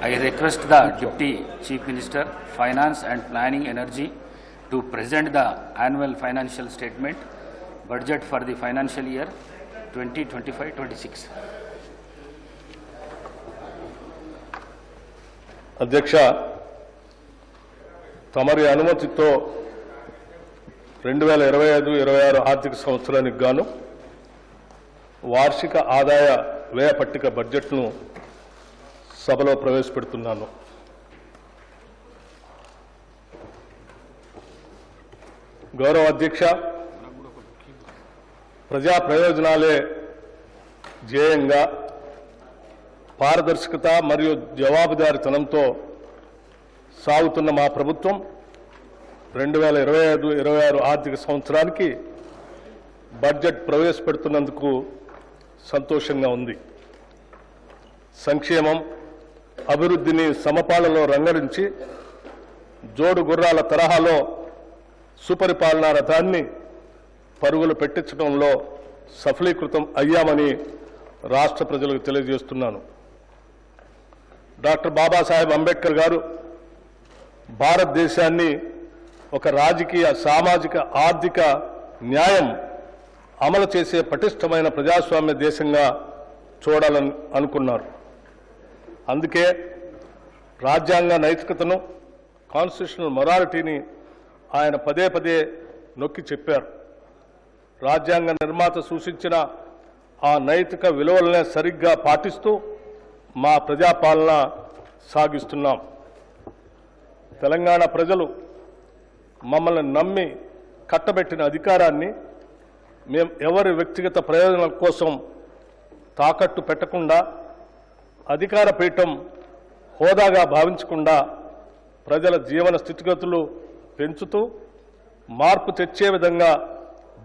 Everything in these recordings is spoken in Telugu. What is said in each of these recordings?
I request the Deputy Chief Minister, Finance and Planning Energy to present the annual financial statement, budget for the financial year 2025-26. అధ్యక్ష, తమరి అనుమతితో 2025-26 ఆర్థిక సంవత్సరానికి గాను వార్షిక ఆదాయ వ్యయ పట్టిక బడ్జెట్ను సభలో ప్రవేశపెడుతున్నాను. గౌరవ అధ్యక్ష, ప్రజా ప్రయోజనాలే ధ్యేయంగా పారదర్శకత మరియు జవాబుదారీతనంతో సాగుతున్న మా ప్రభుత్వం 2025-26 ఆర్థిక సంవత్సరానికి బడ్జెట్ ప్రవేశపెడుతున్నందుకు సంతోషంగా ఉంది. సంక్షేమం, అభివృద్ధిని సమపాలలో రంగరించి జోడు గుర్రాల తరహాలో సుపరిపాలనా రథాన్ని పరుగులు పెట్టించడంలో సఫలీకృతం అయ్యామని రాష్ట్ర ప్రజలకు తెలియజేస్తున్నాను. డాక్టర్ బాబాసాహెబ్ అంబేద్కర్ గారు భారతదేశాన్ని ఒక రాజకీయ, సామాజిక, ఆర్థిక న్యాయం అమలు చేసే పటిష్టమైన ప్రజాస్వామ్య దేశంగా చూడాలని అనుకున్నారు. అందుకే రాజ్యాంగ నైతికతను, కాన్స్టిట్యూషనల్ మొరాలిటీని ఆయన పదే పదే నొక్కి చెప్పారు. రాజ్యాంగ నిర్మాత సూచించిన ఆ నైతిక విలువలనే సరిగ్గా పాటిస్తూ మా ప్రజాపాలన సాగిస్తున్నాం. తెలంగాణ ప్రజలు మమ్మల్ని నమ్మి కట్టబెట్టిన అధికారాన్ని మేము ఎవరి వ్యక్తిగత ప్రయోజనాల కోసం తాకట్టు పెట్టకుండా, అధికార పీఠం హోదాగా భావించకుండా ప్రజల జీవన స్థితిగతులు పెంచుతూ మార్పు తెచ్చే విధంగా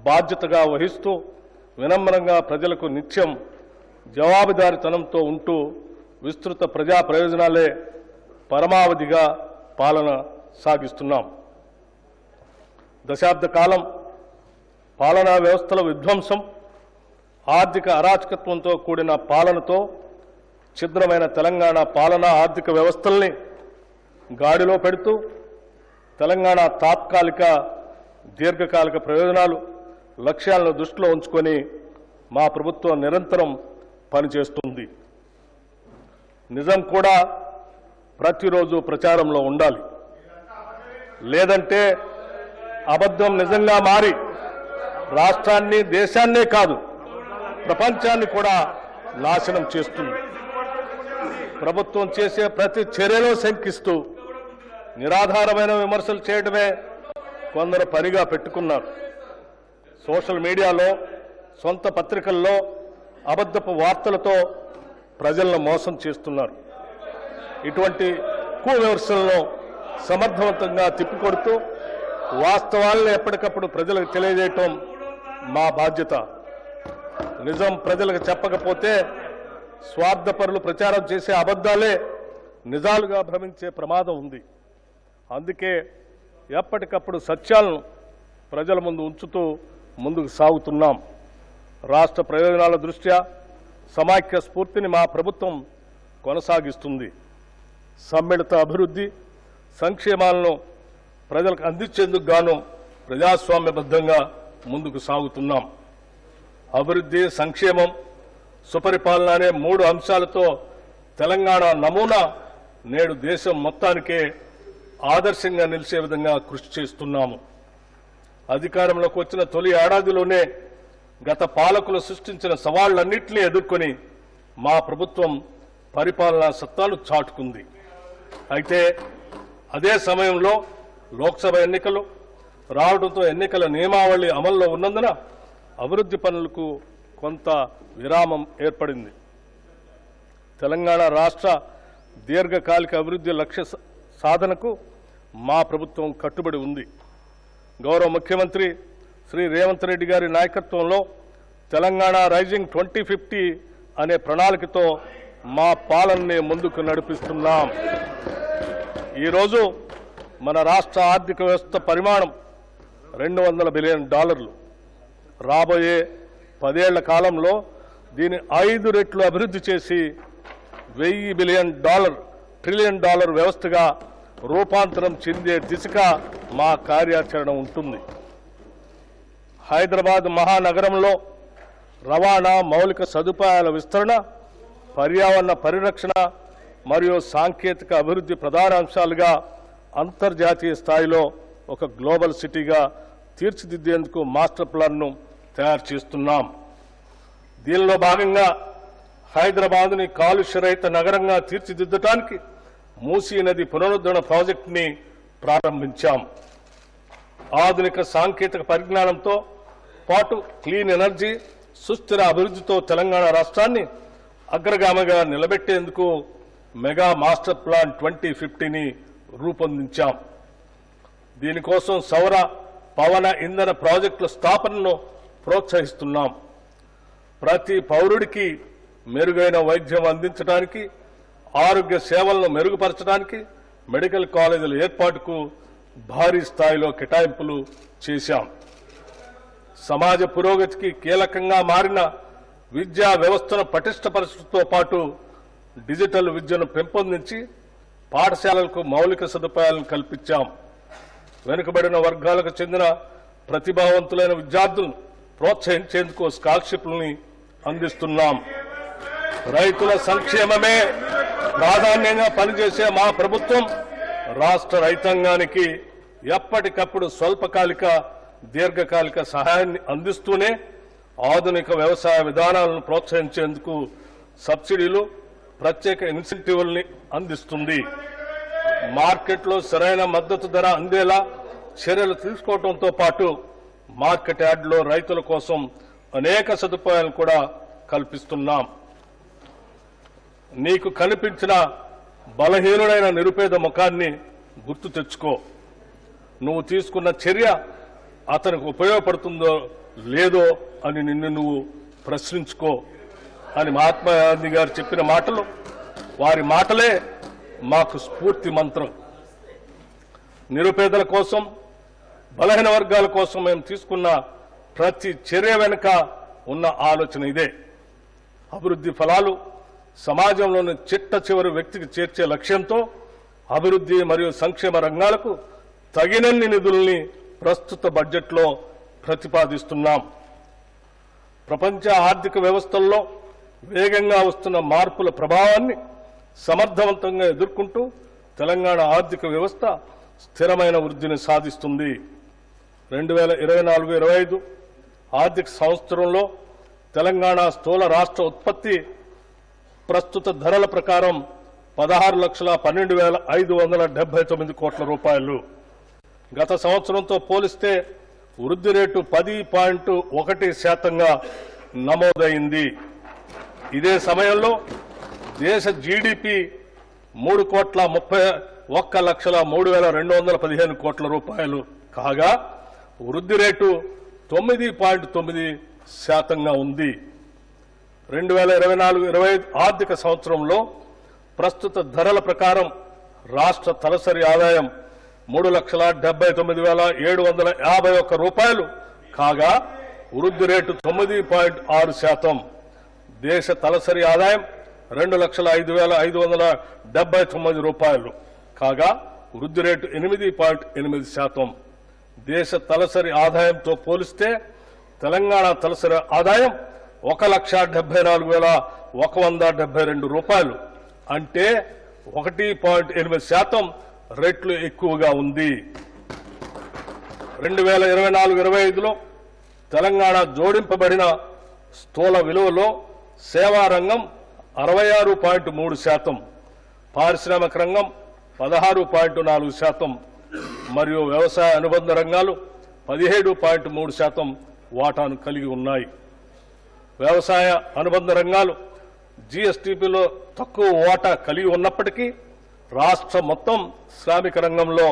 బాధ్యతగా వహిస్తూ వినమ్రంగా ప్రజలకు నిత్యం జవాబుదారీతనంతో ఉంటూ విస్తృత ప్రజా ప్రయోజనాలే పరమావధిగా పాలన సాగిస్తున్నాం. దశాబ్ద కాలం పాలనా వ్యవస్థల విధ్వంసం, ఆర్థిక అరాచకత్వంతో కూడిన పాలనతో ఛిద్రమైన తెలంగాణ పాలనా ఆర్థిక వ్యవస్థల్ని గాడిలో పెడుతూ తెలంగాణ తాత్కాలిక, దీర్ఘకాలిక ప్రయోజనాలు, లక్ష్యాలను దృష్టిలో ఉంచుకొని మా ప్రభుత్వం నిరంతరం పనిచేస్తుంది. నిజం కూడా ప్రతిరోజు ప్రచారంలో ఉండాలి. లేదంటే అబద్ధం నిజంగా మారి రాష్ట్రాన్ని, దేశాన్నే కాదు ప్రపంచాన్ని కూడా నాశనం చేస్తుంది. ప్రభుత్వం చేసే ప్రతి చర్యలో శంకిస్తూ నిరాధారమైన విమర్శలు చేయడమే కొందరు పనిగా పెట్టుకున్నారు. సోషల్ మీడియాలో, సొంత పత్రికల్లో అబద్ధపు వార్తలతో ప్రజలను మోసం చేస్తున్నారు. ఇటువంటి విమర్శలను సమర్థవంతంగా తిప్పికొడుతూ వాస్తవాలను ఎప్పటికప్పుడు ప్రజలకు తెలియజేయటం మా బాధ్యత. నిజం ప్రజలకు చెప్పకపోతే స్వార్థపరులు ప్రచారం చేసే అబద్ధాలే నిజాలుగా భ్రమించే ప్రమాదం ఉంది. అందుకే ఎప్పటికప్పుడు సత్యాలను ప్రజల ముందు ఉంచుతూ ముందుకు సాగుతున్నాం. రాష్ట్ర ప్రయోజనాల దృష్ట్యా సమాఖ్య స్ఫూర్తిని మా ప్రభుత్వం కొనసాగిస్తుంది. సమ్మిళిత అభివృద్ధి, సంక్షేమాలను ప్రజలకు అందించేందుకు గాను ప్రజాస్వామ్యబద్ధంగా ముందుకు సాగుతున్నాం. అభివృద్ధి, సంక్షేమం, సుపరిపాలన అనే 3 అంశాలతో తెలంగాణ నమూనా నేడు దేశం మొత్తానికే ఆదర్శంగా నిలిచే విధంగా కృషి చేస్తున్నాము. అధికారంలోకి వచ్చిన తొలి ఏడాదిలోనే గత పాలకులు సృష్టించిన సవాళ్లన్నింటినీ ఎదుర్కొని మా ప్రభుత్వం పరిపాలనా సత్తాను చాటుకుంది. అయితే అదే సమయంలో లోక్సభ ఎన్నికలు రావడంతో ఎన్నికల నియమావళి అమల్లో ఉన్నందున అభివృద్ధి పనులకు కొంత విరామం ఏర్పడింది. తెలంగాణ రాష్ట్ర దీర్ఘకాలిక అభివృద్ధి లక్ష్య సాధనకు మా ప్రభుత్వం కట్టుబడి ఉంది. గౌరవ ముఖ్యమంత్రి శ్రీ రేవంత్ రెడ్డి గారి నాయకత్వంలో తెలంగాణ రైజింగ్ 2050 అనే ప్రణాళికతో మా పాలనని ముందుకు నడిపిస్తున్నాం. ఈరోజు మన రాష్ట్ర ఆర్థిక వ్యవస్థ పరిమాణం $200 బిలియన్. రాబోయే 10 ఏళ్ల కాలంలో దీని 5 రెట్లు అభివృద్ధి చేసి $1000 బిలియన్ ట్రిలియన్ డాలర్ వ్యవస్థగా రూపాంతరం చెందే దిశగా మా కార్యాచరణ ఉంటుంది. హైదరాబాద్ మహానగరంలో రవాణా, మౌలిక సదుపాయాల విస్తరణ, పర్యావరణ పరిరక్షణ మరియు సాంకేతిక అభివృద్ధి ప్రధాన అంశాలుగా అంతర్జాతీయ స్థాయిలో ఒక గ్లోబల్ సిటీగా తీర్చిదిద్దేందుకు మాస్టర్ ప్లాన్ను తయారు చేస్తున్నాం. దీనిలో భాగంగా హైదరాబాద్ని కాలుష్యరహిత నగరంగా తీర్చిదిద్దడానికి మూసీ నది పునరుద్ధరణ ప్రాజెక్టుని ప్రారంభించాం. ఆధునిక సాంకేతిక పరిజ్ఞానంతో పాటు క్లీన్ ఎనర్జీ, సుస్థిర అభివృద్ధితో తెలంగాణ రాష్ట్రాన్ని అగ్రగామిగా నిలబెట్టేందుకు మెగా మాస్టర్ ప్లాన్ 2050ని రూపొందించాం. దీనికోసం సౌర, పవన ఇంధన ప్రాజెక్టుల స్థాపనను ప్రోత్సహిస్తున్నాం. ప్రతి పౌరుడికి మెరుగైన వైద్యం అందించడానికి, ఆరోగ్య సేవలను మెరుగుపరచడానికి మెడికల్ కాలేజీల ఏర్పాటుకు భారీ స్థాయిలో కేటాయింపులు చేశాం. సమాజ పురోగతికి కీలకంగా మారిన విద్యా వ్యవస్థను పటిష్టపరచడంతో పాటు డిజిటల్ విద్యను పెంపొందించి పాఠశాలలకు మౌలిక సదుపాయాలను కల్పించాం. వెనుకబడిన వర్గాలకు చెందిన ప్రతిభావంతులైన విద్యార్థులను ప్రోత్సహించేందుకు స్కాలర్షిప్లని అందిస్తున్నాం. రైతుల సంక్షేమమే ప్రాధాన్యంగా పనిచేసే మా ప్రభుత్వం రాష్ట్ర రైతాంగానికి ఎప్పటికప్పుడు స్వల్పకాలిక, దీర్ఘకాలిక సహాయాన్ని అందిస్తూనే ఆధునిక వ్యవసాయ విధానాలను ప్రోత్సహించేందుకు సబ్సిడీలు, ప్రత్యేక ఇన్సెంటివ్లని అందిస్తుంది. మార్కెట్లో సరైన మద్దతు ధర అందేలా చర్యలు తీసుకోవడంతో పాటు మార్కెట్ యార్డులో రైతుల కోసం అనేక సదుపాయాలు కూడా కల్పిస్తున్నాం. నీకు కనిపించిన బలహీనుడైన నిరుపేద ముఖాన్ని గుర్తు తెచ్చుకో. నువ్వు తీసుకున్న చర్య అతనికి ఉపయోగపడుతుందో లేదో అని నిన్ను నువ్వు ప్రశ్నించుకో అని మహాత్మా గాంధీ గారు చెప్పిన మాటలు, వారి మాటలే మాకు స్ఫూర్తి మంత్రం. నిరుపేదల కోసం, బలహీన వర్గాల కోసం మేము తీసుకున్న ప్రతి చర్య వెనుక ఉన్న ఆలోచన ఇదే. అభివృద్ధి ఫలాలు సమాజంలోని చిట్ట చివరి వ్యక్తికి చేర్చే లక్ష్యంతో అభివృద్ధి మరియు సంక్షేమ రంగాలకు తగినన్ని నిధుల్ని ప్రస్తుత బడ్జెట్లో ప్రతిపాదిస్తున్నాం. ప్రపంచ ఆర్థిక వ్యవస్థల్లో వేగంగా వస్తున్న మార్పుల ప్రభావాన్ని సమర్థవంతంగా ఎదుర్కొంటూ తెలంగాణ ఆర్థిక వ్యవస్థ స్థిరమైన వృద్ధిని సాధిస్తుంది. 2024-25 ఆర్థిక సంవత్సరంలో తెలంగాణ స్థూల రాష్ట్ర ఉత్పత్తి ప్రస్తుత ధరల ప్రకారం 16,12,579 కోట్ల రూపాయలు. గత సంవత్సరంతో పోలిస్తే వృద్ధి రేటు 10.1% నమోదైంది. ఇదే సమయంలో దేశ జీడీపీ 3,31,03,215 కోట్ల రూపాయలు కాగా వృద్ధి రేటు 9.9% ఉంది. 2024-25 ఆర్థిక సంవత్సరంలో ప్రస్తుత ధరల ప్రకారం రాష్ట్ర తలసరి ఆదాయం 3,79,751 రూపాయలు కాగా వృద్ధి రేటు 9.6%. దేశ తలసరి ఆదాయం 2,05,579 రూపాయలు కాగా వృద్ధి రేటు 8.8%. దేశ తలసరి ఆదాయంతో పోలిస్తే తెలంగాణ తలసరి ఆదాయం 1,74,172 రూపాయలు, అంటే 1.8% రెట్లు ఎక్కువగా ఉంది. 2024-25లో తెలంగాణ జోడింపబడిన స్థూల విలువలో సేవా రంగం 66.3%, పారిశ్రామిక రంగం 16.4% మరియు వ్యవసాయ అనుబంధ రంగాలు 17.3% వాటాను కలిగి ఉన్నాయి. వ్యవసాయ అనుబంధ రంగాలు జీఎస్టీపీలో తక్కువ వాటా కలిగి ఉన్నప్పటికీ రాష్ట్ర మొత్తం శ్రామిక రంగంలో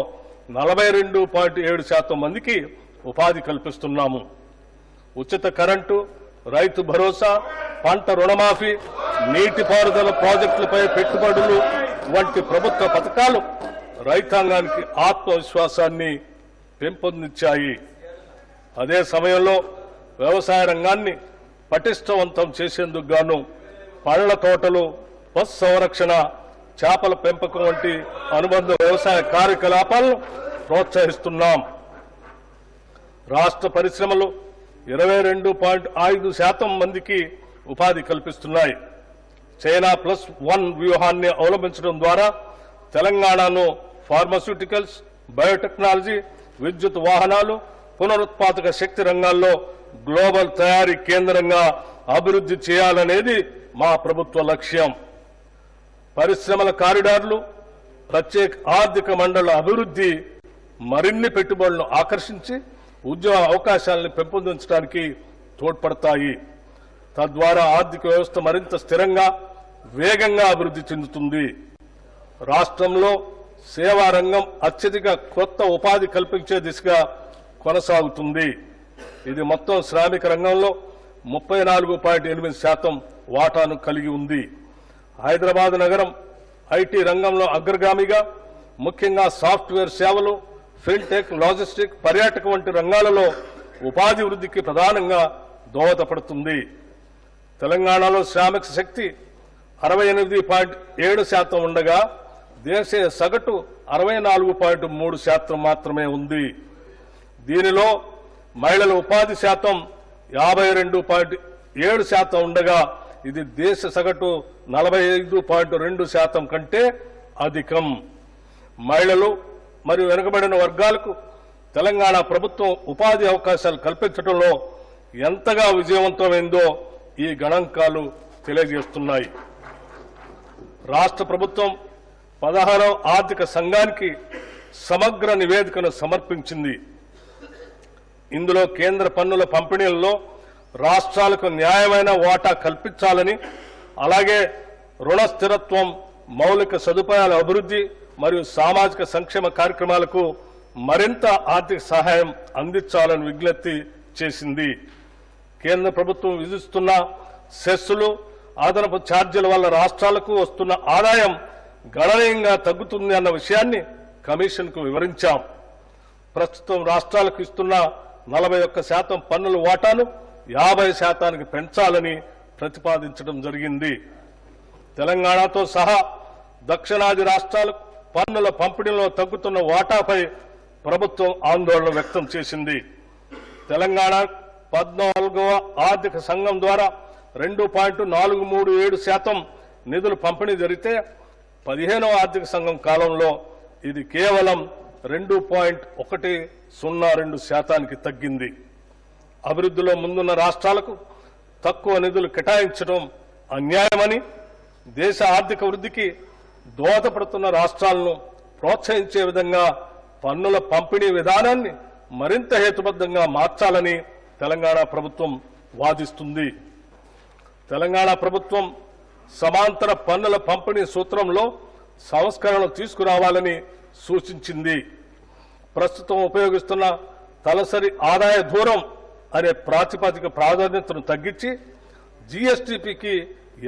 42.7% మందికి ఉపాధి కల్పిస్తున్నాము. ఉచిత కరెంటు, రైతు భరోసా, పంట రుణమాఫీ, నీటిపారుదల ప్రాజెక్టులపై పెట్టుబడులు వంటి ప్రభుత్వ పథకాలు రైతాంగానికి ఆత్మవిశ్వాసాన్ని పెంపొందించాయి. అదే సమయంలో వ్యవసాయ రంగాన్ని పటిష్టవంతం చేసేందుకు గాను పళ్ల తోటలు, పశు సంరక్షణ, చేపల పెంపకం వంటి అనుబంధ వ్యవసాయ కార్యకలాపాలను ప్రోత్సహిస్తున్నాం. రాష్ట్ర పరిశ్రమలు 22.5% మందికి ఉపాధి కల్పిస్తున్నాయి. చైనా +1 వ్యూహాన్ని అవలంబించడం ద్వారా తెలంగాణను ఫార్మాస్యూటికల్స్, బయోటెక్నాలజీ, విద్యుత్ వాహనాలు, పునరుత్పాదక శక్తి రంగాల్లో గ్లోబల్ తయారీ కేంద్రంగా అభివృద్ధి చేయాలనేది మా ప్రభుత్వ లక్ష్యం. పరిశ్రమల కారిడార్లు, ప్రత్యేక ఆర్థిక మండళ్ల అభివృద్ధి మరిన్ని పెట్టుబడులను ఆకర్షించి ఉద్యోగ అవకాశాలను పెంపొందించడానికి తోడ్పడతాయి. తద్వారా ఆర్థిక వ్యవస్థ మరింత స్థిరంగా, వేగంగా అభివృద్ధి చెందుతుంది. రాష్ట్రంలో సేవా రంగం అత్యధిక కొత్త ఉపాధి కల్పించే దిశగా కొనసాగుతుంది. ఇది మొత్తం శ్రామిక రంగంలో 34.8% వాటాను కలిగి ఉంది. హైదరాబాద్ నగరం ఐటీ రంగంలో అగ్రగామిగా, ముఖ్యంగా సాఫ్ట్వేర్ సేవలు, ఫిన్టెక్, లాజిస్టిక్, పర్యాటక వంటి రంగాలలో ఉపాధి వృద్ధికి ప్రధానంగా దోహదపడుతుంది. తెలంగాణలో శ్రామిక శక్తి 68.7% ఉండగా దేశీయ సగటు 64.3% మాత్రమే ఉంది. దీనిలో మహిళల ఉపాధి శాతం 52.7% ఉండగా ఇది దేశ సగటు 45.2% కంటే అధికం. మహిళలు మరియు వెనుకబడిన వర్గాలకు తెలంగాణ ప్రభుత్వం ఉపాధి అవకాశాలు కల్పించడంలో ఎంతగా విజయవంతమైందో ఈ గణాంకాలు తెలియజేస్తున్నాయి. రాష్ట్ర ప్రభుత్వం 16వ ఆర్థిక సంఘానికి సమగ్ర నివేదికను సమర్పించింది. ఇందులో కేంద్ర పన్నుల పంపిణీల్లో రాష్ట్రాలకు న్యాయమైన వాటా కల్పించాలని, అలాగే రుణ స్థిరత్వం, మౌలిక సదుపాయాల అభివృద్ధి మరియు సామాజిక సంక్షేమ కార్యక్రమాలకు మరింత ఆర్థిక సహాయం అందించాలని విజ్ఞప్తి చేసింది. కేంద్ర ప్రభుత్వం విధిస్తున్న సెస్సులు, అదనపు ఛార్జీల వల్ల రాష్ట్రాలకు వస్తున్న ఆదాయం గణనీయంగా తగ్గుతుంది అన్న విషయాన్ని కమిషన్కు వివరించాం. ప్రస్తుతం రాష్ట్రాలకు ఇస్తున్న 41% పన్నుల వాటాను 50%కి పెంచాలని ప్రతిపాదించడం జరిగింది. తెలంగాణతో సహా దక్షిణాది రాష్ట్రాలకు పన్నుల పంపిణీలో తగ్గుతున్న వాటాపై ప్రభుత్వం ఆందోళన వ్యక్తం చేసింది. తెలంగాణ 14వ ఆర్థిక సంఘం ద్వారా 2.437% నిధులు పంపిణీ జరిగితే 15వ ఆర్థిక సంఘం కాలంలో ఇది కేవలం 2.102% తగ్గింది. అభివృద్ధిలో ముందున్న రాష్ట్రాలకు తక్కువ నిధులు కేటాయించడం అన్యాయమని, దేశ ఆర్థిక వృద్ధికి దోహదపడుతున్న రాష్ట్రాలను ప్రోత్సహించే విధంగా పన్నుల పంపిణీ విధానాన్ని మరింత హేతుబద్ధంగా మార్చాలని తెలంగాణ ప్రభుత్వం వాదిస్తుంది. తెలంగాణ ప్రభుత్వం సమాంతర పన్నుల పంపిణీ సూత్రంలో సంస్కరణలు తీసుకురావాలని సూచించింది. ప్రస్తుతం ఉపయోగిస్తున్న తలసరి ఆదాయ దూరం అనే ప్రాతిపదిక ప్రాధాన్యతను తగ్గించి జీఎస్టీపీకి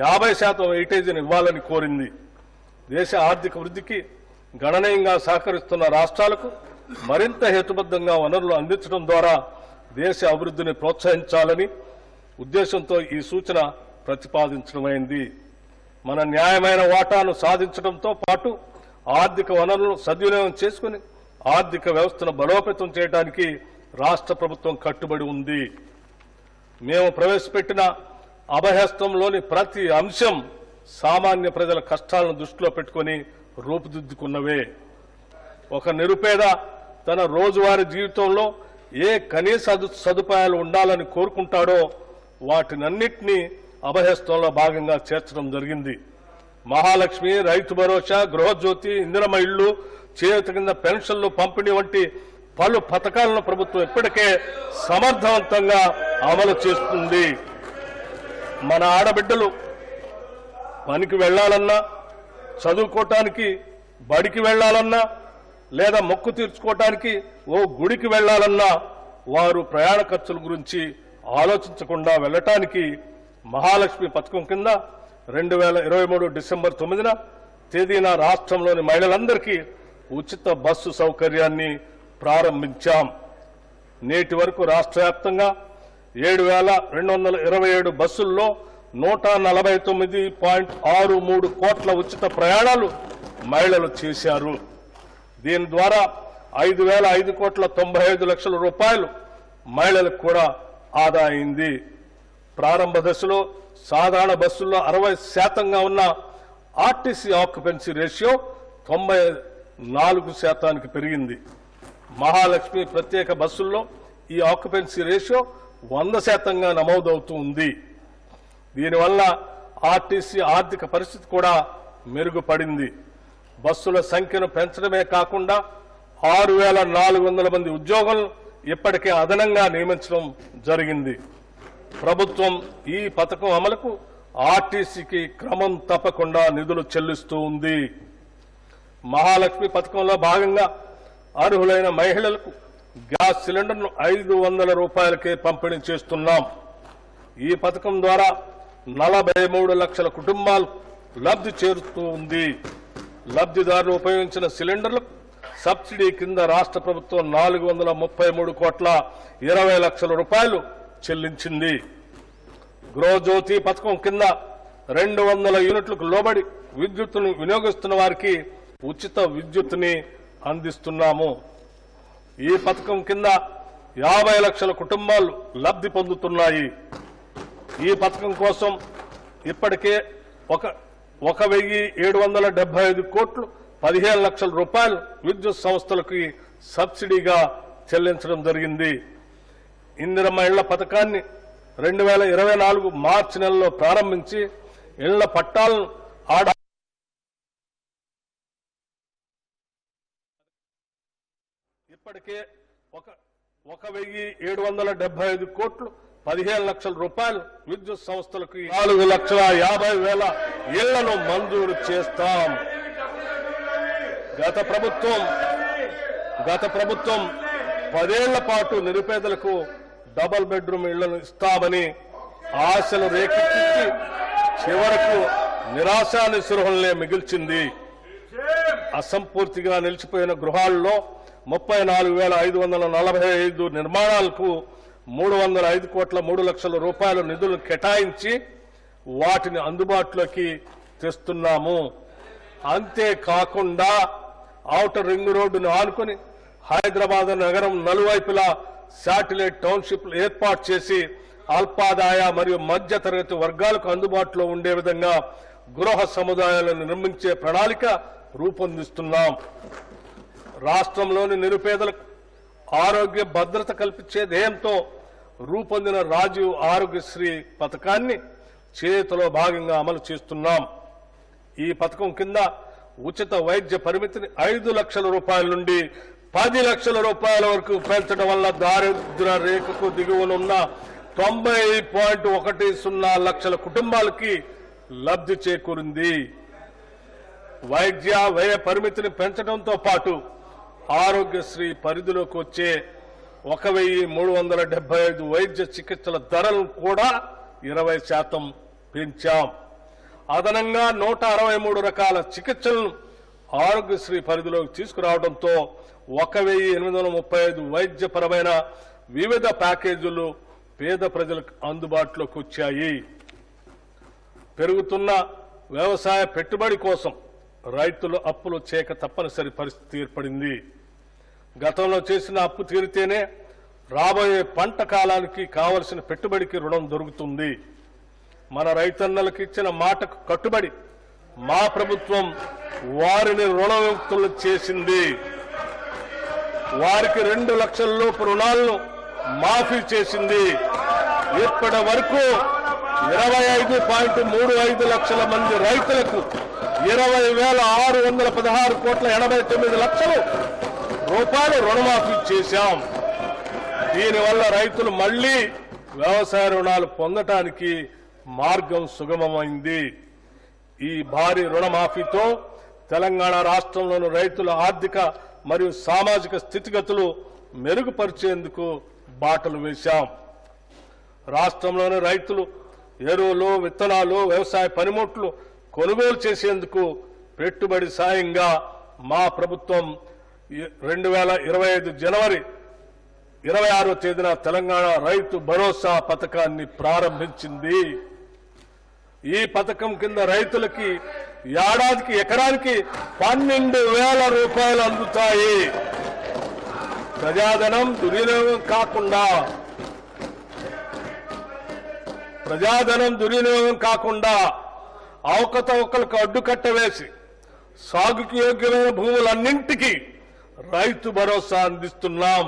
50% వెయిటేజీని ఇవ్వాలని కోరింది. దేశ ఆర్థిక వృద్ధికి గణనీయంగా సహకరిస్తున్న రాష్ట్రాలకు మరింత హేతుబద్ధంగా వనరులు అందించడం ద్వారా దేశ అభివృద్ధిని ప్రోత్సహించాలని ఉద్దేశంతో ఈ సూచన ప్రతిపాదించడమైంది. మన న్యాయమైన వాటాను సాధించడంతో పాటు ఆర్థిక వనరులను సద్వినియోగం చేసుకుని ఆర్థిక వ్యవస్థను బలోపేతం చేయడానికి రాష్ట్ర ప్రభుత్వం కట్టుబడి ఉంది. మేము ప్రవేశపెట్టిన అభయహస్తంలోని ప్రతి అంశం సామాన్య ప్రజల కష్టాలను దృష్టిలో పెట్టుకుని రూపుదిద్దుకున్నవే. ఒక నిరుపేద తన రోజువారీ జీవితంలో ఏ కనీస సదుపాయాలు ఉండాలని కోరుకుంటాడో వాటినన్నింటినీ అభయహస్తంలో భాగంగా చేర్చడం జరిగింది. మహాలక్ష్మి, రైతు భరోసా, గృహజ్యోతి, ఇందిరమ్మ ఇళ్లు, చేయూత కింద పెన్షన్లు పంపిణీ వంటి పలు పథకాలను ప్రభుత్వం ఇప్పటికే సమర్థవంతంగా అమలు చేస్తుంది. మన ఆడబిడ్డలు పనికి వెళ్లాలన్నా, చదువుకోవటానికి బడికి వెళ్లాలన్నా, లేదా మొక్కు తీర్చుకోవటానికి ఓ గుడికి వెళ్లాలన్నా వారు ప్రయాణ ఖర్చుల గురించి ఆలోచించకుండా వెళ్లటానికి మహాలక్ష్మి పథకం కింద 2023 డిసెంబర్ 9న తేదీన రాష్ట్రంలోని మహిళలందరికీ ఉచిత బస్సు సౌకర్యాన్ని ప్రారంభించాం. నేటి వరకు రాష్ట్ర వ్యాప్తంగా 7,227 బస్సుల్లో 149.63 కోట్ల ఉచిత ప్రయాణాలు మహిళలు చేశారు. దీని ద్వారా 5,595 రూపాయలు మహిళలకు కూడా ఆదా అయింది. ప్రారంభ దశలో సాధారణ బస్సుల్లో 60% ఉన్న ఆర్టీసీ ఆక్యుపెన్సీ రేషియో 94% పెరిగింది. మహాలక్ష్మి ప్రత్యేక బస్సుల్లో ఈ ఆక్యుపెన్సీ రేషియో 100% నమోదవుతూ ఉంది. దీనివల్ల ఆర్టీసీ ఆర్థిక పరిస్థితి కూడా మెరుగుపడింది. బస్సుల సంఖ్యను పెంచడమే కాకుండా 6,400 మంది ఉద్యోగులను ఇప్పటికే అదనంగా నియమించడం జరిగింది. ప్రభుత్వం ఈ పథకం అమలుకు ఆర్టీసీకి క్రమం తప్పకుండా నిధులు చెల్లిస్తూ ఉంది. మహాలక్ష్మి పథకంలో భాగంగా అర్హులైన మహిళలకు గ్యాస్ సిలిండర్ను 500 రూపాయలకే పంపిణీ చేస్తున్నాం. ఈ పథకం ద్వారా 43 లక్షల కుటుంబాలు లబ్ధి చేరుతూ ఉంది. లబ్ధిదారులు ఉపయోగించిన సిలిండర్లకు సబ్సిడీ కింద రాష్ట్ర ప్రభుత్వం 433,20 రూపాయలు చెల్లించింది. గృహజ్యోతి పథకం కింద 200 యూనిట్లకు లోబడి విద్యుత్తును వినియోగిస్తున్న వారికి ఉచిత విద్యుత్తుని అందిస్తున్నాము. ఈ పథకం కింద 50 లక్షల కుటుంబాలు లబ్ధి పొందుతున్నాయి. ఈ పథకం కోసం ఇప్పటికే 1,775 కోట్లు 15 లక్షల రూపాయలు విద్యుత్ సంస్థలకు సబ్సిడీగా చెల్లించడం జరిగింది. ఇందిరమ్మ ఇళ్ల పథకాన్ని 2024 మార్చి నెలలో ప్రారంభించి ఇళ్ల పట్టాలను ఇప్పటికే 1,775 కోట్లు 15 లక్షల రూపాయలు విద్యుత్ సంస్థలకు 4,50,000 ఇళ్లను మంజూరు చేస్తాం. గత ప్రభుత్వం 10 ఏళ్ల పాటు నిరుపేదలకు డబుల్ బెడ్రూమ్ ఇళ్లను ఇస్తామని ఆశలు రేకెత్తించి చివరకు నిరాశా నిస్పృహలనే మిగిల్చింది. అసంపూర్తిగా నిలిచిపోయిన గృహాల్లో 34,545 నిర్మాణాలకు 305 కోట్ల 3 లక్షల రూపాయల నిధులు కేటాయించి వాటిని అందుబాటులోకి తెస్తున్నాము. అంతేకాకుండా ఔటర్ రింగ్ రోడ్డును ఆనుకుని హైదరాబాద్ నగరం నలువైపులా శాటిలైట్ టౌన్షిప్లు ఏర్పాటు చేసి అల్పాదాయ మరియు మధ్య తరగతి వర్గాలకు అందుబాటులో ఉండే విధంగా గృహ సముదాయాలను నిర్మించే ప్రణాళిక రూపొందిస్తున్నాం. రాష్ట్రంలోని నిరుపేదలకు ఆరోగ్య భద్రత కల్పించే ధ్యేయంతో రూపొందిన రాజీవ్ ఆరోగ్యశ్రీ పథకాన్ని చేతిలో భాగంగా అమలు చేస్తున్నాం. ఈ పథకం కింద ఉచిత వైద్య పరిమితిని 5 లక్షల రూపాయల నుండి 10 లక్షల రూపాయల వరకు పెంచడం వల్ల దారిద్ర్య రేఖకు దిగువనున్న 90.10 లక్షల కుటుంబాలకి లబ్ధి చేకూరింది. వైద్య వ్యయ పరిమితిని పెంచడంతో పాటు ఆరోగ్యశ్రీ పరిధిలోకి వచ్చే 1,375 వైద్య చికిత్సల ధరలను కూడా 20% పెంచాం. అదనంగా 163 రకాల చికిత్సలను ఆరోగ్యశ్రీ పరిధిలోకి తీసుకురావడంతో 1,835 వైద్యపరమైన వివిధ ప్యాకేజీలు పేద ప్రజలకు అందుబాటులోకి వచ్చాయి. పెరుగుతున్న వ్యవసాయ పెట్టుబడి కోసం రైతులు అప్పులు చేయక తప్పనిసరి పరిస్థితి ఏర్పడింది. గతంలో చేసిన అప్పు తీరితేనే రాబోయే పంట కాలానికి కావలసిన పెట్టుబడికి రుణం దొరుకుతుంది. మన రైతన్నలకు ఇచ్చిన మాటకు కట్టుబడి మా ప్రభుత్వం వారిని రుణవిముక్తులు చేసింది. వారికి 2 లక్షల లోపు రుణాలను మాఫీ చేసింది. ఇప్పటి వరకు 25.35 లక్షల మంది రైతులకు 20,616 కోట్ల 89 లక్షల రూపాయలు రుణమాఫీ చేశాం. దీనివల్ల రైతులు మళ్లీ వ్యవసాయ రుణాలు పొందటానికి మార్గం సుగమమైంది. ఈ భారీ రుణమాఫీతో తెలంగాణ రాష్ట్రంలోని రైతుల ఆర్థిక మరియు సామాజిక స్థితిగతులు మెరుగుపరిచేందుకు బాటలు వేశాం. రాష్ట్రంలోని రైతులు ఎరువులు, విత్తనాలు, వ్యవసాయ పనిముట్లు కొనుగోలు చేసేందుకు పెట్టుబడి సాయంగా మా ప్రభుత్వం 2025 జనవరి 26వ తేదీన తెలంగాణ రైతు భరోసా పథకాన్ని ప్రారంభించింది. ఈ పథకం కింద రైతులకి ఏడాదికి ఎకరానికి 12,000 రూపాయలు అందుతాయి. ప్రజాధనం దుర్వినియోగం కాకుండా అవకతవకలకు అడ్డుకట్ట వేసి సాగుకు యోగ్యమైన భూములన్నింటికీ రైతు భరోసా అందిస్తున్నాం.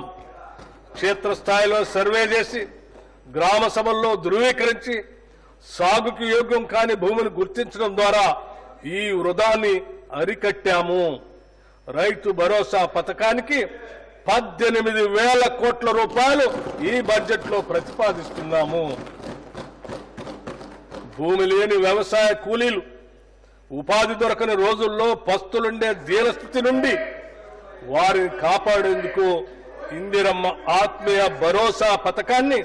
క్షేత్రస్థాయిలో సర్వే చేసి గ్రామ సభల్లో ధృవీకరించి సాగుకు యోగ్యం కాని భూమిని గుర్తించడం ద్వారా ఈ వృధాన్ని అరికట్టాము. రైతు భరోసా పథకానికి 18,000 కోట్ల రూపాయలు ఈ బడ్జెట్లో ప్రతిపాదిస్తున్నాము. భూమి లేని వ్యవసాయ కూలీలు ఉపాధి దొరకని రోజుల్లో పస్తులుండే దీనస్థితి నుండి వారిని కాపాడేందుకు ఇందిరమ్మ ఆత్మీయ భరోసా పథకాన్ని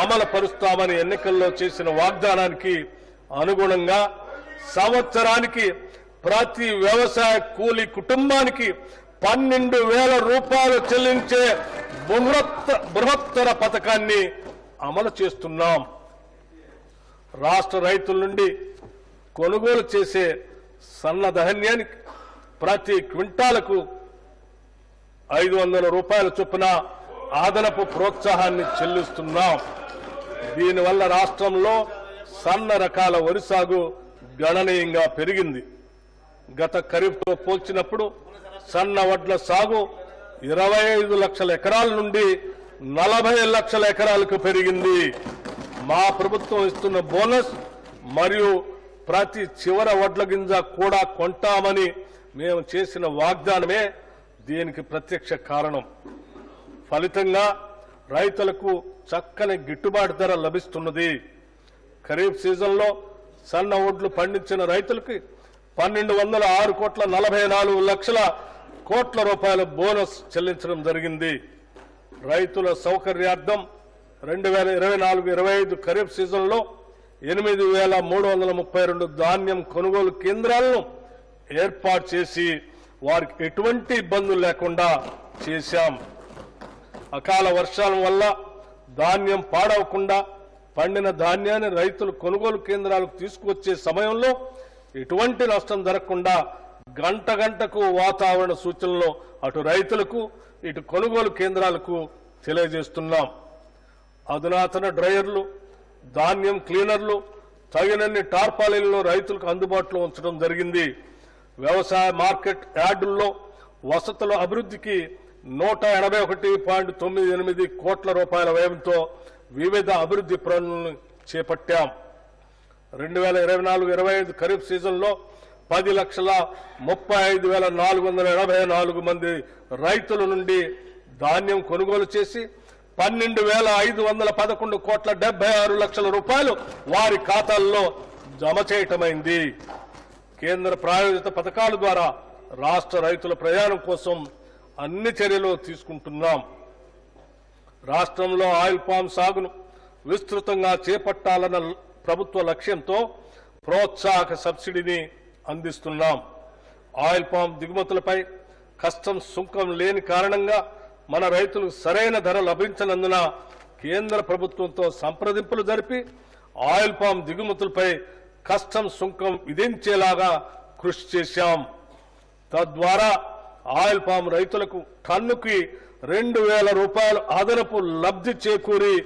అమలు పరుస్తామని ఎన్నికల్లో చేసిన వాగ్దానానికి అనుగుణంగా సంవత్సరానికి ప్రతి వ్యవసాయ కూలీ కుటుంబానికి 12,000 రూపాయలు చెల్లించే బృహత్తర పథకాన్ని అమలు చేస్తున్నాం. రాష్ట్ర రైతుల నుండి కొనుగోలు చేసే సన్న ధాన్యానికి ప్రతి క్వింటాలకు 500 రూపాయల చొప్పున అదనపు ప్రోత్సాహాన్ని చెల్లిస్తున్నాం. దీనివల్ల రాష్ట్రంలో సన్న రకాల వరి సాగు గణనీయంగా పెరిగింది. గత ఖరీఫ్తో పోల్చినప్పుడు సన్న వడ్ల సాగు 25 లక్షల ఎకరాల నుండి 40 లక్షల ఎకరాలకు పెరిగింది. మా ప్రభుత్వం ఇస్తున్న బోనస్ మరియు ప్రతి చివర వడ్ల గింజ కూడా కొంటామని మేము చేసిన వాగ్దానమే దీనికి ప్రత్యక్ష కారణం. ఫలితంగా రైతులకు చక్కని గిట్టుబాటు ధర లభిస్తున్నది. ఖరీఫ్ సీజన్లో సన్న వడ్లు పండించిన రైతులకి 1,206,44 కోట్ల రూపాయల బోనస్ చెల్లించడం జరిగింది. రైతుల సౌకర్యార్థం 2024-25 ఖరీఫ్ సీజన్లో 8,332 ధాన్యం కొనుగోలు కేంద్రాలను ఏర్పాటు చేసి వారికి ఎటువంటి ఇబ్బందులు లేకుండా చేశాం. అకాల వర్షాల వల్ల ధాన్యం పాడవకుండా పండిన ధాన్యాన్ని రైతులు కొనుగోలు కేంద్రాలకు తీసుకువచ్చే సమయంలో ఎటువంటి నష్టం జరగకుండా గంట గంటకు వాతావరణ సూచనలు అటు రైతులకు ఇటు కొనుగోలు కేంద్రాలకు తెలియజేస్తున్నాం. అధునాతన డ్రైయర్లు, ధాన్యం క్లీనర్లు, తగినన్ని టార్పాలిన్లు రైతులకు అందుబాటులో ఉంచడం జరిగింది. వ్యవసాయ మార్కెట్ యార్డుల్లో వసతుల అభివృద్ధికి 181.98 కోట్ల రూపాయల వ్యయంతో వివిధ అభివృద్ధి పనులను చేపట్టాం. 2024-25 ఖరీఫ్ సీజన్లో 10,35,484 మంది రైతుల నుండి ధాన్యం కొనుగోలు చేసి 12,511 కోట్ల 76 లక్షల రూపాయలు వారి ఖాతాల్లో జమ చేయటమైంది. కేంద్ర ప్రాయోజిత పథకాల ద్వారా రాష్ట్ర రైతుల ప్రయాణం కోసం అన్ని చర్యలు తీసుకుంటున్నాం. రాష్ట్రంలో ఆయిల్ పామ్ సాగును విస్తృతంగా చేపట్టాలన్న ప్రభుత్వ లక్ష్యంతో ప్రోత్సాహక సబ్సిడీని అందిస్తున్నాం. ఆయిల్ పామ్ దిగుమతులపై కస్టమ్స్ సుంకం లేని కారణంగా మన రైతులకు సరైన ధర లభించనందున కేంద్ర ప్రభుత్వంతో సంప్రదింపులు జరిపి ఆయిల్ పామ్ దిగుమతులపై కస్టమ్స్ సుంకం విధించేలాగా కృషి చేశాం. తద్వారా ఆయిల్ పామ్ రైతులకు టన్నుకి 2,000 రూపాయలు అదనపు లబ్ధి చేకూరి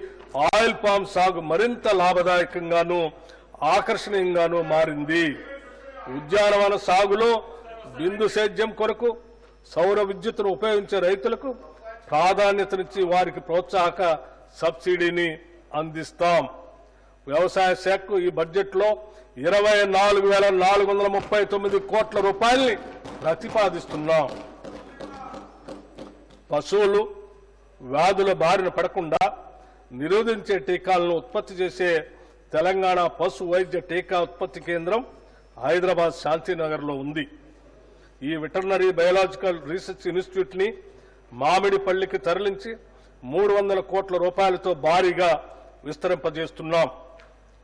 ఆయిల్ పామ్ సాగు మరింత లాభదాయకంగానూ ఆకర్షణీయంగానూ మారింది. ఉద్యానవన సాగులో బిందు సేద్యం కొరకు సౌర విద్యుత్తును ఉపయోగించే రైతులకు ప్రాధాన్యతనిచ్చి వారికి ప్రోత్సాహక సబ్సిడీని అందిస్తాం. వ్యవసాయ శాఖకు ఈ బడ్జెట్లో 24,439 కోట్ల రూపాయల్ని ప్రతిపాదిస్తున్నాం. పశువులు వ్యాధుల బారిన పడకుండా నిరోధించే టీకాలను ఉత్పత్తి చేసే తెలంగాణ పశు వైద్య టీకా ఉత్పత్తి కేంద్రం హైదరాబాద్ శాంతినగర్లో ఉంది. ఈ వెటర్నరీ బయోలాజికల్ రీసెర్చ్ ఇన్స్టిట్యూట్ ని మామిడిపల్లికి తరలించి 300 కోట్ల రూపాయలతో భారీగా విస్తరింపజేస్తున్నాం.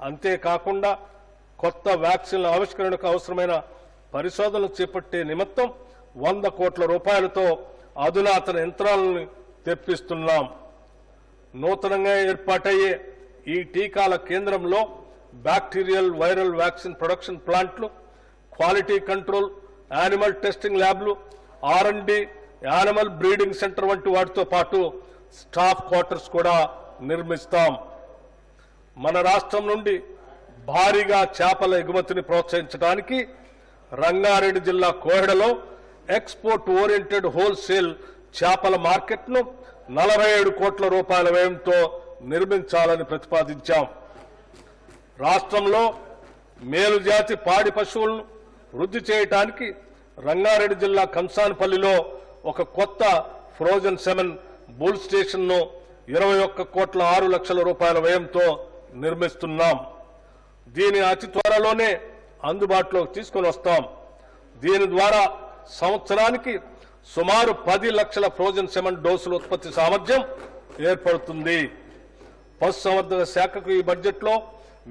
అంతేకాకుండా కొత్త వ్యాక్సిన్ల ఆవిష్కరణకు అవసరమైన పరిశోధనలు చేపట్టే నిమిత్తం 100 కోట్ల రూపాయలతో అధునాతన యంత్రాలను తెప్పిస్తున్నాం. నూతనంగా ఏర్పాటయ్యే ఈ టీకాల కేంద్రంలో బ్యాక్టీరియల్ వైరల్ వ్యాక్సిన్ ప్రొడక్షన్ ప్లాంట్లు, క్వాలిటీ కంట్రోల్, యానిమల్ టెస్టింగ్ ల్యాబ్లు, R&D, యానిమల్ బ్రీడింగ్ సెంటర్ వంటి వాటితో పాటు స్టాఫ్ క్వార్టర్స్ కూడా నిర్మిస్తాం. మన రాష్ట్రం నుండి భారీగా చేపల ఎగుమతిని ప్రోత్సహించడానికి రంగారెడ్డి జిల్లా కోహెడలో ఎక్స్పోర్ట్ ఓరియంటెడ్ హోల్సేల్ చేపల మార్కెట్ను 47 కోట్ల రూపాయల వ్యయంతో నిర్మించాలని ప్రతిపాదించాం. రాష్ట్రంలో మేలుజాతి పాడి పశువులను వృద్ధి చేయడానికి రంగారెడ్డి జిల్లా కంసాన్పల్లిలో ఒక కొత్త ఫ్రోజన్ సెమెన్ బుల్ స్టేషన్ను 21 కోట్ల 6 లక్షల రూపాయల వ్యయంతో నిర్మిస్తున్నాం. దీని అతి త్వరలోనే అందుబాటులోకి తీసుకొని వస్తాం. దీని ద్వారా సంవత్సరానికి సుమారు 10 లక్షల ఫ్రోజన్ సెమెన్ డోసుల ఉత్పత్తి సామర్థ్యం ఏర్పడుతుంది. పశుసంవర్ధక శాఖకు ఈ బడ్జెట్లో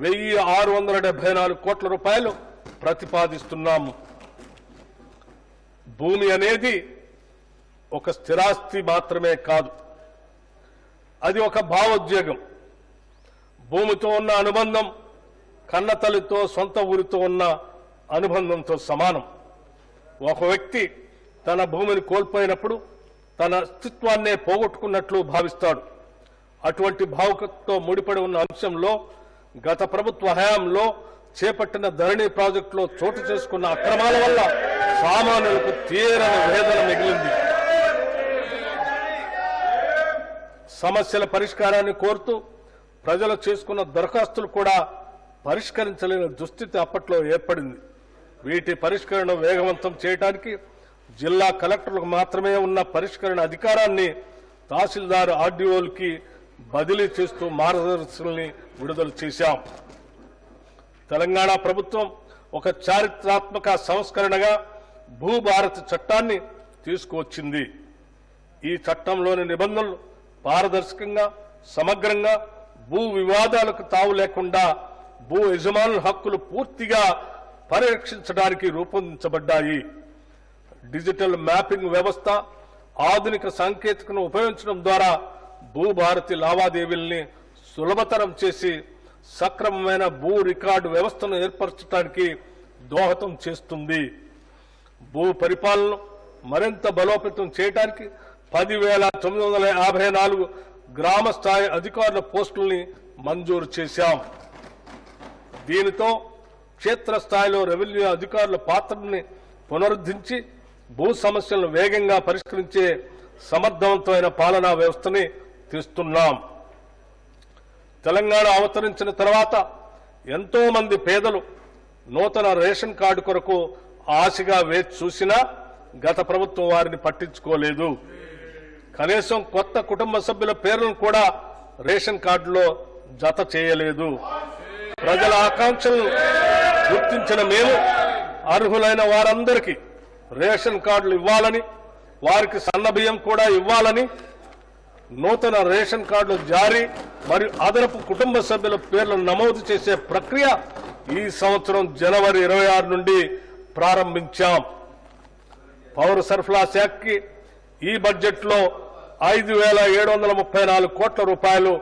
1674 కోట్ల రూపాయలు ప్రతిపాదిస్తున్నాము. భూమి అనేది ఒక స్థిరాస్తి మాత్రమే కాదు, అది ఒక భావోద్వేగం. భూమితో ఉన్న అనుబంధం కన్నతల్లితో సొంత ఊరితో ఉన్న అనుబంధంతో సమానం. ఒక వ్యక్తి తన భూమిని కోల్పోయినప్పుడు తన అస్తిత్వాన్నే పోగొట్టుకున్నట్లు భావిస్తాడు. అటువంటి భావుకతో ముడిపడి ఉన్న అంశంలో గత ప్రభుత్వ హయాంలో చేపట్టిన ధరణి ప్రాజెక్టులో చోటు చేసుకున్న అక్రమాల వల్ల సామాన్యులకు తీరని వేదన మిగిలింది. సమస్యల పరిష్కారాన్ని కోరుతూ ప్రజలు చేసుకున్న దరఖాస్తులు కూడా పరిష్కరించలేని దుస్థితి అప్పట్లో ఏర్పడింది. వీటి పరిష్కరణ వేగవంతం చేయడానికి జిల్లా కలెక్టర్లకు మాత్రమే ఉన్న పరిష్కరణ అధికారాన్ని తహసీల్దార్ ఆర్డీఓలకి బదిలీ చేస్తూ మార్గదర్శకాలని విడుదల చేశాం. తెలంగాణ ప్రభుత్వం ఒక చారిత్రాత్మక సంస్కరణగా భూభారతి చట్టాన్ని తీసుకువచ్చింది. ఈ చట్టంలోని నిబంధనలు పారదర్శకంగా, సమగ్రంగా, భూ వివాదాలకు తావు లేకుండా భూ యజమానుల హక్కులు పూర్తిగా పరిరక్షించడానికి రూపొందించబడ్డాయి. డిజిటల్ మ్యాపింగ్ వ్యవస్థ, ఆధునిక సాంకేతికను ఉపయోగించడం ద్వారా భూభారతి లావాదేవీల్ని సులభతరం చేసి సక్రమమైన భూ రికార్డు వ్యవస్థను ఏర్పరచడానికి దోహదం చేస్తుంది. భూ పరిపాలనను మరింత బలోపేతం చేయడానికి 10,954 గ్రామ స్థాయి అధికారుల పోస్టుల్ని మంజూరు చేశాం. దీనితో క్షేత్రస్థాయిలో రెవెన్యూ అధికారుల పాత్రని పునరుద్ధరించి భూ సమస్యలను వేగంగా పరిష్కరించే సమర్థవంతమైన పాలనా వ్యవస్థని తెస్తున్నాం. తెలంగాణ అవతరించిన తర్వాత ఎంతో మంది పేదలు నూతన రేషన్ కార్డు కొరకు ఆశగా వేచి చూసినా గత ప్రభుత్వం వారిని పట్టించుకోలేదు. కనీసం కొత్త కుటుంబ సభ్యుల పేర్లను కూడా రేషన్ కార్డులో జత చేయలేదు. ప్రజల ఆకాంక్షలను గుర్తించిన మేము అర్హులైన వారందరికీ రేషన్ కార్డులు ఇవ్వాలని, వారికి సన్నబియ్యం కూడా ఇవ్వాలని నూతన రేషన్ కార్డులు జారీ మరియు అదనపు కుటుంబ సభ్యుల పేర్లను నమోదు చేసే ప్రక్రియ ఈ సంవత్సరం జనవరి 26 నుండి ప్రారంభించాం. పౌర సరఫరా శాఖకి ఈ బడ్జెట్లో 5,734 కోట్ల రూపాయలు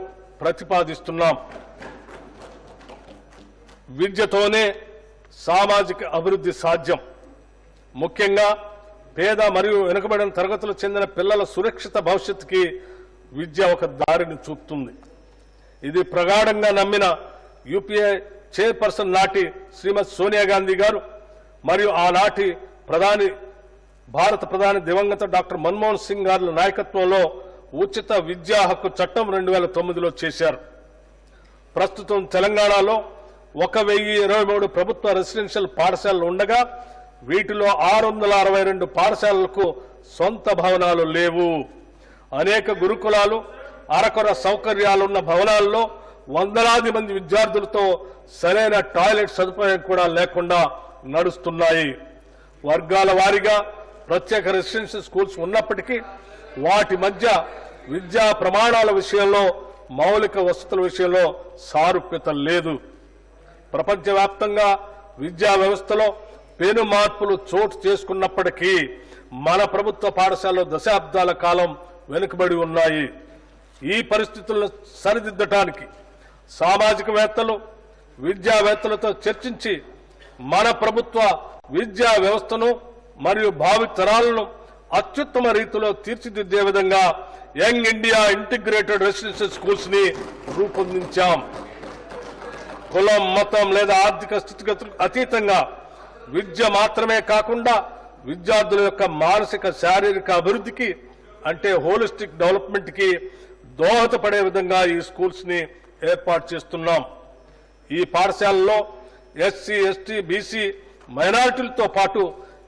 ప్రతిపాదిస్తున్నాం. విద్యతోనే సామాజిక అభివృద్ధి సాధ్యం. ముఖ్యంగా పేద మరియు వెనుకబడిన తరగతులకు చెందిన పిల్లల సురక్షిత భవిష్యత్తుకి విద్య ఒక దారిని చూపుతుంది. ఇది ప్రగాఢంగా నమ్మిన యూపీఏ చైర్పర్సన్ నాటి శ్రీమతి సోనియా గాంధీ గారు మరియు ఆనాటి భారత ప్రధాని దివంగత డాక్టర్ మన్మోహన్ సింగ్ గారి నాయకత్వంలో ఉచిత విద్యా హక్కు చట్టం 2009లో చేశారు. ప్రస్తుతం తెలంగాణలో 1,023 ప్రభుత్వ రెసిడెన్షియల్ పాఠశాలలు ఉండగా వీటిలో 662 పాఠశాలలకు సొంత భవనాలు లేవు. అనేక గురుకులాలు అరకొర సౌకర్యాలున్న భవనాల్లో వందలాది మంది విద్యార్థులతో సరైన టాయిలెట్ సదుపాయం కూడా లేకుండా నడుస్తున్నాయి. వర్గాల వారీగా ప్రత్యేక రెసిడెన్షియల్ స్కూల్స్ ఉన్నప్పటికీ వాటి మధ్య విద్యా ప్రమాణాల విషయంలో, మౌలిక వసతుల విషయంలో సారూప్యత లేదు. ప్రపంచవ్యాప్తంగా విద్యా వ్యవస్థలో పెను మార్పులు చోటు చేసుకున్నప్పటికీ మన ప్రభుత్వ పాఠశాలలో దశాబ్దాల కాలం వెనుకబడి ఉన్నాయి. ఈ పరిస్థితులను సరిదిద్దటానికి సామాజికవేత్తలు, విద్యావేత్తలతో చర్చించి మన ప్రభుత్వ విద్యా వ్యవస్థను మరియు భావి తరాలను అత్యుత్తమ రీతిలో తీర్చిదిద్దే విధంగా young India integrated residential schools ని రూపొందించాం. కులం, మతం లేదా ఆర్థిక స్థితిగతులకు అతీతంగా విద్య మాత్రమే కాకుండా విద్యార్థుల యొక్క మానసిక శారీరక అభివృద్ధికి అంటే హోలిస్టిక్ డెవలప్మెంట్ కి దోహదపడే విధంగా ఈ స్కూల్స్ ని ఏర్పాటు చేస్తున్నాం. ఈ పాఠశాలలో ఎస్సీ, ఎస్టీ, బీసీ, మైనారిటీలతో పాటు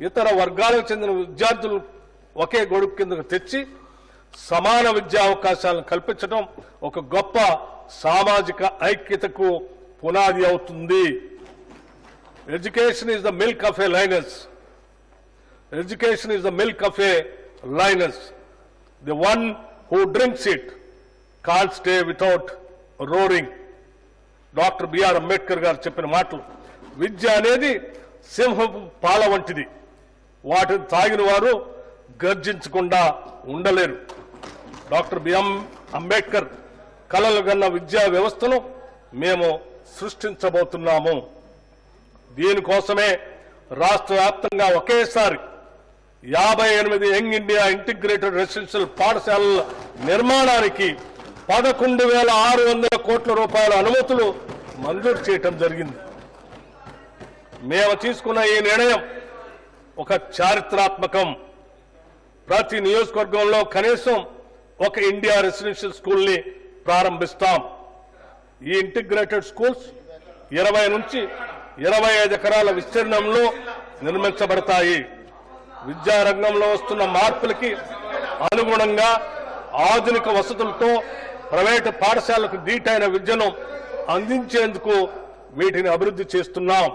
ఇతర వర్గాలకు చెందిన విద్యార్థులు ఒకే గొడుగు కిందకు తెచ్చి సమాన విద్యా అవకాశాలను కల్పించడం ఒక గొప్ప సామాజిక ఐక్యతకు పునాది అవుతుంది. Education is the milk of a lioness. Education is the milk of a lioness. The one who drinks it can't stay without roaring. Doctor BR Ambedkar గారు చెప్పిన మాటలు. విద్య అనేది సింహపు పాల వంటిది. వాటిని తాగిన వారు గర్జించకుండా ఉండలేరు. డాక్టర్ బిఎం అంబేద్కర్ కలలు గన్న విద్యా వ్యవస్థను మేము సృష్టించబోతున్నాము. దీనికోసమే రాష్ట్ర వ్యాప్తంగా ఒకేసారి 58 యంగ్ ఇండియా ఇంటిగ్రేటెడ్ రెసిడెన్షియల్ పాఠశాలల నిర్మాణానికి 11,600 కోట్ల రూపాయల అనుమతులు మంజూరు చేయటం జరిగింది. మేము తీసుకున్న ఈ నిర్ణయం ఒక చారిత్రాత్మకం. ప్రతి నియోజకవర్గంలో కనీసం ఒక ఇండియా రెసిడెన్షియల్ స్కూల్ ని ప్రారంభిస్తాం. ఈ ఇంటిగ్రేటెడ్ స్కూల్స్ 20 నుంచి 25 ఎకరాల విస్తీర్ణంలో నిర్మించబడతాయి. విద్యారంగంలో వస్తున్న మార్పులకి అనుగుణంగా ఆధునిక వసతులతో ప్రైవేటు పాఠశాలకు దీటైన విద్యను అందించేందుకు వీటిని అభివృద్ధి చేస్తున్నాం.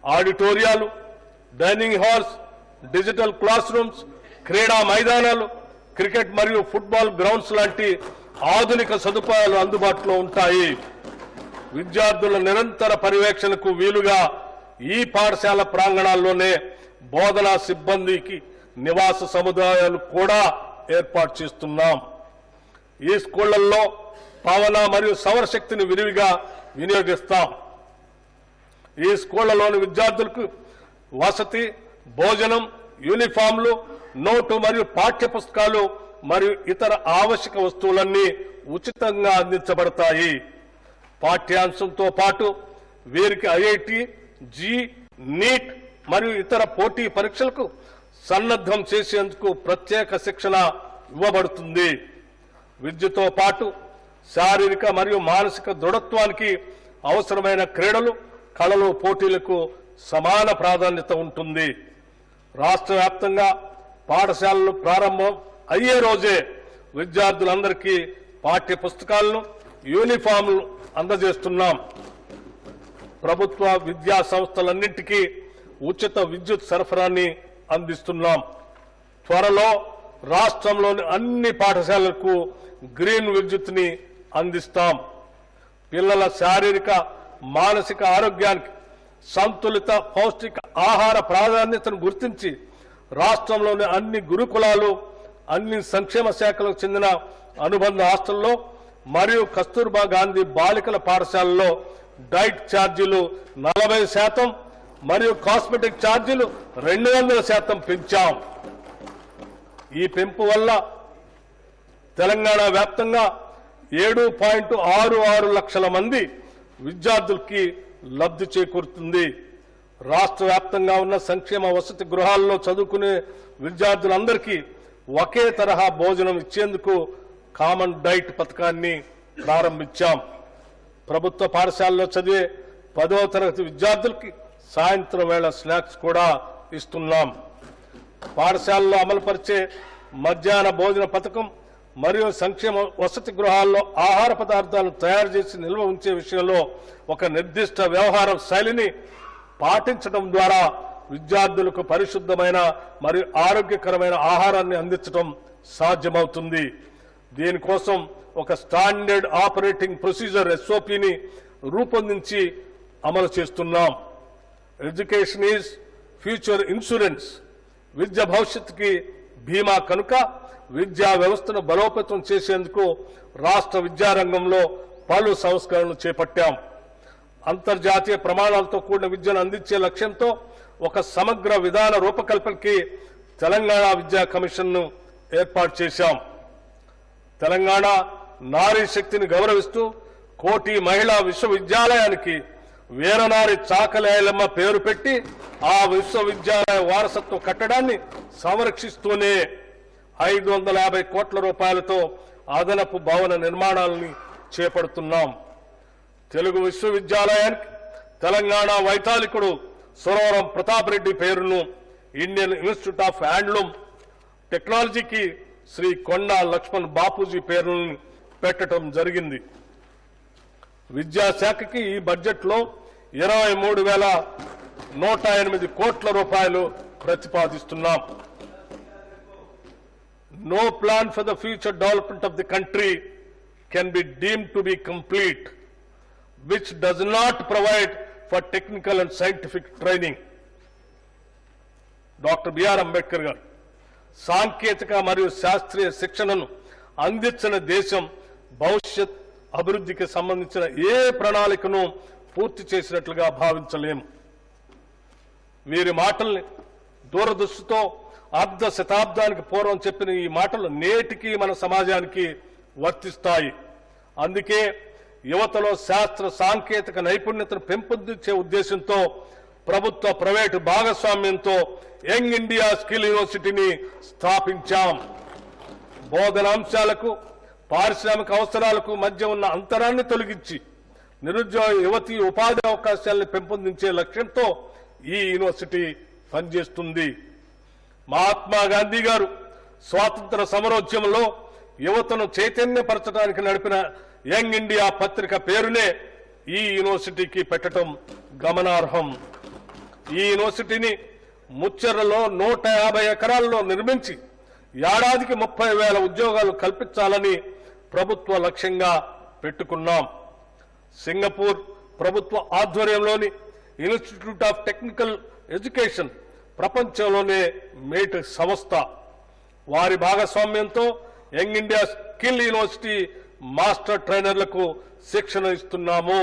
ఆడిటోరియాలు, dining halls, digital class rooms, క్రీడా మైదానాలు, క్రికెట్ మరియు ఫుట్బాల్ గ్రౌండ్స్ లాంటి ఆధునిక సదుపాయాలు అందుబాటులో ఉంటాయి. విద్యార్థుల నిరంతర పర్యవేక్షణకు వీలుగా ఈ పాఠశాల ప్రాంగణాల్లోనే బోధనా సిబ్బందికి నివాస సముదాయాలు కూడా ఏర్పాటు చేస్తున్నాం. ఈ స్కూళ్లలో పవన మరియు సౌరశక్తిని విరివిగా వినియోగిస్తాం. ఈ స్కూళ్లలోని విద్యార్థులకు వసతి, భోజనం, యూనిఫామ్లు, నోటు మరియు పాఠ్య పుస్తకాలు మరియు ఇతర ఆవశ్యక వస్తువులన్నీ ఉచితంగా అందించబడతాయి. పాఠ్యాంశంతో పాటు వీరికి ఐఐటి, జీ, నీట్ మరియు ఇతర పోటీ పరీక్షలకు సన్నద్ధం చేసేందుకు ప్రత్యేక శిక్షణ ఇవ్వబడుతుంది. విద్యతో పాటు శారీరక మరియు మానసిక దృఢత్వానికి అవసరమైన క్రీడలు, కళలు, పోటీలకు సమాన ప్రాధాన్యత ఉంటుంది. రాష్ట్ర వ్యాప్తంగా పాఠశాలలు ప్రారంభం అయ్యే రోజే విద్యార్థులందరికీ పాఠ్య పుస్తకాలను, యూనిఫామ్లు అందజేస్తున్నాం. ప్రభుత్వ విద్యా సంస్థలన్నింటికీ ఉచిత విద్యుత్ సరఫరాని అందిస్తున్నాం. త్వరలో రాష్ట్రంలోని అన్ని పాఠశాలలకు గ్రీన్ విద్యుత్ని అందిస్తాం. పిల్లల శారీరక, మానసిక ఆరోగ్యానికి సంతులిత పౌష్టిక ఆహార ప్రాధాన్యతను గుర్తించి రాష్ట్రంలోని అన్ని గురుకులాలు, అన్ని సంక్షేమ శాఖలకు చెందిన అనుబంధ హాస్టల్లో మరియు కస్తూర్బా గాంధీ బాలికల పాఠశాలలో డైట్ ఛార్జీలు 40% మరియు కాస్మెటిక్ ఛార్జీలు 200% పెంచాం. ఈ పెంపు వల్ల తెలంగాణ వ్యాప్తంగా 7.66 లక్షల మంది విద్యార్థులకి లబ్ధి చేకూరుతుంది. రాష్ట్ర వ్యాప్తంగా ఉన్న సంక్షేమ వసతి గృహాల్లో చదువుకునే విద్యార్థులందరికీ ఒకే తరహా భోజనం ఇచ్చేందుకు కామన్ డైట్ పథకాన్ని ప్రారంభించాం. ప్రభుత్వ పాఠశాలలో చదివే 10వ తరగతి విద్యార్థులకి సాయంత్రం వేళ స్నాక్స్ కూడా ఇస్తున్నాం. పాఠశాలలో అమలుపరిచే మధ్యాహ్న భోజన పథకం మరియు సంక్షేమ వసతి గృహాల్లో ఆహార పదార్థాలను తయారు చేసి నిల్వ ఉంచే విషయంలో ఒక నిర్దిష్ట వ్యవహార శైలిని పాటించడం ద్వారా విద్యార్థులకు పరిశుద్ధమైన మరియు ఆరోగ్యకరమైన ఆహారాన్ని అందించడం సాధ్యమవుతుంది. దీనికోసం ఒక స్టాండర్డ్ ఆపరేటింగ్ ప్రొసీజర్ ఎస్ఓపిని రూపొందించి అమలు చేస్తున్నాం. Education is future insurance. విద్య భవిష్యత్తుకి బీమా కనుక విద్యా వ్యవస్థను బలోపేతం చేసేందుకు రాష్ట్ర విద్యారంగంలో పలు సంస్కరణలు చేపట్టాం. అంతర్జాతీయ ప్రమాణాలతో కూడిన విద్యను అందించే లక్ష్యంతో ఒక సమగ్ర విధాన రూపకల్పనకి తెలంగాణ విద్యా కమిషన్ను ఏర్పాటు చేశాం. తెలంగాణ నారీ శక్తిని గౌరవిస్తూ కోటి మహిళా విశ్వవిద్యాలయానికి వీరనారి చాకలి ఐలమ్మ పేరు పెట్టి ఆ విశ్వవిద్యాలయ వారసత్వ కట్టడాన్ని సంరక్షిస్తూనే 550 కోట్ల రూపాయలతో అదనపు భవన నిర్మాణాలని చేపడుతున్నాం. తెలుగు విశ్వవిద్యాలయానికి తెలంగాణ వైతాళికుడు సురవరం ప్రతాప్ రెడ్డి పేరును, ఇండియన్ ఇన్స్టిట్యూట్ ఆఫ్ హ్యాండ్లూమ్ టెక్నాలజీకి శ్రీ కొండా లక్ష్మణ్ బాపూజీ పేరును పెట్టడం జరిగింది. విద్యాశాఖకి ఈ బడ్జెట్లో 23,108 కోట్ల రూపాయలు ప్రతిపాదిస్తున్నాం. No plan for the future development of the country can be deemed to be complete, which does not provide for technical and scientific training. Doctor BR Ambedkar గారు సాంకేతిక మరియు శాస్త్రీయ శిక్షణను అందించిన దేశం భవిష్యత్ అభివృద్ధికి సంబంధించిన ఏ ప్రణాళికను పూర్తి చేసినట్లుగా భావించలేము. వీరి మాటల్ని దూరదృష్టితో అర్ధ శతాబ్దానికి పూర్వం చెప్పిన ఈ మాటలు నేటికి మన సమాజానికి వర్తిస్తాయి. అందుకే యువతలో శాస్త్ర సాంకేతిక నైపుణ్యతను పెంపొందించే ఉద్దేశంతో ప్రభుత్వ ప్రైవేటు భాగస్వామ్యంతో యంగ్ ఇండియా స్కిల్ యూనివర్సిటీని స్థాపించాం. బోధనాంశాలకు పారిశ్రామిక అవసరాలకు మధ్య ఉన్న అంతరాన్ని తొలగించి నిరుద్యోగ యువతి ఉపాధి అవకాశాలను పెంపొందించే లక్ష్యంతో ఈ యూనివర్సిటీ పనిచేస్తుంది. మహాత్మా గాంధీ గారు స్వాతంత్ర సమరోద్యమంలో యువతను చైతన్యపరచడానికి నడిపిన యంగ్ ఇండియా పత్రిక పేరునే ఈ యూనివర్సిటీకి పెట్టడం గమనార్హం. ఈ యూనివర్సిటీని ముచ్చెర్లలో 150 ఎకరాల్లో నిర్మించి ఏడాదికి 30,000 ఉద్యోగాలు కల్పించాలని ప్రభుత్వ లక్ష్యంగా పెట్టుకున్నాం. సింగపూర్ ప్రభుత్వ ఆధ్వర్యంలోని ఇన్స్టిట్యూట్ ఆఫ్ టెక్నికల్ ఎడ్యుకేషన్ ప్రపంచంలోనే మేటి సంస్థ. వారి భాగస్వామ్యంతో young India skill university master ట్రైనర్లకు శిక్షణ ఇస్తున్నాము.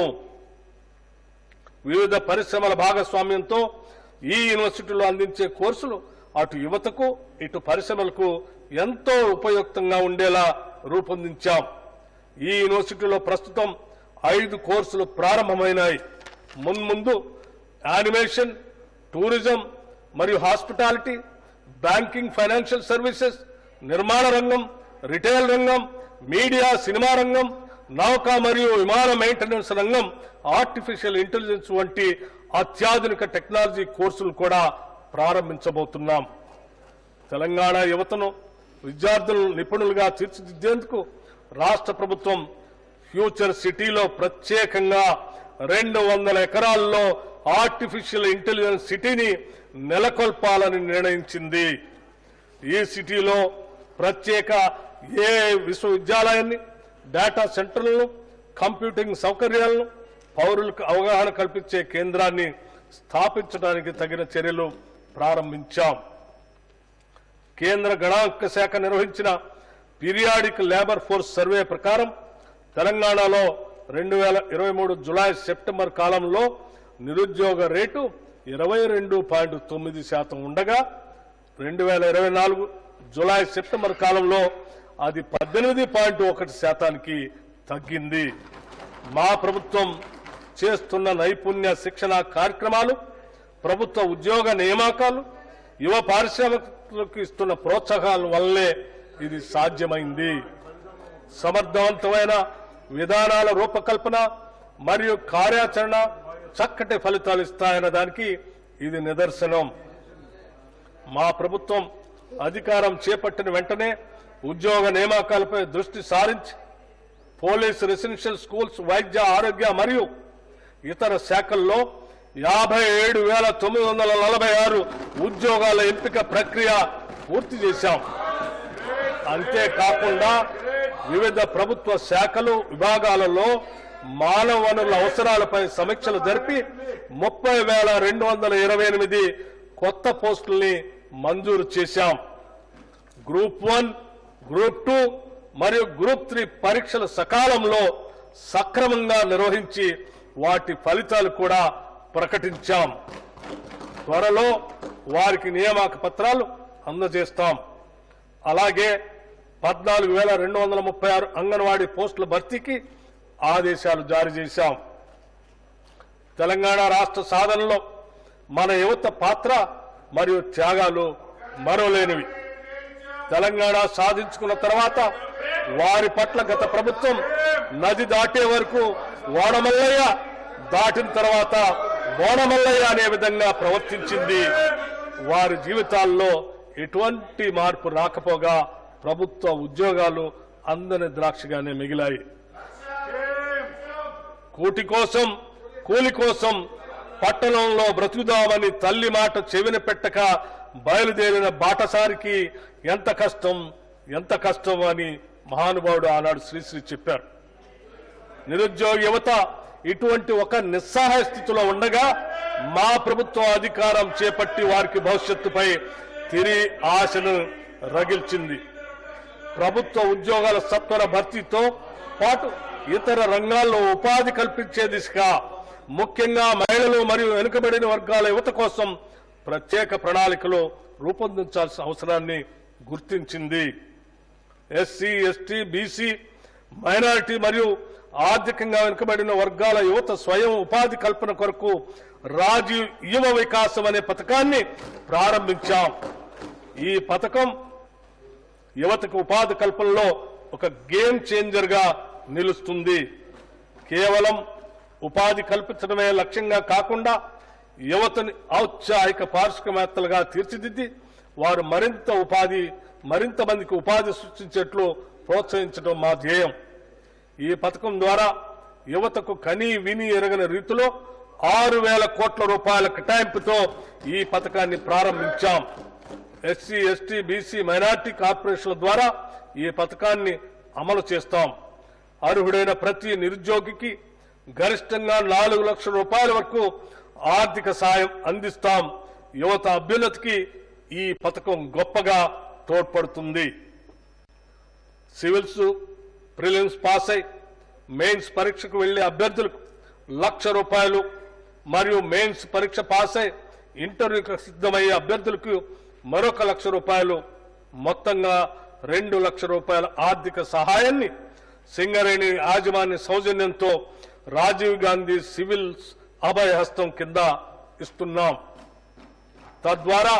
వివిధ పరిశ్రమల భాగస్వామ్యంతో ఈ యూనివర్సిటీలో అందించే కోర్సులు అటు యువతకు ఇటు పరిశ్రమలకు ఎంతో ఉపయుక్తంగా ఉండేలా రూపొందించాం. ఈ యూనివర్సిటీలో ప్రస్తుతం 5 కోర్సులు ప్రారంభమైనాయి. మున్ముందు యానిమేషన్, టూరిజం మరియు హాస్పిటాలిటీ, బ్యాంకింగ్, ఫైనాన్షియల్ సర్వీసెస్, నిర్మాణ రంగం, రిటైల్ రంగం, మీడియా, సినిమా రంగం, నౌక మరియు విమాన మెయింటెనెన్స్ రంగం, ఆర్టిఫిషియల్ ఇంటెలిజెన్స్ వంటి అత్యాధునిక టెక్నాలజీ కోర్సులు కూడా ప్రారంభించబోతున్నాం. తెలంగాణ యువతను, విద్యార్థులను నిపుణులుగా తీర్చిదిద్దేందుకు రాష్ట్ర ప్రభుత్వం ఫ్యూచర్ సిటీలో ప్రత్యేకంగా 200 ఎకరాల్లో ఆర్టిఫిషియల్ ఇంటెలిజెన్స్ సిటీని నెలకొల్పాలని నిర్ణయించింది. ఈ సిటీలో ప్రత్యేక విశ్వవిద్యాలయాన్ని, డేటా సెంటర్లను, కంప్యూటింగ్ సౌకర్యాలను, పౌరులకు అవగాహన కల్పించే కేంద్రాన్ని స్థాపించడానికి తగిన చర్యలు ప్రారంభించాం. కేంద్ర గణాంక శాఖ నిర్వహించిన పీరియాడిక్ లేబర్ ఫోర్స్ సర్వే ప్రకారం తెలంగాణలో 2023 జులై సెప్టెంబర్ కాలంలో నిరుద్యోగ రేటు 22.9% ఉండగా 2024 జులై సెప్టెంబర్ కాలంలో అది 18.1%కి తగ్గింది. మా ప్రభుత్వం చేస్తున్న నైపుణ్య శిక్షణ కార్యక్రమాలు, ప్రభుత్వ ఉద్యోగ నియామకాలు, యువ పారిశ్రామికులకు ఇస్తున్న ప్రోత్సాహాల వల్లే ఇది సాధ్యమైంది. సమర్థవంతమైన విధానాల రూపకల్పన మరియు కార్యాచరణ చక్కటి ఫలితాలు ఇస్తాయన్న దానికి ఇది నిదర్శనం. మా ప్రభుత్వం అధికారం చేపట్టిన వెంటనే ఉద్యోగ నియామకాలపై దృష్టి సారించి పోలీసు, రెసిడెన్షియల్ స్కూల్స్, వైద్య, ఆరోగ్య మరియు ఇతర శాఖల్లో 57,946 ఉద్యోగాల ఎంపిక ప్రక్రియ పూర్తి చేశాం. అంతేకాకుండా వివిధ ప్రభుత్వ శాఖలు, విభాగాలలో మానవ వనరుల అవసరాలపై సమీక్షలు జరిపి 30,228 కొత్త పోస్టుల్ని మంజూరు చేశాం. గ్రూప్ 1, గ్రూప్ 2 మరియు గ్రూప్ 3 పరీక్షలు సకాలంలో సక్రమంగా నిర్వహించి వాటి ఫలితాలు కూడా ప్రకటించాం. త్వరలో వారికి నియామక పత్రాలు అందజేస్తాం. అలాగే 14,236 అంగన్వాడీ పోస్టుల భర్తీకి ఆదేశాలు జారీ చేశాం. తెలంగాణ రాష్ట్ర సాధనలో మన యువత పాత్ర మరియు త్యాగాలు మరోలేనివి. తెలంగాణ సాధించుకున్న తర్వాత వారి పట్ల గత ప్రభుత్వం నది దాటే వరకు ఓడమల్లయ్య, దాటిన తర్వాత బోడమల్లయ్య అనే విధంగా ప్రవర్తించింది. వారి జీవితాల్లో ఎటువంటి మార్పు రాకపోగా ప్రభుత్వ ఉద్యోగాలు అందని ద్రాక్షగానే మిగిలాయి. కూలి కోసం పట్టణంలో బ్రతుకుదామని తల్లి మాట చెవిన పెట్టక బయలుదేరిన బాటసారికి ఎంత కష్టం అని మహానుభావుడు ఆనాడు శ్రీశ్రీ చెప్పారు. నిరుద్యోగ యువత ఇటువంటి ఒక నిస్సహాయ స్థితిలో ఉండగా మా ప్రభుత్వం అధికారం చేపట్టి వారికి భవిష్యత్తుపై తిరిగి ఆశను రగిల్చింది. ప్రభుత్వ ఉద్యోగాల సత్వర భర్తీతో పాటు ఇతర రంగాల్లో ఉపాధి కల్పించే దిశగా ముఖ్యంగా మహిళలు మరియు వెనుకబడిన వర్గాల యువత కోసం ప్రత్యేక ప్రణాళికలు రూపొందించాల్సిన అవసరాన్ని గుర్తించింది. ఎస్సీ, ఎస్టీ, బీసీ, మైనారిటీ మరియు ఆర్థికంగా వెనుకబడిన వర్గాల యువత స్వయం ఉపాధి కల్పన కొరకు రాజీవ్ యువ వికాసం అనే పథకాన్ని ప్రారంభించాం. ఈ పథకం యువతకు ఉపాధి కల్పనలో ఒక గేమ్ చేంజర్ గా నిలుస్తుంది. కేవలం ఉపాధి కల్పించడమే లక్ష్యంగా కాకుండా యువతని ఔత్సాహిక పారిశ్రామికవేత్తలుగా తీర్చిదిద్ది వారు మరింత మందికి ఉపాధి సృష్టించేట్లు ప్రోత్సహించడం మా ధ్యేయం. ఈ పథకం ద్వారా యువతకు కనీ విని ఎరగని రీతిలో 6,000 కోట్ల రూపాయల కేటాయింపుతో ఈ పథకాన్ని ప్రారంభించాం. ఎస్సీ, ఎస్టీ, బీసీ, మైనార్టీ కార్పొరేషన్ల ద్వారా ఈ పథకాన్ని అమలు చేస్తాం. అర్హుడైన ప్రతి నిరుద్యోగికి గరిష్టంగా 4 లక్షల రూపాయల వరకు ఆర్థిక సాయం అందిస్తాం. యువత అభ్యున్నతికి ఈ పథకం గొప్పగా తోడ్పడుతుంది. సివిల్స్ ప్రిలిమ్స్ పాస్ అయి మెయిన్స్ పరీక్షకు వెళ్లే అభ్యర్థులకు ₹1,00,000 మరియు మెయిన్స్ పరీక్ష పాస్ అయి ఇంటర్వ్యూకి సిద్ధమయ్యే అభ్యర్థులకు మరొక ₹1,00,000 మొత్తంగా ₹2 లక్షల ఆర్థిక సహాయాన్ని సింగరేణి యాజమాన్య సౌజన్యంతో రాజీవ్ గాంధీ సివిల్స్ అభయహస్తం కింద ఇస్తున్నాం. తద్వారా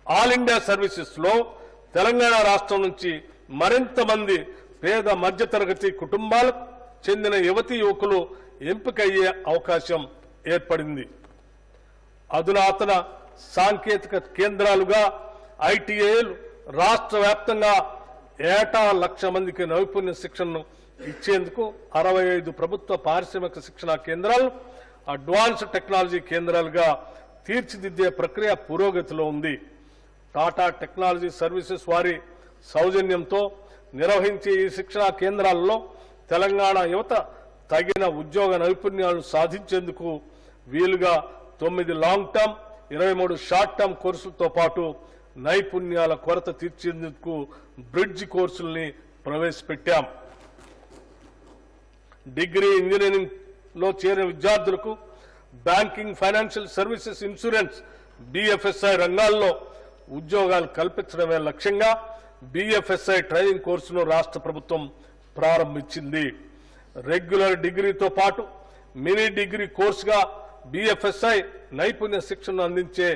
ఆల్ ఇండియా సర్వీసెస్ లో తెలంగాణ రాష్ట్రం నుంచి మరింత మంది పేద మధ్యతరగతి కుటుంబాలకు చెందిన యువతీ యువకులు ఎంపికయ్యే అవకాశం ఏర్పడింది. అధునాతన సాంకేతిక కేంద్రాలుగా ఐటీఐలు రాష్ట్ర వ్యాప్తంగా ఏటా 1,00,000 మందికి నైపుణ్య శిక్షణను ఇచ్చేందుకు 65 ప్రభుత్వ పారిశ్రామిక శిక్షణా కేంద్రాలు అడ్వాన్స్డ్ టెక్నాలజీ కేంద్రాలుగా తీర్చిదిద్దే ప్రక్రియ పురోగతిలో ఉంది. టాటా టెక్నాలజీ సర్వీసెస్ వారి సౌజన్యంతో నిర్వహించే ఈ శిక్షణా కేంద్రాల్లో తెలంగాణ యువత తగిన ఉద్యోగ నైపుణ్యాలను సాధించేందుకు వీలుగా 9 లాంగ్ టర్మ్, 23 షార్ట్ టర్మ్ కోర్సులతో పాటు నైపుణ్యాల కొరత తీర్చేందుకు బ్రిడ్జ్ కోర్సుల్ని ప్రవేశపెట్టాం. డిగ్రీ ఇంజనీరింగ్ లో చేరిన విద్యార్థులకు banking, financial services, insurance, BFSI రంగాల్లో ఉద్యోగాలు కల్పించడమే లక్ష్యంగా BFSI ట్రైనింగ్ కోర్సును రాష్ట్ర ప్రభుత్వం ప్రారంభించింది. రెగ్యులర్ డిగ్రీతో పాటు మినీ డిగ్రీ కోర్సుగా BFSI నైపుణ్య శిక్షణను అందించే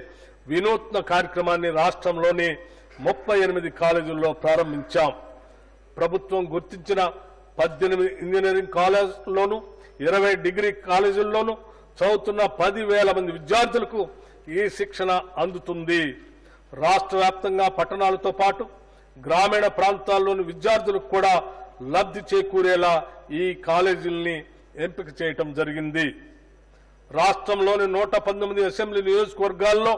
వినూత్న కార్యక్రమాన్ని రాష్ట్రంలోని 38 కాలేజీల్లో ప్రారంభించాం. ప్రభుత్వం గుర్తించిన 18 ఇంజనీరింగ్ కాలేజీల్లోనూ 20 డిగ్రీ కాలేజీల్లోనూ చదువుతున్న 10,000 మంది విద్యార్థులకు ఈ శిక్షణ అందుతుంది. రాష్ట్ర వ్యాప్తంగా పట్టణాలతో పాటు గ్రామీణ ప్రాంతాల్లోని విద్యార్థులకు కూడా లబ్ధి చేకూరేలా ఈ కాలేజీల్ని ఎంపిక చేయటం జరిగింది. రాష్ట్రంలోని 119 అసెంబ్లీ నియోజకవర్గాల్లో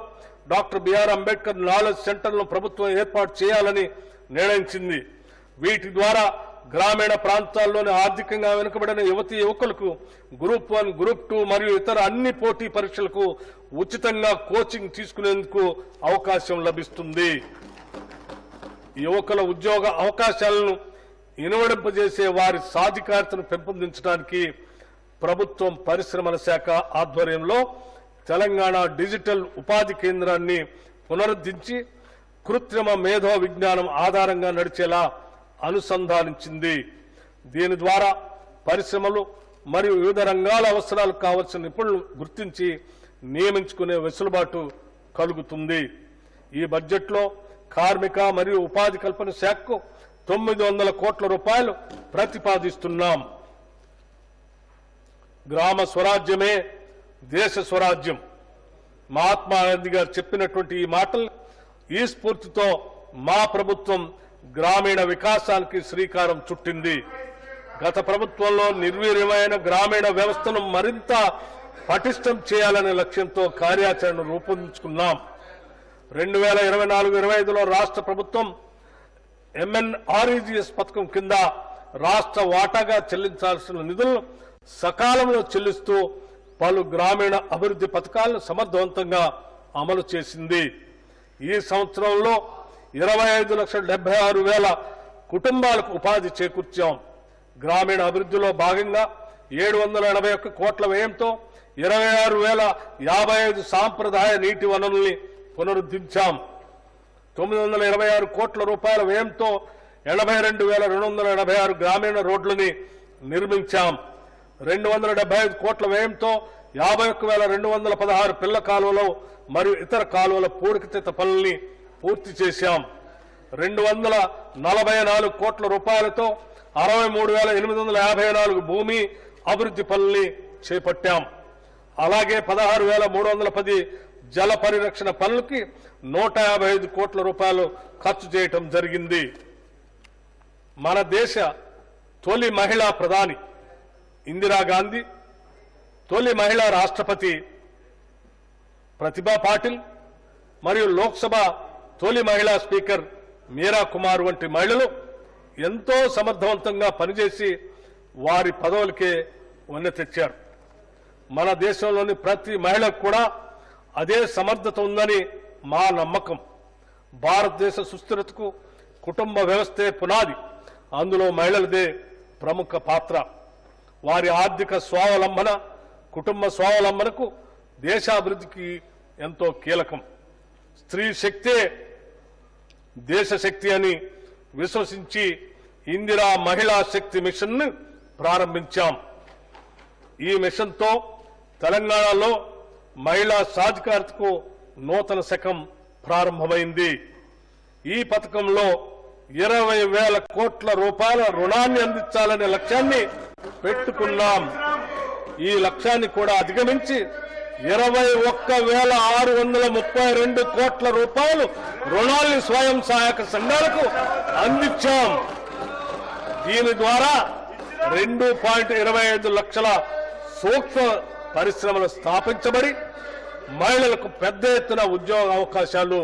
డాక్టర్ బిఆర్ అంబేద్కర్ నాలెడ్జ్ సెంటర్లను ప్రభుత్వం ఏర్పాటు చేయాలని నిర్ణయించింది. వీటి ద్వారా గ్రామీణ ప్రాంతాల్లోని ఆర్థికంగా వెనుకబడిన యువతీ యువకులకు గ్రూప్ 1, గ్రూప్ 2 మరియు ఇతర అన్ని పోటీ పరీక్షలకు ఉచితంగా కోచింగ్ తీసుకునేందుకు అవకాశం లభిస్తుంది. యువకుల ఉద్యోగ అవకాశాలను ఇనువడింపజేసే వారి సాధికారతను పెంపొందించడానికి ప్రభుత్వం పరిశ్రమల శాఖ ఆధ్వర్యంలో తెలంగాణ డిజిటల్ ఉపాధి కేంద్రాన్ని పునరుద్ధరించి కృత్రిమ మేధో విజ్ఞానం ఆధారంగా నడిచేలా అనుసంధానించింది. దీని ద్వారా పరిశ్రమలు మరియు వివిధ రంగాల అవసరాలకు కావలసిన నిపుణులు గుర్తించి నియమించుకునే వెసులుబాటు కలుగుతుంది. ఈ బడ్జెట్లో కార్మిక మరియు ఉపాధి కల్పన శాఖకు 900 కోట్ల రూపాయలు ప్రతిపాదిస్తున్నాం. గ్రామ స్వరాజ్యమే దేశ స్వరాజ్యం. మహాత్మా గాంధీ గారు చెప్పినటువంటి ఈ మాటలు, ఈ స్ఫూర్తితో మా ప్రభుత్వం గ్రామీణ వికాసానికి శ్రీకారం చుట్టింది. గత ప్రభుత్వంలో నిర్వీర్యమైన గ్రామీణ వ్యవస్థను మరింత పటిష్టం చేయాలనే లక్ష్యంతో కార్యాచరణ రూపొందించుకున్నాం. 2024-25లో రాష్ట్ర ప్రభుత్వం MNREGS పథకం కింద రాష్ట్ర వాటాగా చెల్లించాల్సిన నిధులను సకాలంలో చెల్లిస్తూ పలు గ్రామీణ అభివృద్ధి పథకాలను సమర్థవంతంగా అమలు చేసింది. ఈ సంవత్సరంలో 25,76,000 కుటుంబాలకు ఉపాధి చేకూర్చాం. గ్రామీణ అభివృద్ధిలో భాగంగా 781 కోట్ల వ్యయంతో 26,055 సాంప్రదాయ నీటి వనరుల్ని పునరుద్ధరించాం. 926 కోట్ల రూపాయల వ్యయంతో 82,286 గ్రామీణ రోడ్లని నిర్మించాం. 275 కోట్ల వ్యయంతో 51,216 పిల్ల కాలువలు మరియు ఇతర కాలువల పూడికతీత పనుల్ని పూర్తి చేశాం. 244 కోట్ల రూపాయలతో 63,854 భూమి అభివృద్ధి పనుల్ని చేపట్టాం. అలాగే 16,310 జల పరిరక్షణ పనులకి 155 కోట్ల రూపాయలు ఖర్చు చేయటం జరిగింది. మన దేశ తొలి మహిళా ప్రధాని ఇందిరాగాంధీ, తొలి మహిళా రాష్ట్రపతి ప్రతిభా పాటిల్ మరియు లోక్సభ తొలి మహిళా స్పీకర్ మీరా కుమార్ వంటి మహిళలు ఎంతో సమర్థవంతంగా పనిచేసి వారి పదవులకే వన్నె తెచ్చారు. మన దేశంలోని ప్రతి మహిళకు కూడా అదే సమర్థత ఉందని మా నమ్మకం. భారతదేశ సుస్థిరతకు కుటుంబ వ్యవస్థే పునాది. అందులో మహిళలదే ప్రముఖ పాత్ర. వారి ఆర్థిక స్వావలంబన, కుటుంబ స్వావలంబనకు దేశాభివృద్ధికి ఎంతో కీలకం. స్త్రీ శక్తే దేశ శక్తి అని విశ్వసించి ఇందిరా మహిళా శక్తి మిషన్ ను ప్రారంభించాం. ఈ మిషన్తో తెలంగాణలో మహిళా సాధికారతకు నూతన శకం ప్రారంభమైంది. ఈ పథకంలో 20,000 కోట్ల రూపాయల రుణాన్ని అందించాలనే లక్ష్యాన్ని పెట్టుకున్నాం. ఈ లక్ష్యాన్ని కూడా అధిగమించి 21,632 కోట్ల రూపాయలు రుణాల్ని స్వయం సహాయక సంఘాలకు అందించాం. దీని ద్వారా 2.25 లక్షల సూక్ష్మ పరిశ్రమలు స్థాపించబడి మహిళలకు పెద్ద ఎత్తున ఉద్యోగ అవకాశాలు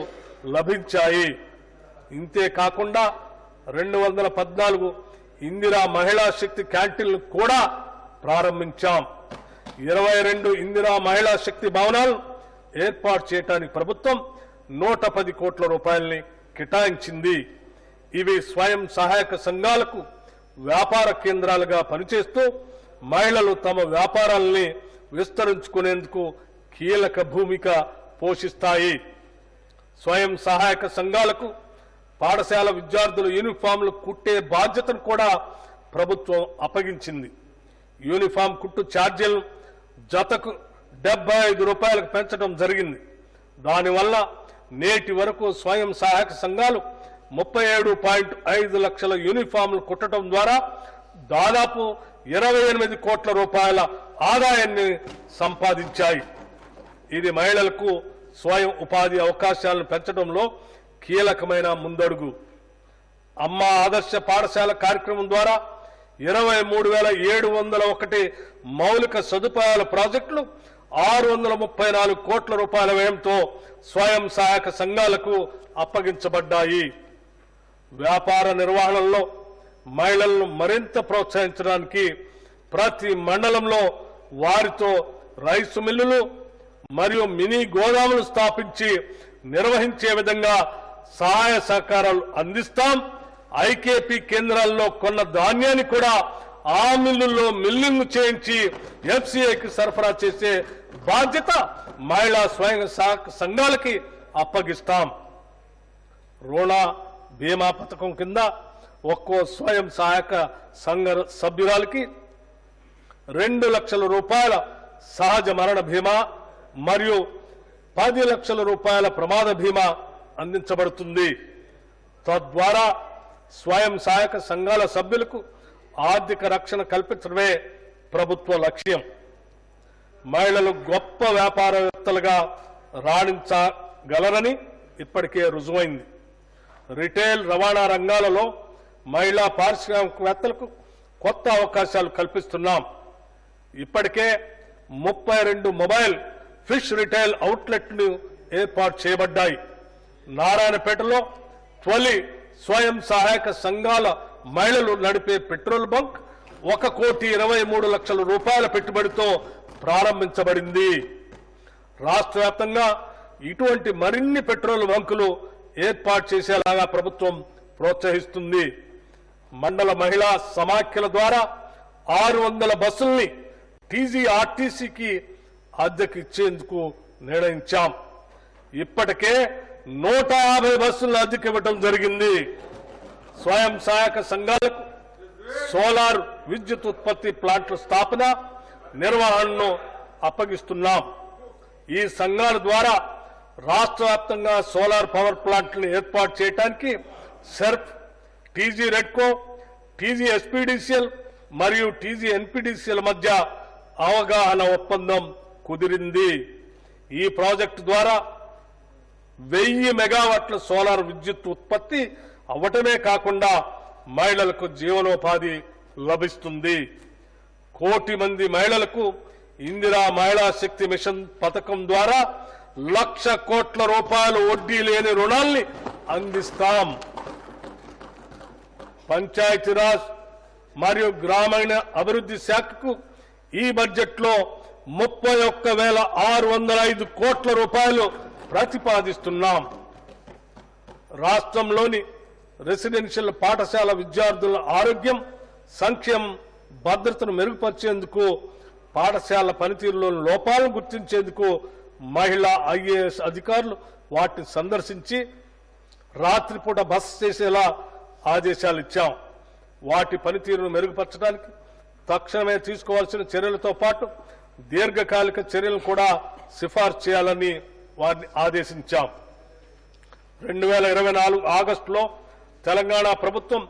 లభించాయి. ఇంతే కాకుండా 214 ఇందిరా మహిళా శక్తి క్యాంటీన్లు కూడా ప్రారంభించాం. 22 ఇందిరా మహిళా శక్తి భవనాలు ఏర్పాటు చేయడానికి ప్రభుత్వం 110 కోట్ల రూపాయల్ని కేటాయించింది. ఇవి స్వయం సహాయక సంఘాలకు వ్యాపార కేంద్రాలుగా పనిచేస్తూ మహిళలు తమ వ్యాపారాలని విస్తరించుకునేందుకు కీలక భూమిక పోషిస్తాయి. స్వయం సహాయక సంఘాలకు పాఠశాల విద్యార్థుల యూనిఫామ్లు కుట్టే బాధ్యతను కూడా ప్రభుత్వం అప్పగించింది. యూనిఫామ్ కుట్టు ఛార్జీలను జతకు 75 రూపాయలకు పెంచడం జరిగింది. దానివల్ల నేటి వరకు స్వయం సహాయక సంఘాలు 37.5 లక్షల యూనిఫామ్లు కుట్టడం ద్వారా దాదాపు 28 కోట్ల రూపాయల ఆదాయాన్ని సంపాదించాయి. ఇది మహిళలకు స్వయం ఉపాధి అవకాశాలను పెంచడంలో కీలకమైన ముందడుగు. అమ్మ ఆదర్శ పాఠశాల కార్యక్రమం ద్వారా 23,701 మౌలిక సదుపాయాల ప్రాజెక్టులు 634 కోట్ల రూపాయల వ్యయంతో స్వయం సహాయక సంఘాలకు అప్పగించబడ్డాయి. వ్యాపార నిర్వహణలో మహిళలను మరింత ప్రోత్సహించడానికి ప్రతి మండలంలో వారితో రైసు మిల్లులు మరియు మినీ గోదాములు స్థాపించి నిర్వహించే విధంగా సహాయ సహకారాలు అందిస్తాం. ఐకేపీ కేంద్రాల్లో కొన్న ధాన్యాన్ని కూడా ఆ మిల్లుల్లో మిల్లింగ్ చేయించి ఎఫ్సిఐకి సరఫరా చేసే బాధ్యత మహిళా స్వయం సహాయక సంఘాలకి అప్పగిస్తాం. రుణ బీమా పథకం కింద ఒక్కో స్వయం సహాయక సంఘ సభ్యురాలకి 2 లక్షల రూపాయల సహజ మరణ బీమా మరియు 10 లక్షల రూపాయల ప్రమాద బీమా అందించబడుతుంది. తద్వారా స్వయం సహాయక సంఘాల సభ్యులకు ఆర్థిక రక్షణ కల్పించడమే ప్రభుత్వ లక్ష్యం. మహిళలు గొప్ప వ్యాపారవేత్తలుగా రాణించగలరని ఇప్పటికే రుజువైంది. రిటైల్ రవాణా రంగాలలో మహిళా పారిశ్రామికవేత్తలకు కొత్త అవకాశాలు కల్పిస్తున్నాం. ఇప్పటికే 32 మొబైల్ ఫిష్ రిటైల్ అవుట్లెట్లు ఏర్పాటు చేయబడ్డాయి. నారాయణపేటలో తొలి స్వయం సహాయక సంఘాల మహిళలు నడిపే పెట్రోల్ బంక్ 1,23,00,000 రూపాయల పెట్టుబడితో ప్రారంభించబడింది. రాష్ట్ర వ్యాప్తంగా ఇటువంటి మరిన్ని పెట్రోల్ బంకులు ఏర్పాటు చేసేలాగా ప్రభుత్వం ప్రోత్సహిస్తుంది. మండల మహిళా సమాఖ్యల ద్వారా 600 బస్సుల్ని టీజీఆర్టీసీకి అద్దెకు ఇచ్చేందుకు నిర్ణయించాం. ఇప్పటికే 150 బస్సులను అద్దెకు ఇవ్వడం జరిగింది. స్వయం సహాయక సంఘాలకు సోలార్ విద్యుత్ ఉత్పత్తి ప్లాంట్ల స్థాపన నిర్వహణను అప్పగిస్తున్నాం. ఈ సంఘాల ద్వారా రాష్ట్ర వ్యాప్తంగా సోలార్ పవర్ ప్లాంట్లను ఏర్పాటు చేయడానికి SERP, TG REDCO, TG SPDCL మరియు టీజీ ఎన్పీడీసీఎల్ మధ్య అవగాహన ఒప్పందం కుదిరింది. ఈ ప్రాజెక్టు ద్వారా 1000 మెగావాట్ల సోలార్ విద్యుత్ ఉత్పత్తి అవ్వటమే కాకుండా మహిళలకు జీవనోపాధి లభిస్తుంది. 1 కోటి మంది మహిళలకు ఇందిరా మహిళా శక్తి మిషన్ పథకం ద్వారా 1,00,000 కోట్ల రూపాయలు వడ్డీ లేని రుణాల్ని అందిస్తాం. పంచాయతీరాజ్ మరియు గ్రామీణ అభివృద్ధి శాఖకు ఈ బడ్జెట్లో 31,605 కోట్ల రూపాయలు ప్రతిపాదిస్తున్నాం. రాష్ట్రంలోని రెసిడెన్షియల్ పాఠశాల విద్యార్థుల ఆరోగ్యం, సంక్షేమం, భద్రతను మెరుగుపరిచేందుకు, పాఠశాల పనితీరులోని లోపాలను గుర్తించేందుకు మహిళా ఐఏఎస్ అధికారులు వాటిని సందర్శించి రాత్రిపూట బస చేసేలా ఆదేశాలు ఇచ్చాం. వాటి పనితీరును మెరుగుపరచడానికి తక్షణమే తీసుకోవాల్సిన చర్యలతో పాటు దీర్ఘకాలిక చర్యలను కూడా సిఫార్సు చేయాలని వారిని ఆదేశించాం. 2024 ఆగస్టులో తెలంగాణ ప్రభుత్వం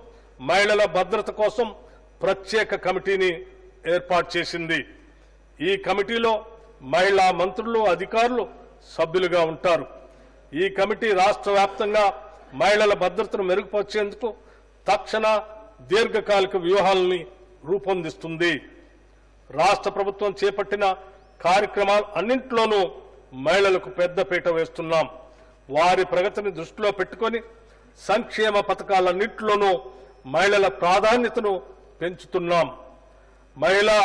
మహిళల భద్రత కోసం ప్రత్యేక కమిటీని ఏర్పాటు చేసింది. ఈ కమిటీలో మహిళా మంత్రులు, అధికారులు సభ్యులుగా ఉంటారు. ఈ కమిటీ రాష్ట్ర వ్యాప్తంగా మహిళల భద్రతను మెరుగుపరిచేందుకు తక్షణ దీర్ఘకాలిక వ్యూహాలని రూపొందిస్తుంది. రాష్ట్ర ప్రభుత్వం చేపట్టిన కార్యక్రమాలు అన్నింటిలోనూ మహిళలకు పెద్దపీట వేస్తున్నాం. వారి ప్రగతిని దృష్టిలో పెట్టుకొని సంక్షేమ పథకాలన్నింటిలోనూ మహిళల ప్రాధాన్యతను పెంచుతున్నాం. మహిళా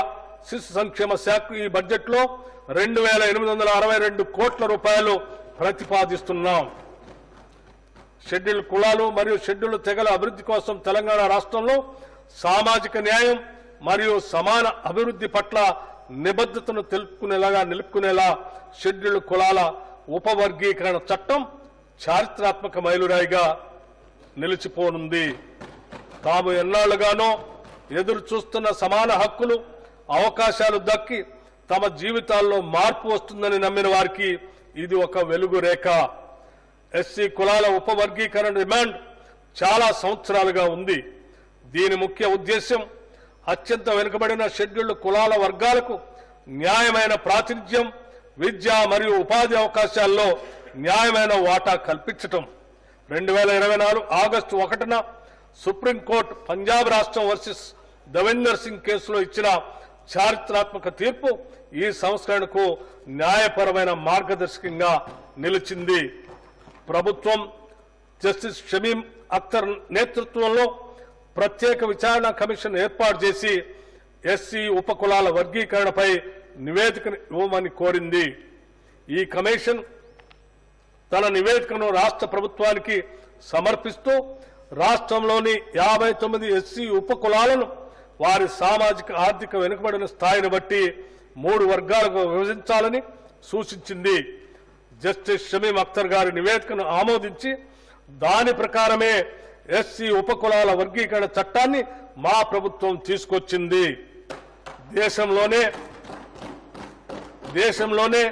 శిశు సంక్షేమ శాఖ ఈ బడ్జెట్లో 2,862 కోట్ల రూపాయలు ప్రతిపాదిస్తున్నాం. షెడ్యూల్ కులాలు మరియు షెడ్యూల్ తెగల అభివృద్ధి కోసం తెలంగాణ రాష్ట్రంలో సామాజిక న్యాయం మరియు సమాన అభివృద్ధి పట్ల నిబద్ధతను నిలుపుకునేలా షెడ్యూల్ కులాల ఉపవర్గీకరణ చట్టం చారిత్రాత్మక మైలురాయిగా నిలిచిపోనుంది. తాము ఎన్నాళ్లుగానో ఎదురు చూస్తున్న సమాన హక్కులు, అవకాశాలు దక్కి తమ జీవితాల్లో మార్పు వస్తుందని నమ్మిన వారికి ఇది ఒక వెలుగు రేఖ. ఎస్సీ కులాల ఉపవర్గీకరణ డిమాండ్ చాలా సంవత్సరాలుగా ఉంది. దీని ముఖ్య ఉద్దేశ్యం అత్యంత వెనుకబడిన షెడ్యూల్డ్ కులాల వర్గాలకు న్యాయమైన ప్రాతినిధ్యం, విద్య మరియు ఉపాధి అవకాశాల్లో న్యాయమైన వాటా కల్పించటం. 2024 ఆగస్టు 1న సుప్రీంకోర్టు పంజాబ్ రాష్ట్రం వర్సెస్ దవిందర్ సింగ్ కేసులో ఇచ్చిన చారిత్రాత్మక తీర్పు ఈ సంస్కరణకు న్యాయపరమైన మార్గదర్శకంగా నిలిచింది. ప్రభుత్వం జస్టిస్ షమీం అఖ్తర్ నేతృత్వంలో ప్రత్యేక విచారణ కమిషన్ ఏర్పాటు చేసి ఎస్సీ ఉపకులాల వర్గీకరణపై నివేదికను ఇవ్వమని కోరింది. ఈ కమిషన్ తన నివేదికను రాష్ట్ర ప్రభుత్వానికి సమర్పిస్తూ రాష్ట్రంలోని 59 ఎస్సీ ఉపకులాలను వారి సామాజిక ఆర్థిక వెనుకబడిన స్థాయిని బట్టి 3 వర్గాలకు విభజించాలని సూచించింది. జస్టిస్ షమీం అఖ్తర్ గారి నివేదికను ఆమోదించి దాని ప్రకారమే ఎస్సీ ఉపకులాల వర్గీకరణ చట్టాన్ని మా ప్రభుత్వం తీసుకొచ్చింది. దేశంలోనే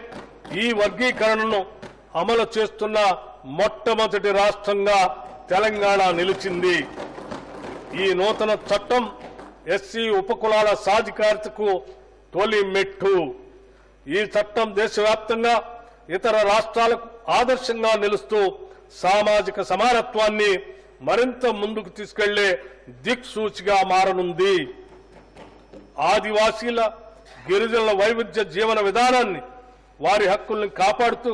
ఈ వర్గీకరణను అమలు చేస్తున్న మొట్టమొదటి రాష్ట్రంగా తెలంగాణ నిలిచింది. ఈ నూతన చట్టం ఎస్సీ ఉపకులాల సాధికారతకు తొలి మెట్టు. ఈ చట్టం దేశవ్యాప్తంగా ఇతర రాష్ట్రాలకు ఆదర్శంగా నిలుస్తూ సామాజిక సమానత్వాన్ని మరింత ముందుకు తీసుకెళ్లే దిక్సూచిగా మారనుంది. ఆదివాసీల గిరిజనుల వైవిధ్య జీవన విధానాన్ని, వారి హక్కుల్ని కాపాడుతూ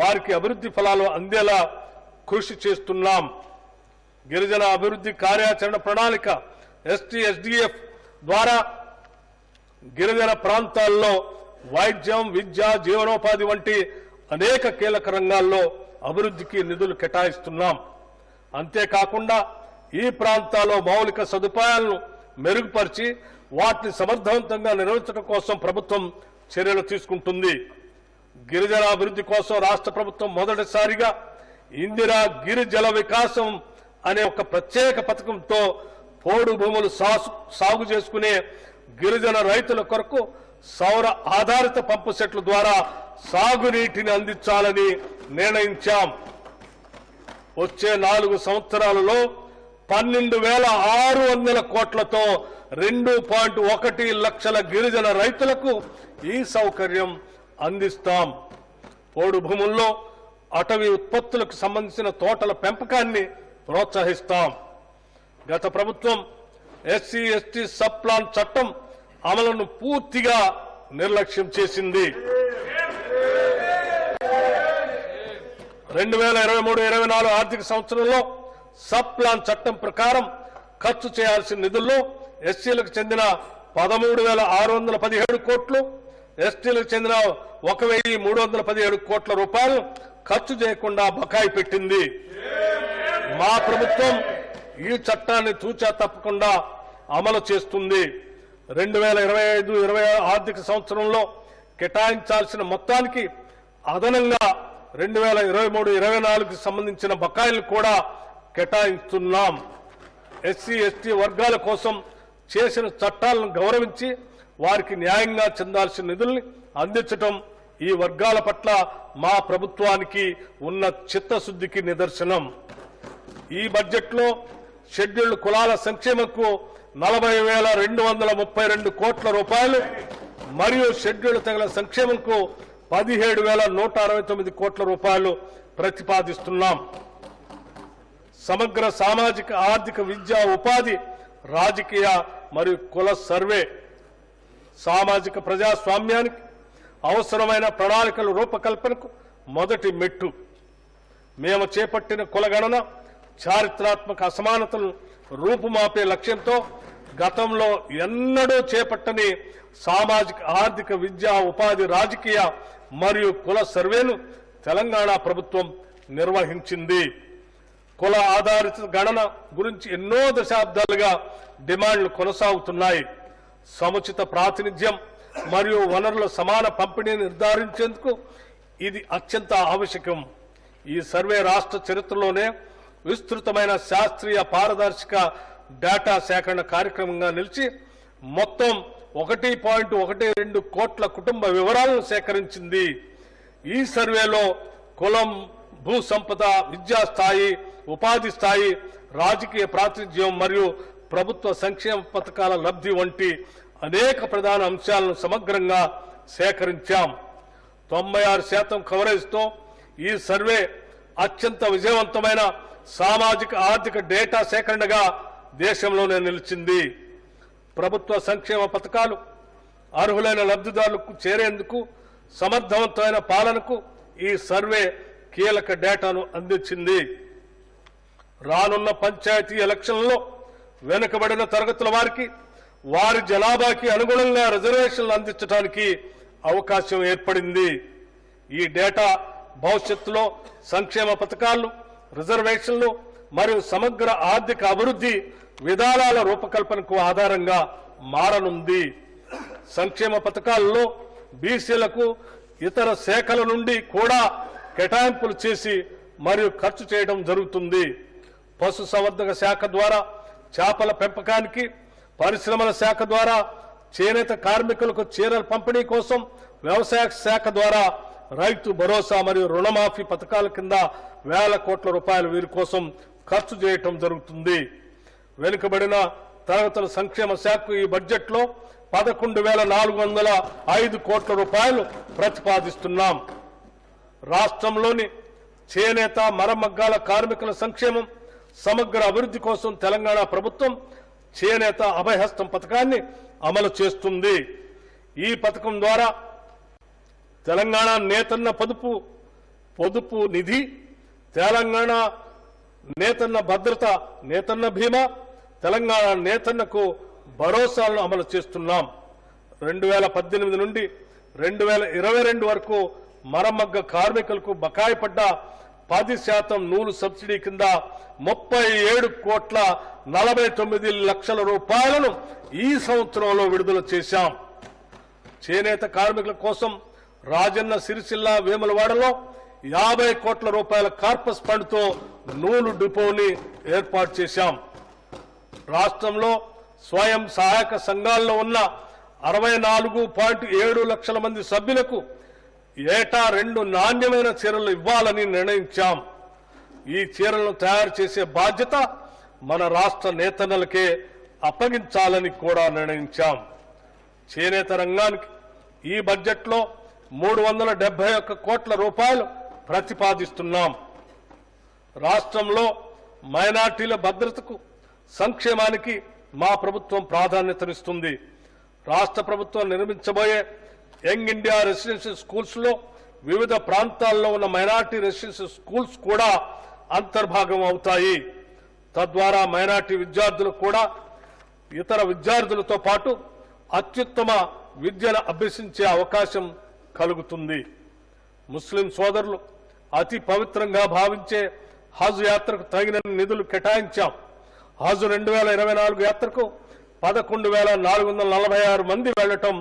వారికి అభివృద్ధి ఫలాలు అందేలా కృషి చేస్తున్నాం. గిరిజన అభివృద్ధి కార్యాచరణ ప్రణాళిక ST-SDF ద్వారా గిరిజన ప్రాంతాల్లో వైద్యం, విద్య, జీవనోపాధి వంటి అనేక కీలక రంగాల్లో అభివృద్ధికి నిధులు కేటాయిస్తున్నాం. అంతేకాకుండా ఈ ప్రాంతాల్లో మౌలిక సదుపాయాలను మెరుగుపరిచి వాటిని సమర్థవంతంగా నిర్వహించడం కోసం ప్రభుత్వం చర్యలు తీసుకుంటుంది. గిరిజన అభివృద్ధి కోసం రాష్ట్ర ప్రభుత్వం మొదటిసారిగా ఇందిరా గిరి జల వికాసం అనే ఒక ప్రత్యేక పథకంతో పోడు భూములు సాగు చేసుకునే గిరిజన రైతుల కొరకు సౌర ఆధారిత పంపు సెట్ల ద్వారా సాగునీటిని అందించాలని నిర్ణయించాం. వచ్చే 4 సంవత్సరాలలో 12,600 కోట్లతో 2.1 లక్షల గిరిజన రైతులకు ఈ సౌకర్యం అందిస్తాం. పోడు భూముల్లో అటవీ ఉత్పత్తులకు సంబంధించిన తోటల పెంపకాన్ని ప్రోత్సహిస్తాం. గత ప్రభుత్వం SC/ST సబ్ ప్లాన్ చట్టం అమలును పూర్తిగా నిర్లక్ష్యం చేసింది. 2023-24 ఆర్థిక సంవత్సరంలో సబ్ ప్లాన్ చట్టం ప్రకారం ఖర్చు చేయాల్సిన నిధుల్లో ఎస్సీలకు చెందిన 13,617 కోట్లు, ఎస్టీలకు చెందిన 1,317 కోట్ల రూపాయలు ఖర్చు చేయకుండా బకాయి పెట్టింది. మా ప్రభుత్వం ఈ చట్టాన్ని తూచా తప్పకుండా అమలు చేస్తుంది. 2025-26 ఆర్థిక సంవత్సరంలో కేటాయించాల్సిన మొత్తానికి అదనంగా 2023-24కి సంబంధించిన బకాయిలు కూడా కేటాయిస్తున్నాం. SC/ST వర్గాల కోసం చేసిన చట్టాలను గౌరవించి వారికి న్యాయంగా చెందాల్సిన నిధుల్ని అందించడం ఈ వర్గాల పట్ల మా ప్రభుత్వానికి ఉన్న చిత్తశుద్ధికి నిదర్శనం. ఈ బడ్జెట్లో షెడ్యూల్డ్ కులాల సంక్షేమంకు 40,232 కోట్ల రూపాయలు మరియు షెడ్యూల్డ్ తెగల సంక్షేమంకు 17,169 కోట్ల రూపాయలు ప్రతిపాదిస్తున్నాం. సమగ్ర సామాజిక ఆర్థిక విద్యా ఉపాధి రాజకీయ మరియు కుల సర్వే సామాజిక ప్రజాస్వామ్యానికి అవసరమైన ప్రణాళికల రూపకల్పనకు మొదటి మెట్టు. మేము చేపట్టిన కులగణన చారిత్రాత్మక అసమానతలను రూపుమాపే లక్ష్యంతో గతంలో ఎన్నడూ చేపట్టని సామాజిక ఆర్థిక విద్యా ఉపాధి రాజకీయ మరియు కుల సర్వేను తెలంగాణ ప్రభుత్వం నిర్వహించింది. కుల ఆధారిత గణన గురించి ఎన్నో దశాబ్దాలుగా డిమాండ్లు కొనసాగుతున్నాయి. సముచిత ప్రాతినిధ్యం మరియు వనరుల సమాన పంపిణీని నిర్ధారించేందుకు ఇది అత్యంత ఆవశ్యకం. ఈ సర్వే రాష్ట్ర చరిత్రలోనే విస్తృతమైన శాస్త్రీయ పారదర్శక డేటా సేకరణ కార్యక్రమంగా నిలిచి మొత్తం 1.12 కోట్ల కుటుంబ వివరాలను సేకరించింది. ఈ సర్వేలో కులం, భూ సంపద, విద్యా స్థాయి, ఉపాధి స్థాయి, రాజకీయ ప్రాతినిధ్యం మరియు ప్రభుత్వ సంక్షేమ పథకాల లబ్ధి వంటి అనేక ప్రధాన అంశాలను సమగ్రంగా సేకరించాం. 96% కవరేజ్తో ఈ సర్వే అత్యంత విజయవంతమైన సామాజిక ఆర్థిక డేటా సేకరణగా దేశంలోనే నిలిచింది. ప్రభుత్వ సంక్షేమ పథకాలు అర్హులైన లబ్ధిదారులకు చేరేందుకు సమర్థవంతమైన పాలనకు ఈ సర్వే కీలక డేటాను అందించింది. రానున్న పంచాయతీ ఎలక్షన్లలో వెనుకబడిన తరగతుల వారికి వారి జనాభాకి అనుగుణంగా రిజర్వేషన్లు అందించడానికి అవకాశం ఏర్పడింది. ఈ డేటా భవిష్యత్తులో సంక్షేమ పథకాలు, రిజర్వేషన్లు మరియు సమగ్ర ఆర్థిక అభివృద్ధి విధానాల రూపకల్పనకు ఆధారంగా మారనుంది. సంక్షేమ పథకాల్లో బీసీలకు ఇతర శాఖల నుండి కూడా కేటాయింపులు చేసి మరియు ఖర్చు చేయడం జరుగుతుంది. పశుసంవర్ధక శాఖ ద్వారా చేపల పెంపకానికి, పరిశ్రమల శాఖ ద్వారా చేనేత కార్మికులకు చీరల పంపిణీ కోసం, వ్యవసాయ శాఖ ద్వారా రైతు భరోసా మరియు రుణమాఫీ పథకాల కింద వేల కోట్ల రూపాయలు వీరి కోసం ఖర్చు చేయటం జరుగుతుంది. వెనుకబడిన తరగతుల సంక్షేమ శాఖకు ఈ బడ్జెట్లో 11,405 కోట్ల రూపాయలు ప్రతిపాదిస్తున్నాం. రాష్ట్రంలోని చేనేత మరమగ్గాల కార్మికుల సంక్షేమం, సమగ్ర అభివృద్ధి కోసం తెలంగాణ ప్రభుత్వం చేనేత అభయహస్తం పథకాన్ని అమలు చేస్తుంది. ఈ పథకం ద్వారా తెలంగాణ నేతన్న పొదుపు నిధి, తెలంగాణ నేతన్న భద్రత, నేతన్న బీమా, తెలంగాణ నేతన్నకు భరోసాలను అమలు చేస్తున్నాం. 2018 నుండి 2022 వరకు మరమగ్గ కార్మికులకు బకాయి పడ్డ 10% నూలు సబ్సిడీ కింద 37,49,00,000 రూపాయలను ఈ సంవత్సరంలో విడుదల చేశాం. చేనేత కార్మికుల కోసం రాజన్న సిరిసిల్ల వేములవాడలో 50 కోట్ల రూపాయల కార్పస్ ఫండ్తో నూలు డిపోని ఏర్పాటు చేశాం. రాష్ట్రంలో స్వయం సహాయక సంఘాల్లో ఉన్న 64.7 లక్షల మంది సభ్యులకు ఏటా 2 నాణ్యమైన చీరలు ఇవ్వాలని నిర్ణయించాం. ఈ చీరలను తయారు చేసే బాధ్యత మన రాష్ట్ర నేతన్నలకే అప్పగించాలని కూడా నిర్ణయించాం. చేనేత రంగానికి ఈ బడ్జెట్లో 371 కోట్ల రూపాయలు ప్రతిపాదిస్తున్నాం. రాష్ట్రంలో మైనార్టీల భద్రతకు, సంక్షేమానికి మా ప్రభుత్వం ప్రాధాన్యతనిస్తుంది. రాష్ట్ర ప్రభుత్వం నిర్మించబోయే యంగ్ ఇండియా రెసిడెన్షియల్ స్కూల్స్ లో వివిధ ప్రాంతాల్లో ఉన్న మైనార్టీ రెసిడెన్షియల్ స్కూల్స్ కూడా అంతర్భాగం అవుతాయి. తద్వారా మైనార్టీ విద్యార్థులు కూడా ఇతర విద్యార్థులతో పాటు అత్యుత్తమ విద్యను అభ్యసించే అవకాశం కలుగుతుంది. ముస్లిం సోదరులు అతి పవిత్రంగా భావించే హజ్ యాత్రకు తగిన నిధులు కేటాయించాం. హజ్ 2024 యాత్రకు 11,446 మంది వెళ్లటం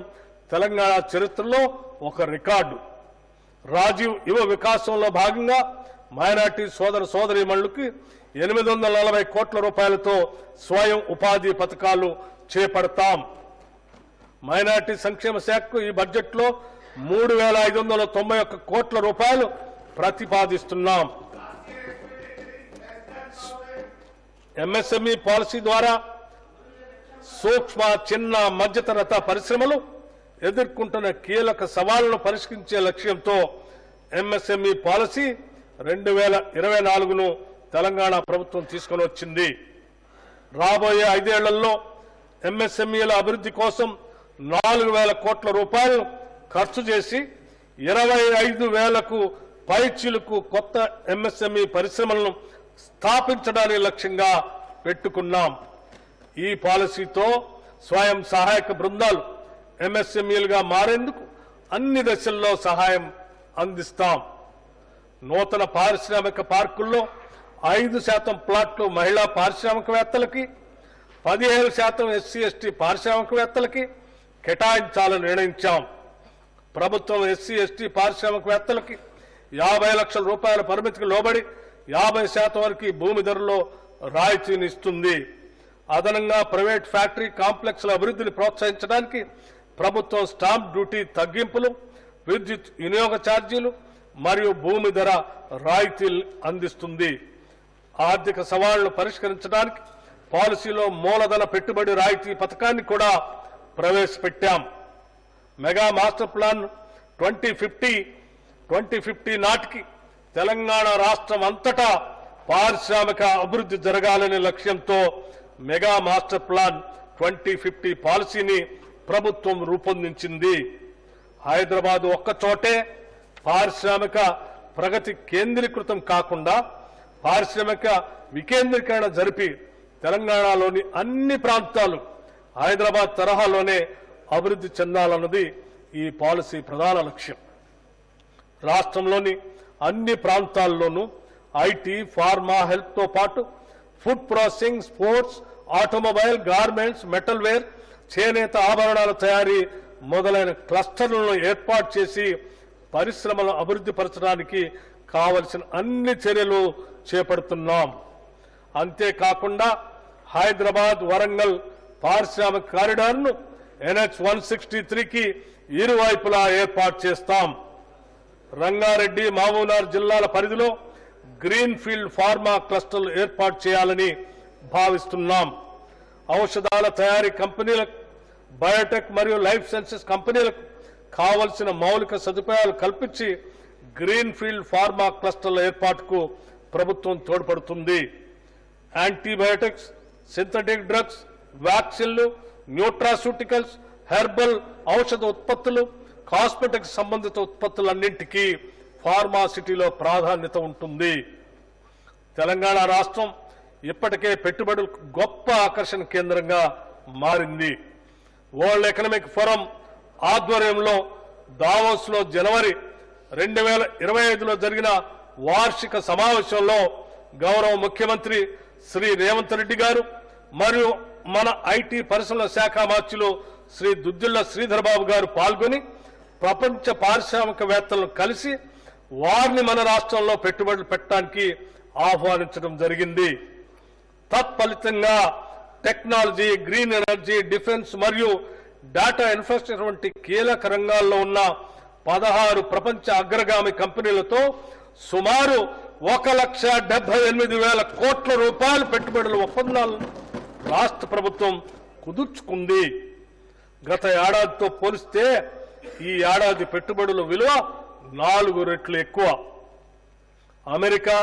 తెలంగాణ చరిత్రలో ఒక రికార్డు. రాజీవ్ యువ వికాసంలో భాగంగా మైనార్టీ సోదరీమణులకి 840 కోట్ల రూపాయలతో స్వయం ఉపాధి పథకాలు చేపడతాం. మైనార్టీ సంక్షేమ శాఖకు ఈ బడ్జెట్లో 3,591 కోట్ల రూపాయలు ప్రతిపాదిస్తున్నాం. ఎంఎస్ఎంఈ పాలసీ ద్వారా సూక్ష్మ, చిన్న, మధ్యతరహా పరిశ్రమలు ఎదుర్కొంటున్న కీలక సవాళ్లను పరిష్కరించే లక్ష్యంతో ఎంఎస్ఎంఈ పాలసీ 2024ను తెలంగాణ ప్రభుత్వం తీసుకొని వచ్చింది. రాబోయే 5 ఏళ్లలో ఎంఎస్ఎంఈల అభివృద్ధి కోసం 4,000 కోట్ల రూపాయలు ఖర్చు చేసి 25,000కు పైచిలుకు కొత్త ఎంఎస్ఎంఈ పరిశ్రమలను స్థాపించడానికి లక్ష్యంగా పెట్టుకున్నాం. ఈ పాలసీతో స్వయం సహాయక బృందాలు ఎంఎస్ఎంఈలుగా మారేందుకు అన్ని దశల్లో సహాయం అందిస్తాం. నూతన పారిశ్రామిక పార్కుల్లో 5% ప్లాట్లు మహిళా పారిశ్రామికవేత్తలకి, 15% SC/ST పారిశ్రామికవేత్తలకి కేటాయించాలని నిర్ణయించాం. ప్రభుత్వం SC/ST పారిశ్రామికవేత్తలకి 50 లక్షల రూపాయల పరిమితికి లోబడి 50% వరకు భూమి ధరలో రాయితీని ఇస్తుంది. అదనంగా ప్రైవేట్ ఫ్యాక్టరీ కాంప్లెక్స్ల అభివృద్ధిని ప్రోత్సహించడానికి ప్రభుత్వం స్టాంప్ డ్యూటీ తగ్గింపులు, విద్యుత్ వినియోగ ఛార్జీలు మరియు భూమి ధర రాయితీలు అందిస్తుంది. ఆర్థిక సవాళ్లను పరిష్కరించడానికి పాలసీలో మూలధన పెట్టుబడి రాయితీ పథకాన్ని కూడా ప్రవేశపెట్టాం. మెగా మాస్టర్ ప్లాన్ 2050 నాటికి తెలంగాణ రాష్ట్రం అంతటా పారిశ్రామిక అభివృద్ధి జరగాలనే లక్ష్యంతో మెగా మాస్టర్ ప్లాన్ 2050 పాలసీని ప్రభుత్వం రూపొందించింది. హైదరాబాద్ ఒక్కచోటే పారిశ్రామిక ప్రగతి కేంద్రీకృతం కాకుండా పారిశ్రామిక వికేంద్రీకరణ జరిపి తెలంగాణలోని అన్ని ప్రాంతాలు హైదరాబాద్ తరహాలోనే అభివృద్ధి చెందాలన్నది ఈ పాలసీ ప్రధాన లక్ష్యం. రాష్ట్రంలోని అన్ని ప్రాంతాల్లోనూ ఐటీ, ఫార్మా, హెల్త్తో పాటు food processing, sports, automobile, garments, metal ware, చేనేత ఆభరణాల తయారీ మొదలైన క్లస్టర్లను ఏర్పాటు చేసి పరిశ్రమలను అభివృద్ధి పరచడానికి కావలసిన అన్ని చర్యలు చేపడుతున్నాం. అంతేకాకుండా హైదరాబాద్ వరంగల్ పారిశ్రామిక కారిడార్ను NH 163కి ఇరువైపులా ఏర్పాటు చేస్తాం. రంగారెడ్డి, మహబూబ్నగర్ జిల్లాల పరిధిలో గ్రీన్ ఫీల్డ్ ఫార్మా క్లస్టర్లు ఏర్పాటు చేయాలని భావిస్తున్నాం. ఔషధాల తయారీ కంపెనీలకు, బయోటెక్ మరియు లైఫ్ సైన్సెస్ కంపెనీలకు కావలసిన మౌలిక సదుపాయాలు కల్పించి గ్రీన్ ఫీల్డ్ ఫార్మా క్లస్టర్ల ఏర్పాటుకు ప్రభుత్వం తోడ్పడుతుంది. యాంటీబయోటిక్స్, సింథటిక్ డ్రగ్స్, వ్యాక్సిన్లు, న్యూట్రాస్యూటికల్స్, హెర్బల్ ఔషధ ఉత్పత్తులు, కాస్మెటిక్స్ సంబంధిత ఉత్పత్తులన్నింటికీ ఫార్మాసిటీలో ప్రాధాన్యత ఉంటుంది. తెలంగాణ రాష్ట్రం ఇప్పటికే పెట్టుబడులకు గొప్ప ఆకర్షణ కేంద్రంగా మారింది. వరల్డ్ ఎకనామిక్ ఫోరం ఆధ్వర్యంలో దావోస్లో జనవరి 2025లో జరిగిన వార్షిక సమావేశంలో గౌరవ ముఖ్యమంత్రి శ్రీ రేవంత్ రెడ్డి గారు మరియు మన ఐటీ పరిశ్రమల శాఖ మంత్రులు శ్రీ దుద్దిళ్ల శ్రీధర్ బాబు గారు పాల్గొని ప్రపంచ పారిశ్రామికవేత్తలను కలిసి వారిని మన రాష్ట్రంలో పెట్టుబడులు పెట్టడానికి ఆహ్వానించడం జరిగింది. తత్ఫలితంగా టెక్నాలజీ, గ్రీన్ ఎనర్జీ, డిఫెన్స్ మరియు డేటా ఇన్ఫ్రాస్ట్రక్చర్ వంటి కీలక రంగాల్లో ఉన్న 16 ప్రపంచ అగ్రగామి కంపెనీలతో సుమారు 1,78,000 కోట్ల రూపాయల పెట్టుబడుల ఒప్పందాలను రాష్ట్ర ప్రభుత్వం కుదుర్చుకుంది. గత ఏడాదితో పోలిస్తే ఈ ఏడాది పెట్టుబడుల విలువ 4 రెట్లు ఎక్కువ. అమెరికా,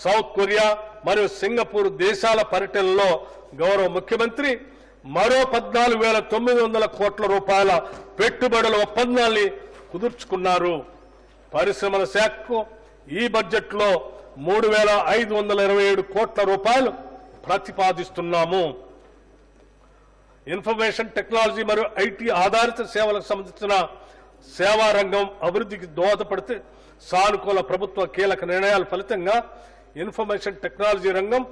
సౌత్ కొరియా మరియు సింగపూర్ దేశాల పర్యటనలో గౌరవ ముఖ్యమంత్రి మరో 14,900 కోట్ల రూపాయల పెట్టుబడుల ఒప్పందాన్ని కుదుర్చుకున్నారు. పరిశ్రమల శాఖకు ఈ బడ్జెట్లో 3,527 కోట్ల రూపాయలు ప్రతిపాదిస్తున్నాము. ఇన్ఫర్మేషన్ టెక్నాలజీ మరియు ఐటీ ఆధారిత సేవలకు సంబంధించిన సేవా రంగం అభివృద్ధికి దోహదపడితే సానుకూల ప్రభుత్వ కీలక నిర్ణయాల ఫలితంగా ఇన్ఫర్మేషన్ టెక్నాలజీ రంగం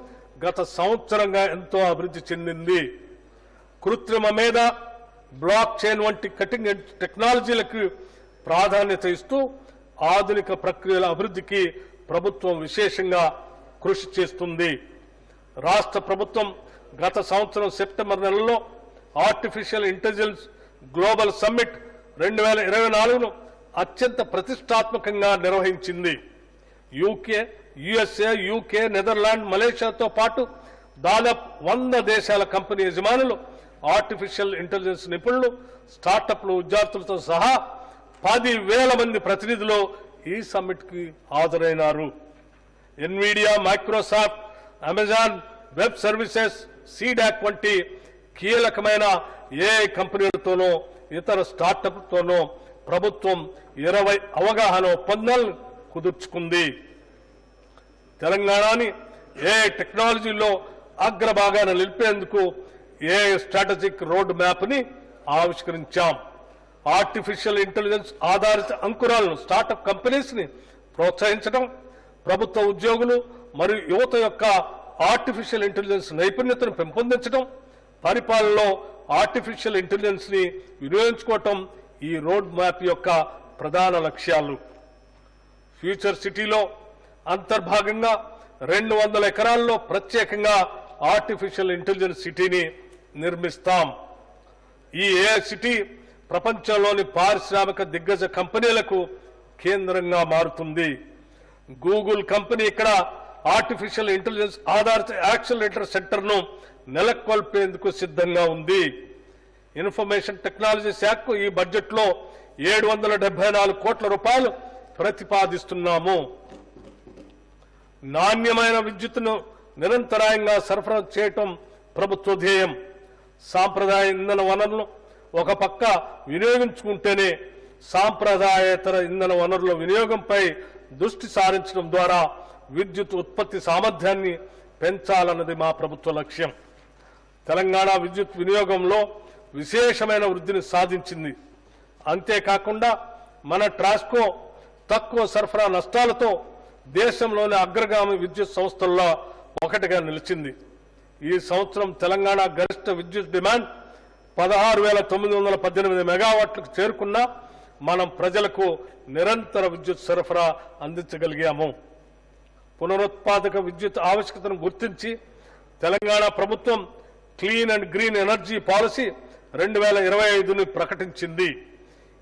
గత సంవత్సరంగా ఎంతో అభివృద్ధి చెందింది. కృత్రిమ మేధ, బ్లాక్ చైన్ వంటి కటింగ్ ఎడ్జ్ టెక్నాలజీలకు ప్రాధాన్యత ఇస్తూ ఆధునిక ప్రక్రియల అభివృద్ధికి ప్రభుత్వం విశేషంగా కృషి చేస్తుంది. రాష్ట్ర ప్రభుత్వం గత సంవత్సరం సెప్టెంబర్ నెలలో ఆర్టిఫిషియల్ ఇంటెలిజెన్స్ గ్లోబల్ సమ్మిట్ 2024ను అత్యంత ప్రతిష్టాత్మకంగా నిర్వహించింది. యుఎస్ఏ, యూకే, నెదర్లాండ్, మలేషియాతో పాటు దాదాపు 100 దేశాల కంపెనీ యజమానులు, ఆర్టిఫిషియల్ ఇంటెలిజెన్స్ నిపుణులు, స్టార్టప్లు, విద్యార్థులతో సహా 10,000 మంది ప్రతినిధులు ఈ సమ్మిట్ కి హాజరైనారు. Nvidia, Microsoft, Amazon web services, CDAC వంటి కీలకమైన ఏఐ కంపెనీలతోనూ ఇతర స్టార్టప్లతోనూ ప్రభుత్వం 20 అవగాహన ఒప్పందాలను కుదుర్చుకుంది. తెలంగాణని ఏఐ టెక్నాలజీలో అగ్రభాగాన నిలిపేందుకు ఏఐ స్ట్రాటజిక్ రోడ్ మ్యాప్ ని ఆవిష్కరించాం. ఆర్టిఫిషియల్ ఇంటెలిజెన్స్ ఆధారిత అంకురాలను, స్టార్టప్ కంపెనీస్ ని ప్రోత్సహించడం, ప్రభుత్వ ఉద్యోగులు మరియు యువత యొక్క ఆర్టిఫిషియల్ ఇంటెలిజెన్స్ నైపుణ్యతను పెంపొందించడం, పరిపాలనలో ఆర్టిఫిషియల్ ఇంటెలిజెన్స్ ని వినియోగించుకోవటం ఈ రోడ్ మ్యాప్ యొక్క ప్రధాన లక్ష్యాలు. ఫ్యూచర్ సిటీలో అంతర్భాగంగా 200 ఎకరాల్లో ప్రత్యేకంగా ఆర్టిఫిషియల్ ఇంటెలిజెన్స్ సిటీని నిర్మిస్తాం. ఈ ఏఐ సిటీ ప్రపంచంలోని పారిశ్రామిక దిగ్గజ కంపెనీలకు కేంద్రంగా మారుతుంది. గూగుల్ కంపెనీ ఇక్కడ ఆర్టిఫిషియల్ ఇంటెలిజెన్స్ ఆధారిత యాక్సిలరేటర్ సెంటర్ ను నెలకొల్పేందుకు సిద్ధంగా ఉంది. ఇన్ఫర్మేషన్ టెక్నాలజీ శాఖకు ఈ బడ్జెట్లో 774 కోట్ల రూపాయలు ప్రతిపాదిస్తున్నాము. నాణ్యమైన విద్యుత్తును నిరంతరాయంగా సరఫరా చేయటం ప్రభుత్వ ధ్యేయం. సాంప్రదాయ ఇంధన వనరులను ఒక పక్క వినియోగించుకుంటేనే సాంప్రదాయేతర ఇంధన వనరుల వినియోగంపై దృష్టి సారించడం ద్వారా విద్యుత్ ఉత్పత్తి సామర్థ్యాన్ని పెంచాలన్నది మా ప్రభుత్వ లక్ష్యం. తెలంగాణ విద్యుత్ వినియోగంలో విశేషమైన వృద్ధిని సాధించింది. అంతేకాకుండా మన ట్రాన్స్కో తక్కువ సరఫరా నష్టాలతో దేశంలోని అగ్రగామి విద్యుత్ సంస్థల్లో ఒకటిగా నిలిచింది. ఈ సంవత్సరం తెలంగాణ గరిష్ట విద్యుత్ డిమాండ్ 16,918 మెగావాట్లకు చేరుకున్నా మనం ప్రజలకు నిరంతర విద్యుత్ సరఫరా అందించగలిగాము. పునరుత్పాదక విద్యుత్ ఆవశ్యకతను గుర్తించి తెలంగాణ ప్రభుత్వం clean and green energy policy 2025ని ప్రకటించింది.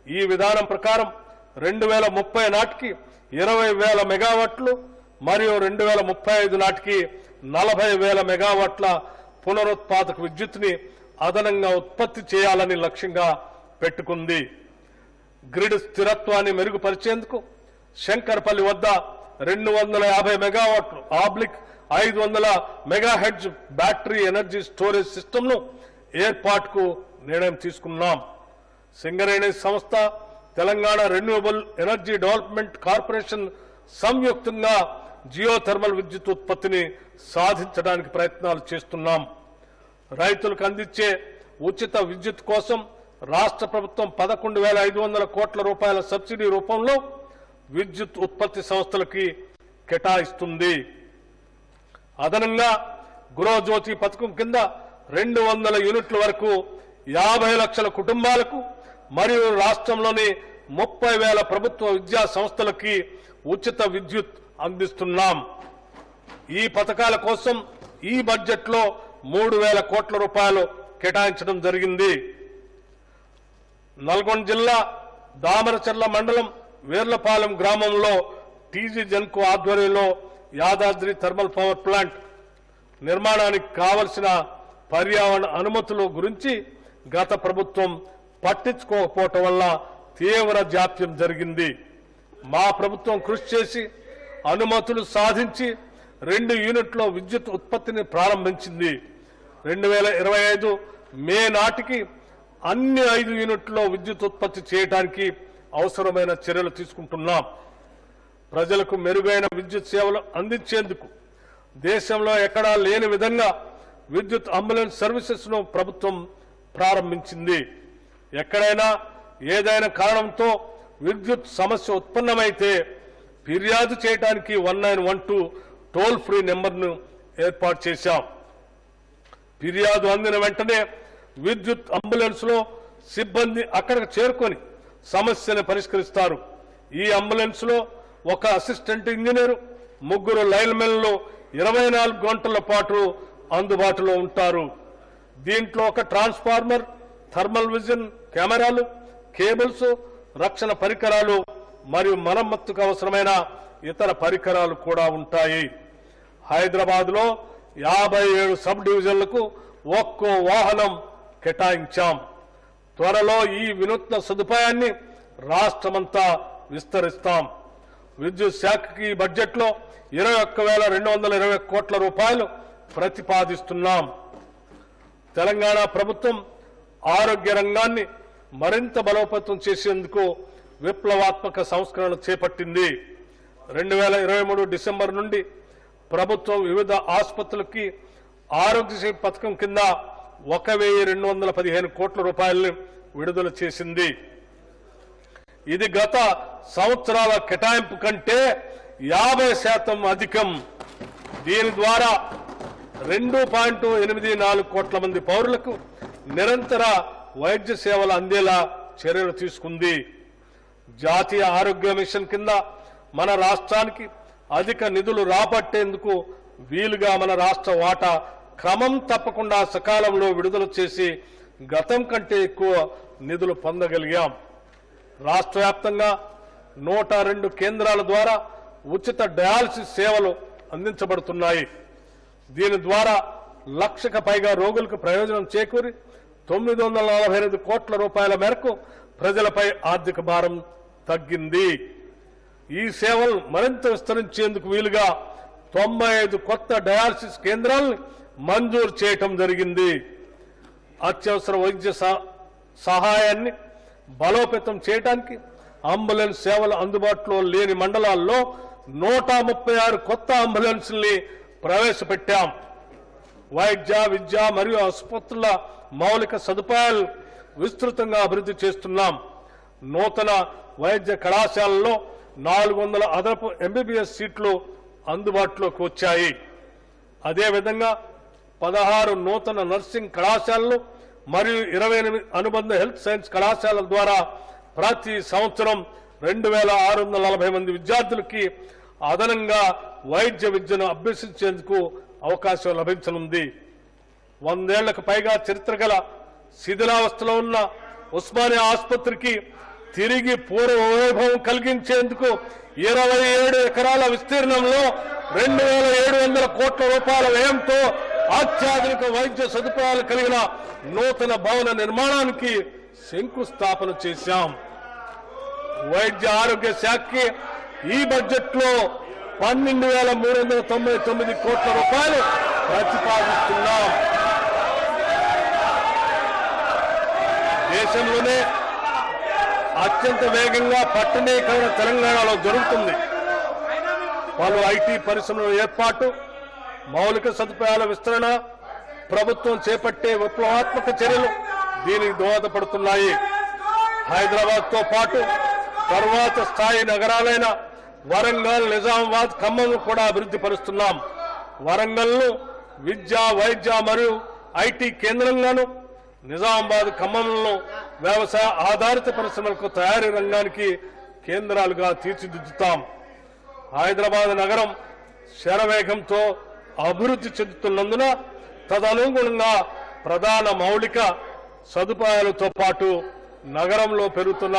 ఈ విధానం ప్రకారం 2030 నాటికి 20,000 మెగావాట్లు మరియు 2035 నాటికి 40,000 మెగావాట్ల పునరుత్పాదక విద్యుత్ని అదనంగా ఉత్పత్తి చేయాలని లక్ష్యంగా పెట్టుకుంది. గ్రిడ్ స్థిరత్వాన్ని మెరుగుపరిచేందుకు శంకర్పల్లి వద్ద 250 మెగావాట్లు oblique 500 megahertz battery energy storage సిస్టమ్ను ఏర్పాటుకు నిర్ణయం తీసుకున్నాం. సింగరేణి సంస్థ, Telangana renewable energy development corporation సంయుక్తంగా జియోథర్మల్ విద్యుత్ ఉత్పత్తిని సాధించడానికి ప్రయత్నాలు చేస్తున్నాం. రైతులకు అందించే ఉచిత విద్యుత్ కోసం రాష్ట్ర ప్రభుత్వం 11,500 కోట్ల రూపాయల సబ్సిడీ రూపంలో విద్యుత్ ఉత్పత్తి సంస్థలకి కేటాయిస్తుంది. అదనంగా గృహజ్యోతి పథకం కింద 200 యూనిట్ల వరకు 50 లక్షల కుటుంబాలకు మరియు రాష్ట్రంలోని 30,000 ప్రభుత్వ విద్యా సంస్థలకి ఉచిత విద్యుత్ అందిస్తున్నాం. ఈ పథకాల కోసం ఈ బడ్జెట్లో 3,000 కోట్ల రూపాయలు కేటాయించడం జరిగింది. నల్గొండ జిల్లా దామరచర్ల మండలం వేర్లపాలెం గ్రామంలో టీజీ జెన్కో ఆధ్వర్యంలో యాదాద్రి థర్మల్ పవర్ ప్లాంట్ నిర్మాణానికి కావలసిన పర్యావరణ అనుమతుల గురించి గత ప్రభుత్వం పట్టించుకోకపోవటం వల్ల తీవ్ర జాప్యం జరిగింది. మా ప్రభుత్వం కృషి చేసి అనుమతులు సాధించి 2 యూనిట్ల విద్యుత్ ఉత్పత్తిని ప్రారంభించింది. 2025 మే నాటికి అన్ని 5 యూనిట్లలో విద్యుత్ ఉత్పత్తి చేయడానికి అవసరమైన చర్యలు తీసుకుంటున్నాం. ప్రజలకు మెరుగైన విద్యుత్ సేవలు అందించేందుకు దేశంలో ఎక్కడా లేని విధంగా విద్యుత్ అంబులెన్స్ సర్వీసెస్ ను ప్రభుత్వం ప్రారంభించింది. ఎక్కడైనా ఏదైనా కారణంతో విద్యుత్ సమస్య ఉత్పన్నమైతే ఫిర్యాదు చేయడానికి 1912 టోల్ ఫ్రీ నెంబర్ను ఏర్పాటు చేశాం. ఫిర్యాదు అందిన వెంటనే విద్యుత్ అంబులెన్స్ లో సిబ్బంది అక్కడికి చేరుకొని సమస్యను పరిష్కరిస్తారు. ఈ అంబులెన్స్ లో ఒక అసిస్టెంట్ ఇంజనీరు, 3 లైన్మెన్లు 24 గంటల పాటు అందుబాటులో ఉంటారు. దీంట్లో ఒక ట్రాన్స్ఫార్మర్, థర్మల్ విజన్ కెమెరాలు, కేబుల్స్, రక్షణ పరికరాలు మరియు మరమ్మతుకు అవసరమైన ఇతర పరికరాలు కూడా ఉంటాయి. హైదరాబాద్ లో 57 సబ్ డివిజన్లకు ఒక్కో వాహనం కేటాయించాం. త్వరలో ఈ వినూత్న సదుపాయాన్ని రాష్ట్రమంతా విస్తరిస్తాం. విద్యుత్ శాఖకి బడ్జెట్లో 21,220 కోట్ల రూపాయలు ప్రతిపాదిస్తున్నాం. తెలంగాణ ప్రభుత్వం ఆరోగ్య రంగాన్ని మరింత బలోపేతం చేసేందుకు విప్లవాత్మక సంస్కరణలు చేపట్టింది. 2023 డిసెంబర్ నుండి ప్రభుత్వం వివిధ ఆసుపత్రులకి ఆరోగ్యశ్రీ పథకం కింద 1,215 కోట్ల రూపాయలను విడుదల చేసింది. ఇది గత సంవత్సరాల కేటాయింపు కంటే 50% అధికం. దీని ద్వారా 2.84 కోట్ల మంది పౌరులకు నిరంతర వైద్య సేవలు అందేలా చర్యలు తీసుకుంది. జాతీయ ఆరోగ్య మిషన్ కింద మన రాష్ట్రానికి అధిక నిధులు రాబట్టేందుకు వీలుగా మన రాష్ట్ర వాటా క్రమం తప్పకుండా సకాలంలో విడుదల చేసి గతం కంటే ఎక్కువ నిధులు పొందగలిగాం. రాష్ట్ర వ్యాప్తంగా 102 కేంద్రాల ద్వారా ఉచిత డయాలసిస్ సేవలు అందించబడుతున్నాయి. దీని ద్వారా 1,00,000కు పైగా రోగులకు ప్రయోజనం చేకూరి 948 కోట్ల రూపాయల మేరకు ప్రజలపై ఆర్థిక భారం తగ్గింది. ఈ సేవలు మరింత విస్తరించేందుకు వీలుగా 95 కొత్త డయాలసిస్ కేంద్రాలను మంజూరు చేయటం జరిగింది. అత్యవసర వైద్య సహాయాన్ని బలోపేతం చేయడానికి అంబులెన్స్ సేవలు అందుబాటులో లేని మండలాల్లో 136 కొత్త అంబులెన్స్ని ప్రవేశపెట్టాం. వైద్య, విద్య మరియు ఆసుపత్రుల మౌలిక సదుపాయాలు విస్తృతంగా అభివృద్ధి చేస్తున్నాం. నూతన వైద్య కళాశాలలో 400 అదనపు ఎంబీబీఎస్ సీట్లు అందుబాటులోకి వచ్చాయి. అదేవిధంగా 16 నూతన నర్సింగ్ కళాశాలలు మరియు 28 అనుబంధ హెల్త్ సైన్స్ కళాశాలల ద్వారా ప్రతి సంవత్సరం 2640 మంది విద్యార్థులకి అదనంగా వైద్య విద్యను అభ్యసించేందుకు అవకాశం లభించనుంది. 100 ఏళ్లకు పైగా చరిత్ర గల శిథిలావస్థలో ఉన్న ఉస్మానియా ఆసుపత్రికి తిరిగి పూర్వ వైభవం కలిగించేందుకు 27 ఎకరాల విస్తీర్ణంలో 2700 కోట్ల రూపాయల వ్యయంతో అత్యాధునిక వైద్య సదుపాయాలు కలిగిన నూతన భవన నిర్మాణానికి శంకుస్థాపన చేశాం. వైద్య ఆరోగ్య శాఖకి ఈ బడ్జెట్ లో 12,399 కోట్ల రూపాయలు ప్రతిపాదిస్తున్నాం. దేశంలోనే అత్యంత వేగంగా పట్టణీకరణ తెలంగాణలో జరుగుతుంది. పలు ఐటీ పరిశ్రమల ఏర్పాటు, మౌలిక సదుపాయాల విస్తరణ, ప్రభుత్వం చేపట్టే విప్లవాత్మక చర్యలు దీనికి దోహదపడుతున్నాయి. హైదరాబాద్ తో పాటు తర్వాత స్థాయి నగరాలైన వరంగల్, నిజామాబాద్, ఖమ్మం కూడా అభివృద్ధి పరుస్తున్నాం. వరంగల్ను విద్య, వైద్య మరియు ఐటీ కేంద్రంగాను, నిజామాబాద్, ఖమ్మంలో వ్యవసాయ ఆధారిత పరిశ్రమలకు తయారీ రంగానికి కేంద్రాలుగా తీర్చిదిద్దుతాం. హైదరాబాద్ నగరం శరవేగంతో అభివృద్ధి చెందుతున్నందున తదనుగుణంగా ప్రధాన మౌలిక సదుపాయాలతో పాటు నగరంలో పెరుగుతున్న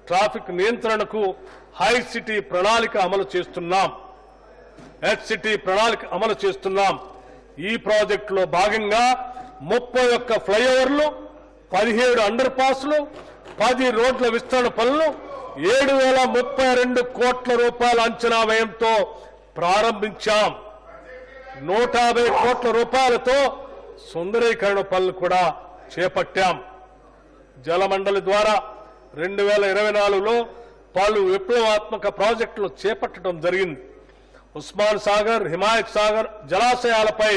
ట్రాఫిక్ నియంత్రణకు హై సిటీ ప్రణాళిక అమలు చేస్తున్నాం. HCT ప్రణాళిక అమలు చేస్తున్నాం. ఈ ప్రాజెక్టులో భాగంగా 31 ఫ్లైఓవర్లు, 17 అండర్ పాస్లు, 10 రోడ్ల విస్తరణ పనులు 7,032 కోట్ల రూపాయల అంచనా వ్యయంతో ప్రారంభించాం. 150 కోట్ల రూపాయలతో సుందరీకరణ పనులు కూడా చేపట్టాం. జలమండలి ద్వారా 2024లో పలు విప్లవాత్మక ప్రాజెక్టులు చేపట్టడం జరిగింది. ఉస్మాన్ సాగర్, హిమాయత్ సాగర్ జలాశయాలపై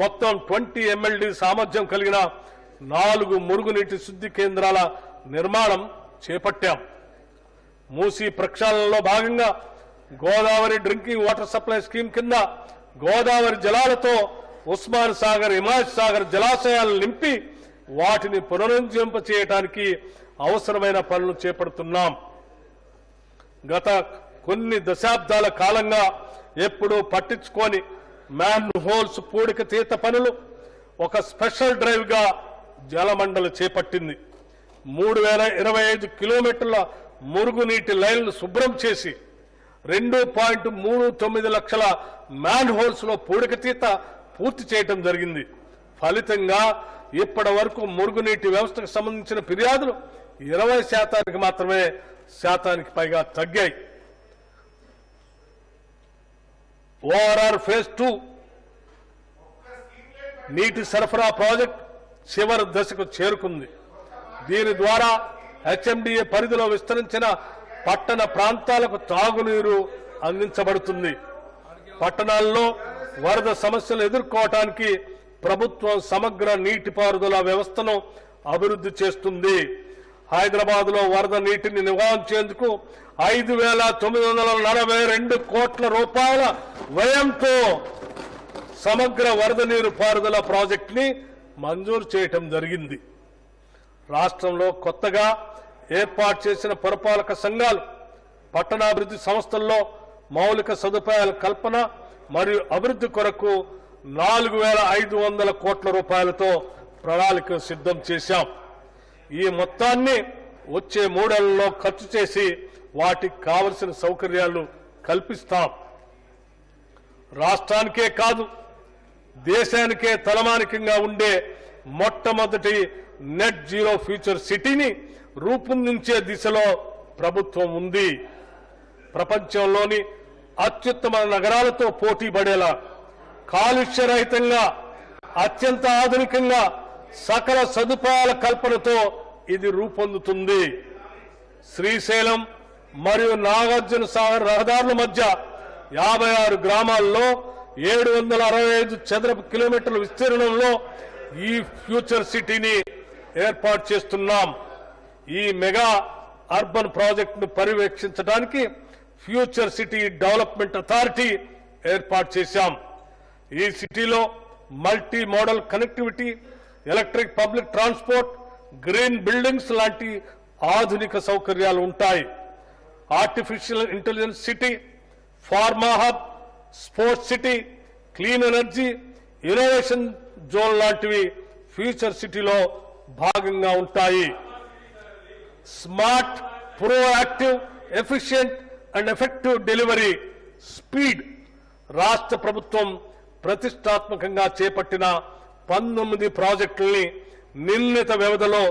మొత్తం 20 MLD సామర్థ్యం కలిగిన 4 మురుగునీటి శుద్ధి కేంద్రాల నిర్మాణం చేపట్టాం. మూసీ ప్రక్షాళనలో భాగంగా Godavari drinking water supply scheme కింద గోదావరి జలాలతో ఉస్మాన్ సాగర్, హిమాయత్ సాగర్ జలాశయాలను నింపి వాటిని పునరుజ్జీవింప చేయడానికి అవసరమైన పనులు చేపడుతున్నాం. గత కొన్ని దశాబ్దాల కాలంగా ఎప్పుడూ పట్టించుకొని మ్యాన్ హోల్స్ పూడిక తీత పనులు ఒక స్పెషల్ డ్రైవ్ గా జలమండలి చేపట్టింది. 3,025 కిలోమీటర్ల మురుగునీటి లైన్లు శుభ్రం చేసి 2.39 లక్షల మ్యాన్ హోల్స్ లో పూడిక తీత పూర్తి చేయడం జరిగింది. ఫలితంగా ఇప్పటి వరకు మురుగునీటి వ్యవస్థకు సంబంధించిన ఫిర్యాదులు 20% మాత్రమే శాతానికి పైగా తగ్గాయి. ORR ఫేజ్ 2 నీటి సరఫరా ప్రాజెక్ట్ చివరి దశకు చేరుకుంది. దీని ద్వారా HMDA పరిధిలో విస్తరించిన పట్టణ ప్రాంతాలకు తాగునీరు అందించబడుతుంది. పట్టణాల్లో వరద సమస్యలు ఎదుర్కోవటానికి ప్రభుత్వం సమగ్ర నీటిపారుదల వ్యవస్థను అభివృద్ధి చేస్తుంది. హైదరాబాద్ లో వరద నీటిని నివారించేందుకు 5,942 కోట్ల రూపాయల వ్యయంతో సమగ్ర వరద నీరు పారుదల ప్రాజెక్ట్ ని మంజూరు చేయటం జరిగింది. రాష్ట్రంలో కొత్తగా ఏర్పాటు చేసిన పురపాలక సంఘాలు, పట్టణాభివృద్ధి సంస్థల్లో మౌలిక సదుపాయాల కల్పన మరియు అభివృద్ధి కొరకు 4,500 కోట్ల రూపాయలతో ప్రణాళిక సిద్ధం చేశాం. ఈ మొత్తాన్ని వచ్చే 3 ఏళ్లలో ఖర్చు చేసి వాటికి కావలసిన సౌకర్యాలు కల్పిస్తాం. రాష్ట్రానికే కాదు దేశానికే తలమానికంగా ఉండే మొట్టమొదటి నెట్ జీరో ఫ్యూచర్ సిటీని రూపొందించే దిశలో ప్రభుత్వం ఉంది. ప్రపంచంలోని అత్యుత్తమ నగరాలతో పోటీ పడేలా కాలుష్య రహితంగా అత్యంత ఆధునికంగా సకల సదుపాయాల కల్పనతో ఇది రూపొందుతుంది. శ్రీశైలం మరియు నాగార్జున సాగర్ రహదారుల మధ్య 56 గ్రామాల్లో 765 చదరపు కిలోమీటర్ల విస్తీర్ణంలో ఈ ఫ్యూచర్ సిటీని ఏర్పాటు చేస్తున్నాం. ఈ మెగా అర్బన్ ప్రాజెక్టును పర్యవేక్షించడానికి ఫ్యూచర్ సిటీ డెవలప్మెంట్ అథారిటీ ఏర్పాటు చేశాం. ఈ సిటీలో multi modal connectivity, electric public transport, green buildings లాంటి ఆధునిక సౌకర్యాలు ఉంటాయి. Artificial intelligence city, pharma hub, sports city, clean energy, innovation zone లాంటివి ఫ్యూచర్ సిటీలో భాగంగా ఉంటాయి. Smart, proactive, efficient and effective delivery, speed. రాష్ట్ర ప్రభుత్వం ప్రతిష్టాత్మకంగా చేపట్టిన 19 ప్రాజెక్టుల్ని నిర్ణీత వ్యవధిలో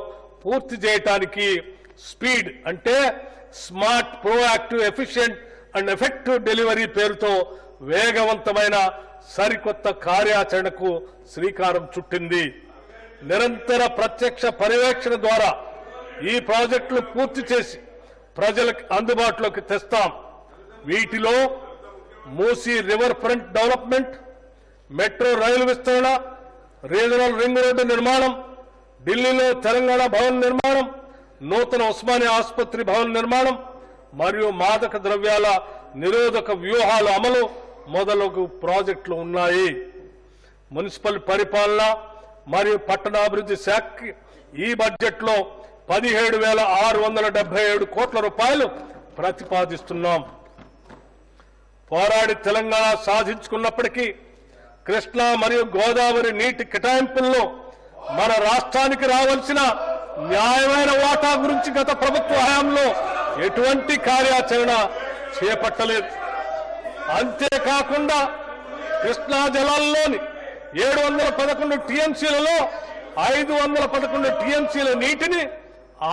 పూర్తి చేయడానికి స్పీడ్ అంటే smart, proactive, efficient and effective delivery పేరుతో వేగవంతమైన సరికొత్త కార్యాచరణకు శ్రీకారం చుట్టింది. నిరంతర ప్రత్యక్ష పర్యవేక్షణ ద్వారా ఈ ప్రాజెక్టులు పూర్తి చేసి ప్రజలకు అందుబాటులోకి తెస్తాం. వీటిలో Musi river front development, metro rail విస్తరణ, రీజనల్ రింగ్ రోడ్డు నిర్మాణం, ఢిల్లీలో తెలంగాణ భవన్ నిర్మాణం, నూతన ఉస్మానియా ఆసుపత్రి భవన్ నిర్మాణం మరియు మాదక ద్రవ్యాల నిరోధక వ్యూహాల అమలు మొదలగు ప్రాజెక్టులు ఉన్నాయి. మున్సిపల్ పరిపాలన మరియు పట్టణాభివృద్ధి శాఖకి ఈ బడ్జెట్లో 17,677 కోట్ల రూపాయలు ప్రతిపాదిస్తున్నాం. పోరాడి తెలంగాణ సాధించుకున్నప్పటికీ కృష్ణా మరియు గోదావరి నీటి కేటాయింపుల్లో మన రాష్ట్రానికి రావాల్సిన న్యాయమైన వాటా గురించి గత ప్రభుత్వ హయాంలో ఎటువంటి కార్యాచరణ చేపట్టలేదు. అంతేకాకుండా కృష్ణా జలాల్లోని 711 టీఎంసీలలో 511 టీఎంసీల నీటిని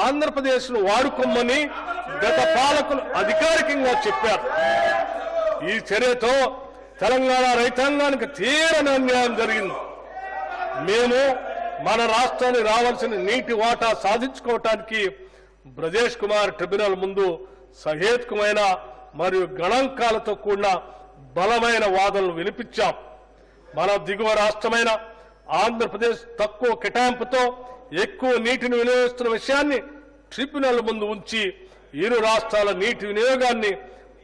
ఆంధ్రప్రదేశ్ను వాడుకోమని గత పాలకులు అధికారికంగా చెప్పారు. ఈ చర్యతో తెలంగాణ రైతాంగానికి తీవ్ర అన్యాయం జరిగింది. మేము మన రాష్ట్రానికి రావాల్సిన నీటి వాటా సాధించుకోవటానికి బ్రజేష్ కుమార్ ట్రిబ్యునల్ ముందు సహేతుకమైన మరియు గణాంకాలతో కూడిన బలమైన వాదనలు వినిపించాం. మన దిగువ రాష్ట్రమైన ఆంధ్రప్రదేశ్ తక్కువ కేటాయింపుతో ఎక్కువ నీటిని వినియోగిస్తున్న విషయాన్ని ట్రిబ్యునల్ ముందు ఉంచి ఇరు రాష్ట్రాల నీటి వినియోగాన్ని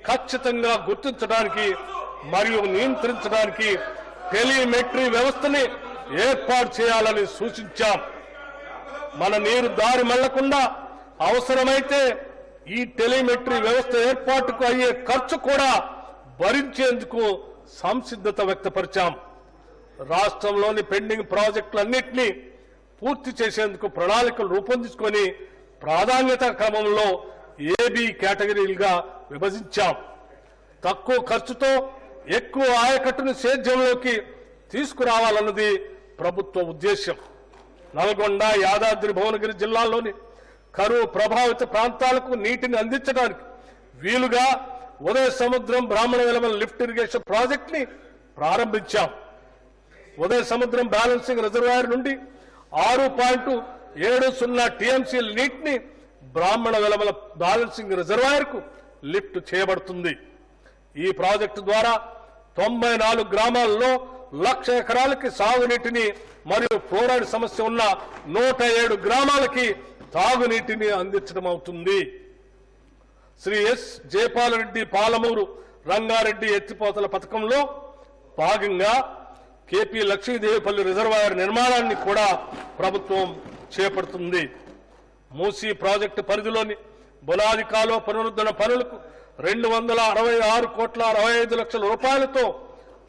ఖచ్చితంగా గుర్తించడానికి మరియు నియంత్రించడానికి టెలిమెట్రీ వ్యవస్థని ఏర్పాటు చేయాలని సూచించాం. మన నీరు దారి మళ్లకుండా అవసరమైతే ఈ టెలిమెట్రీ వ్యవస్థ ఏర్పాటుకు అయ్యే ఖర్చు కూడా భరించేందుకు సంసిద్ధత వ్యక్తపరిచాం. రాష్ట్రంలోని పెండింగ్ ప్రాజెక్టులన్నింటినీ పూర్తి చేసేందుకు ప్రణాళికలు రూపొందించుకొని ప్రాధాన్యత క్రమంలో ఏబీ కేటగిరీలుగా విభజించాం. తక్కువ ఖర్చుతో ఎక్కువ ఆయకట్టును సేద్యంలోకి తీసుకురావాలన్నది ప్రభుత్వ ఉద్దేశ్యం. నల్గొండ, యాదాద్రి భువనగిరి జిల్లాల్లోని కరువు ప్రభావిత ప్రాంతాలకు నీటిని అందించడానికి వీలుగా ఉదయ సముద్రం బ్రాహ్మణ వెలమల లిఫ్ట్ ఇరిగేషన్ ప్రాజెక్ట్ ని ప్రారంభించాం. ఉదయ సముద్రం బ్యాలెన్సింగ్ రిజర్వాయర్ నుండి 6.70 టీఎంసీల నీటిని బ్రాహ్మణ వెలమల బ్యాలెన్సింగ్ రిజర్వాయర్ కు లిఫ్ట్ చేయబడుతుంది. ఈ ప్రాజెక్టు ద్వారా 94 గ్రామాల్లో 1,00,000 ఎకరాలకి సాగునీటిని మరియు ఫ్లోరైడ్ సమస్య ఉన్న 107 గ్రామాలకి తాగునీటిని అందించడం అవుతుంది. శ్రీ ఎస్ జయపాలరెడ్డి పాలమూరు రంగారెడ్డి ఎత్తిపోతల పథకంలో భాగంగా కేపీ లక్ష్మీదేవిపల్లి రిజర్వాయర్ నిర్మాణాన్ని కూడా ప్రభుత్వం చేపడుతుంది. మూసీ ప్రాజెక్టు పరిధిలోని బునాది కాలువ పునరుద్ధరణ పనులకు 266,65 రూపాయలతో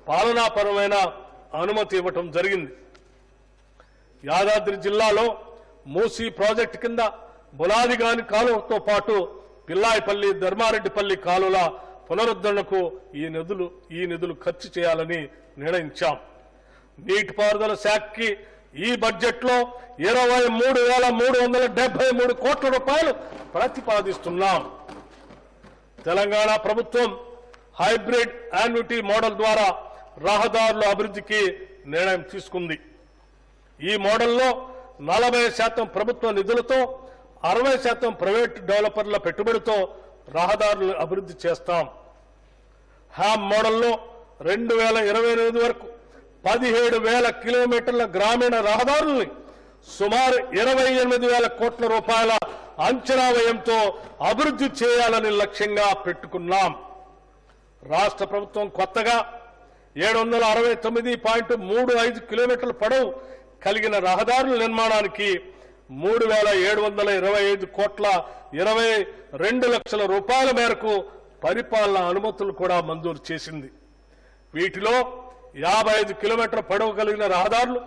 పాలనాపరమైన అనుమతి ఇవ్వటం జరిగింది. యాదాద్రి జిల్లాలో మూసీ ప్రాజెక్టు కింద బులాదిగాని కాలువతో పాటు పిల్లాయిపల్లి, ధర్మారెడ్డిపల్లి కాలువల పునరుద్ధరణకు ఈ నిధులు ఖర్చు చేయాలని నిర్ణయించాం. నీటిపారుదల శాఖకి ఈ బడ్జెట్లో 23,373 కోట్ల రూపాయలు ప్రతిపాదిస్తున్నాం. తెలంగాణ ప్రభుత్వం హైబ్రిడ్ యాన్యుటీ మోడల్ ద్వారా రహదారుల అభివృద్ధికి నిర్ణయం తీసుకుంది. ఈ మోడల్లో 40% ప్రభుత్వ నిధులతో 60% ప్రైవేట్ డెవలపర్ల పెట్టుబడితో రహదారుల అభివృద్ధి చేస్తాం. హ్యామ్ మోడల్లో 2028 వరకు 17,000 కిలోమీటర్ల గ్రామీణ రహదారుల్ని సుమారు 28,000 కోట్ల రూపాయల అంచనా వ్యయంతో అభివృద్ధి చేయాలని లక్ష్యంగా పెట్టుకున్నాం. రాష్ట్ర ప్రభుత్వం కొత్తగా 769.35 కిలోమీటర్ల పొడవు కలిగిన రహదారుల నిర్మాణానికి 3,725 కోట్ల 22 లక్షల రూపాయల మేరకు పరిపాలనా అనుమతులు కూడా మంజూరు చేసింది. వీటిలో 55 కిలోమీటర్ల పొడవు కలిగిన రహదారులు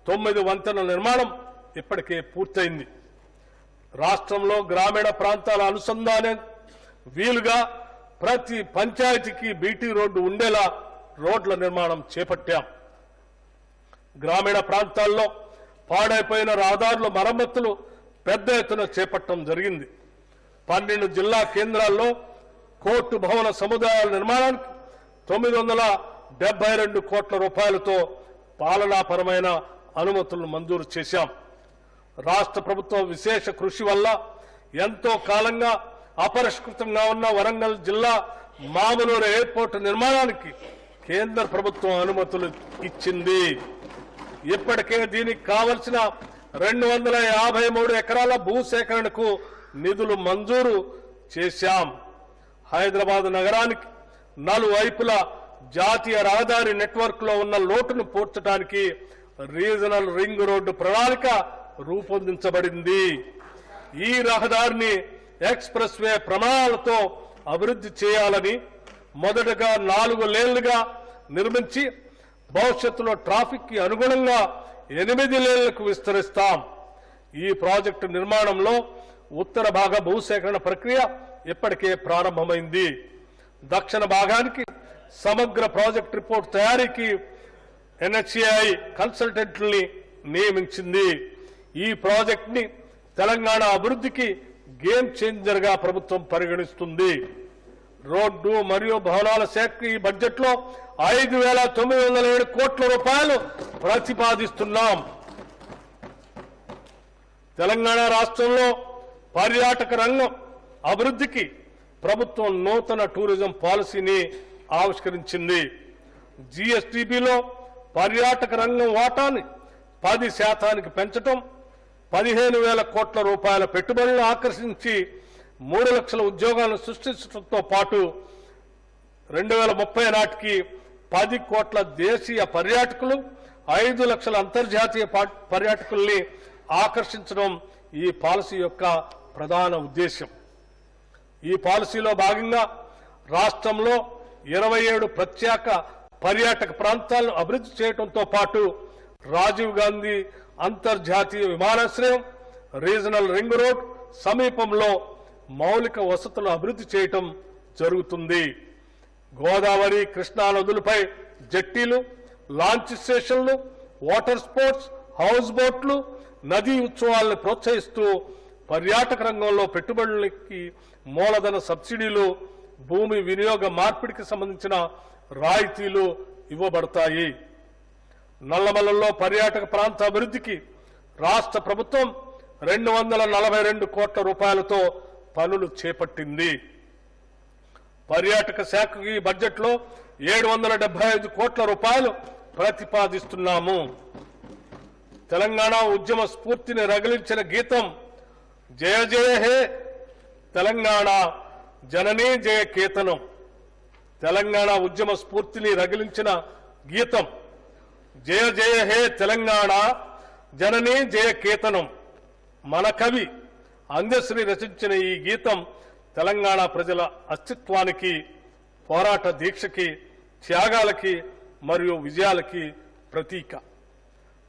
9 వంతెనల నిర్మాణం ఇప్పటికే పూర్తయింది. రాష్ట్రంలో గ్రామీణ ప్రాంతాల అనుసంధానం వీలుగా ప్రతి పంచాయతీకి బీటీ రోడ్డు ఉండేలా రోడ్ల నిర్మాణం చేపట్టాం. గ్రామీణ ప్రాంతాల్లో పాడైపోయిన రహదారుల మరమ్మతులు పెద్ద ఎత్తున చేపట్టడం జరిగింది. 12 జిల్లా కేంద్రాల్లో కోర్టు భవన సముదాయాల నిర్మాణానికి 972 కోట్ల రూపాయలతో పాలనాపరమైన అనుమతులను మంజూరు చేశాం. రాష్ట్ర ప్రభుత్వం విశేష కృషి వల్ల ఎంతో కాలంగా అపరిష్కృతంగా ఉన్న వరంగల్ జిల్లా మామునూరు ఎయిర్పోర్టు నిర్మాణానికి కేంద్ర ప్రభుత్వం అనుమతులు ఇచ్చింది. ఇప్పటికే దీనికి కావలసిన 253 ఎకరాల భూసేకరణకు నిధులు మంజూరు చేశాం. హైదరాబాద్ నగరానికి నలువైపులా జాతీయ రహదారి నెట్వర్క్ లో ఉన్న లోటును పూడ్చడానికి రీజనల్ రింగ్ రోడ్డు ప్రణాళిక రూపొందించబడింది. ఈ రహదారిని ఎక్స్ప్రెస్ వే ప్రమాణాలతో అభివృద్ధి చేయాలని మొదటగా 4 లేన్లుగా నిర్మించి భవిష్యత్తులో ట్రాఫిక్ కి అనుగుణంగా 8 లేన్లకు విస్తరిస్తాం. ఈ ప్రాజెక్టు నిర్మాణంలో ఉత్తర భాగ భూసేకరణ ప్రక్రియ ఇప్పటికే ప్రారంభమైంది. దక్షిణ భాగానికి సమగ్ర ప్రాజెక్ట్ రిపోర్ట్ తయారీకి ఎన్హెచ్ఏఐ కన్సల్టెంట్లని నియమించింది. ఈ ప్రాజెక్ట్ ని తెలంగాణ అభివృద్ధికి గేమ్ చేంజర్ గా ప్రభుత్వం పరిగణిస్తుంది. రోడ్డు మరియు భవనాల శాఖ ఈ బడ్జెట్ లో 5,907 కోట్ల రూపాయలు ప్రతిపాదిస్తున్నాం. తెలంగాణ రాష్ట్రంలో పర్యాటక రంగం అభివృద్ధికి ప్రభుత్వం నూతన టూరిజం పాలసీని ఆవిష్కరించింది. జీఎస్టీపీలో పర్యాటక రంగం వాటాని 10% పెంచడం, 15,000 కోట్ల రూపాయల పెట్టుబడులను ఆకర్షించి 3 లక్షల ఉద్యోగాలను సృష్టించడంతో పాటు 2030 నాటికి 10 కోట్ల దేశీయ పర్యాటకులు, 5 లక్షల అంతర్జాతీయ పర్యాటకుల్ని ఆకర్షించడం ఈ పాలసీ యొక్క ప్రధాన ఉద్దేశం. ఈ పాలసీలో భాగంగా రాష్ట్రంలో 27 ప్రత్యేక పర్యాటక ప్రాంతాలను అభివృద్ధి చేయడంతో పాటు రాజీవ్ గాంధీ అంతర్జాతీయ విమానాశ్రయం, రీజనల్ రింగ్ రోడ్ సమీపంలో మౌలిక వసతులు అభివృద్ధి చేయటం జరుగుతుంది. గోదావరి, కృష్ణా నదులపై జట్టీలు, లాంచ్ స్టేషన్లు, వాటర్ స్పోర్ట్స్, హౌస్ బోట్లు, నదీ ఉత్సవాలను ప్రోత్సహిస్తూ పర్యాటక రంగంలో పెట్టుబడులకి మూలధన సబ్సిడీలు, భూమి వినియోగ మార్పిడికి సంబంధించిన రాయితీలు ఇవ్వబడతాయి. నల్లమలలో పర్యాటక ప్రాంత అభివృద్ధికి రాష్ట్ర ప్రభుత్వం 242 కోట్ల రూపాయలతో పనులు చేపట్టింది. పర్యాటక శాఖకు ఈ బడ్జెట్ లో 775 కోట్ల రూపాయలు ప్రతిపాదిస్తున్నాము. తెలంగాణ ఉద్యమ స్ఫూర్తిని రగిలించిన గీతం జయ జయ హే తెలంగాణ జననీ జయ కేతనం. తెలంగాణ ఉద్యమ స్ఫూర్తిని రగిలించిన గీతం జయ జయ హే తెలంగాణ జననీ జయ కేతనం. మన కవి అందశ్రీ రచించిన ఈ గీతం తెలంగాణ ప్రజల అస్తిత్వానికి, పోరాట దీక్షకి, త్యాగాలకి మరియు విజయాలకి ప్రతీక.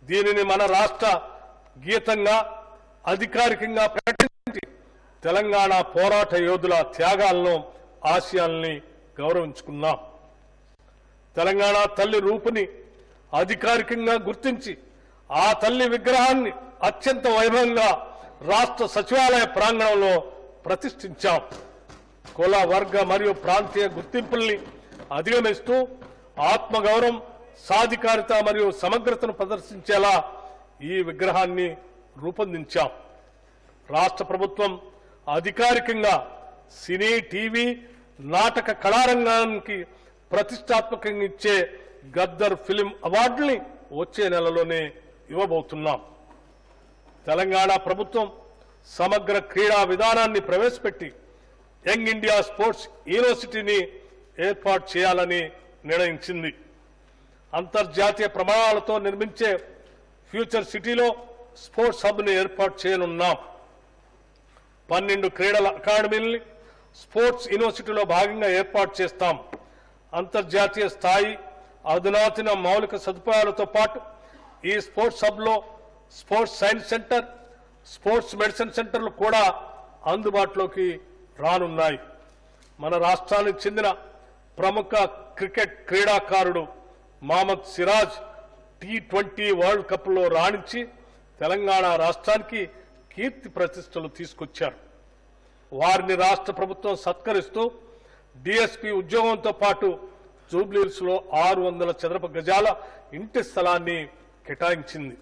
దీనిని మన రాష్ట్ర గీతంగా అధికారికంగా ప్రకటించి తెలంగాణ పోరాట యోధుల త్యాగాలను, ఆశయాల్ని గౌరవించుకున్నాం. తెలంగాణ తల్లి రూపుని అధికారికంగా గుర్తించి ఆ తల్లి విగ్రహాన్ని అత్యంత వైభవంగా రాష్ట్ర సచివాలయ ప్రాంగణంలో ప్రతిష్ఠించాం. కుల, వర్గ మరియు ప్రాంతీయ గుర్తింపుల్ని అధిగమిస్తూ ఆత్మగౌరవం, సాధికారిత మరియు సమగ్రతను ప్రదర్శించేలా ఈ విగ్రహాన్ని రూపొందించాం. రాష్ట్ర ప్రభుత్వం అధికారికంగా సినీ, టీవీ, నాటక కళారంగానికి ప్రతిష్టాత్మకంగా ఇచ్చే గద్దర్ ఫిలిం అవార్డుని వచ్చే నెలలోనే ఇవ్వబోతున్నాం. తెలంగాణ ప్రభుత్వం సమగ్ర క్రీడా విధానాన్ని ప్రవేశపెట్టి యంగ్ ఇండియా స్పోర్ట్స్ యూనివర్సిటీని ఏర్పాటు చేయాలని నిర్ణయించింది. అంతర్జాతీయ ప్రమాణాలతో నిర్మించే ఫ్యూచర్ సిటీలో స్పోర్ట్స్ హబ్ని ఏర్పాటు చేయనున్నాం. 12 క్రీడల అకాడమీలని స్పోర్ట్స్ యూనివర్సిటీలో భాగంగా ఏర్పాటు చేస్తాం. అంతర్జాతీయ స్థాయి అధునాతన మౌలిక సదుపాయాలతో పాటు ఈ స్పోర్ట్స్ హబ్లో sports science centre, sports medicine సెంటర్లు కూడా అందుబాటులోకి రానున్నాయి. మన రాష్ట్రానికి చెందిన ప్రముఖ క్రికెట్ క్రీడాకారుడు మహమ్మద్ సిరాజ్ T20 వరల్డ్ కప్లో రాణించి తెలంగాణ రాష్ట్రానికి కీర్తి ప్రతిష్టలు తీసుకొచ్చారు. వారిని రాష్ట్ర ప్రభుత్వం సత్కరిస్తూ డిఎస్పీ ఉద్యోగంతో పాటు జూబ్లీహిల్స్ లో 600 చదరపు గజాల ఇంటి స్థలాన్ని కేటాయించింది.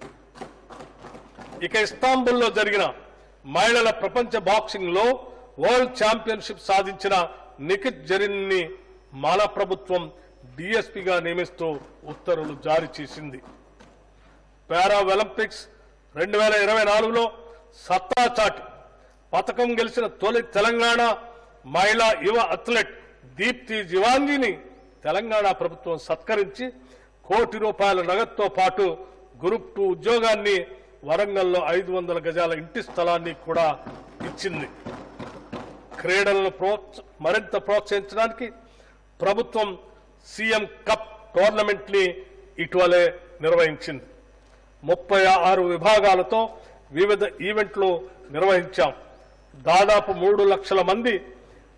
ఇక ఇస్తాంబుల్లో జరిగిన మహిళల ప్రపంచ బాక్సింగ్ లో వరల్డ్ ఛాంపియన్షిప్ సాధించిన నిఖిత్ జరీన్ని మన ప్రభుత్వం డిఎస్పీగా నియమిస్తూ ఉత్తర్వులు జారీ చేసింది. పారా ఒలింపిక్స్ 2024లో సత్తా చాటి పతకం గెలిచిన తొలి తెలంగాణ మహిళా యువ అథ్లెట్ దీప్తి జివాంగిని తెలంగాణ ప్రభుత్వం సత్కరించి ₹1 కోటి నగదుతో పాటు గ్రూప్ 2 ఉద్యోగాన్ని, వరంగల్లో 500 గజాల ఇంటి స్థలాన్ని కూడా ఇచ్చింది. క్రీడలను మరింత ప్రోత్సహించడానికి ప్రభుత్వం సీఎం కప్ టోర్నమెంట్ ని ఇటీవలే నిర్వహించింది. 36 విభాగాలతో వివిధ ఈవెంట్లు నిర్వహించాం. దాదాపు 3 లక్షల మంది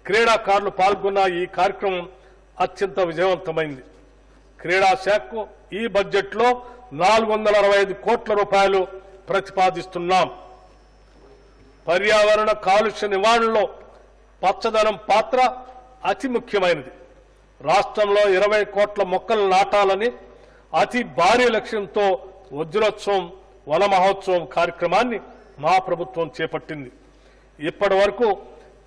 క్రీడాకారులు పాల్గొన్న ఈ కార్యక్రమం అత్యంత విజయవంతమైంది. క్రీడా శాఖకు ఈ బడ్జెట్లో ₹465 కోట్ల ప్రతిపాదిస్తున్నాం. పర్యావరణ కాలుష్య నివారణలో పచ్చదనం పాత్ర అతి ముఖ్యమైనది. రాష్ట్రంలో 20 కోట్ల మొక్కలు నాటాలని అతి భారీ లక్ష్యంతో వజ్రోత్సవం, వన మహోత్సవం కార్యక్రమాన్ని మా ప్రభుత్వం చేపట్టింది. ఇప్పటి వరకు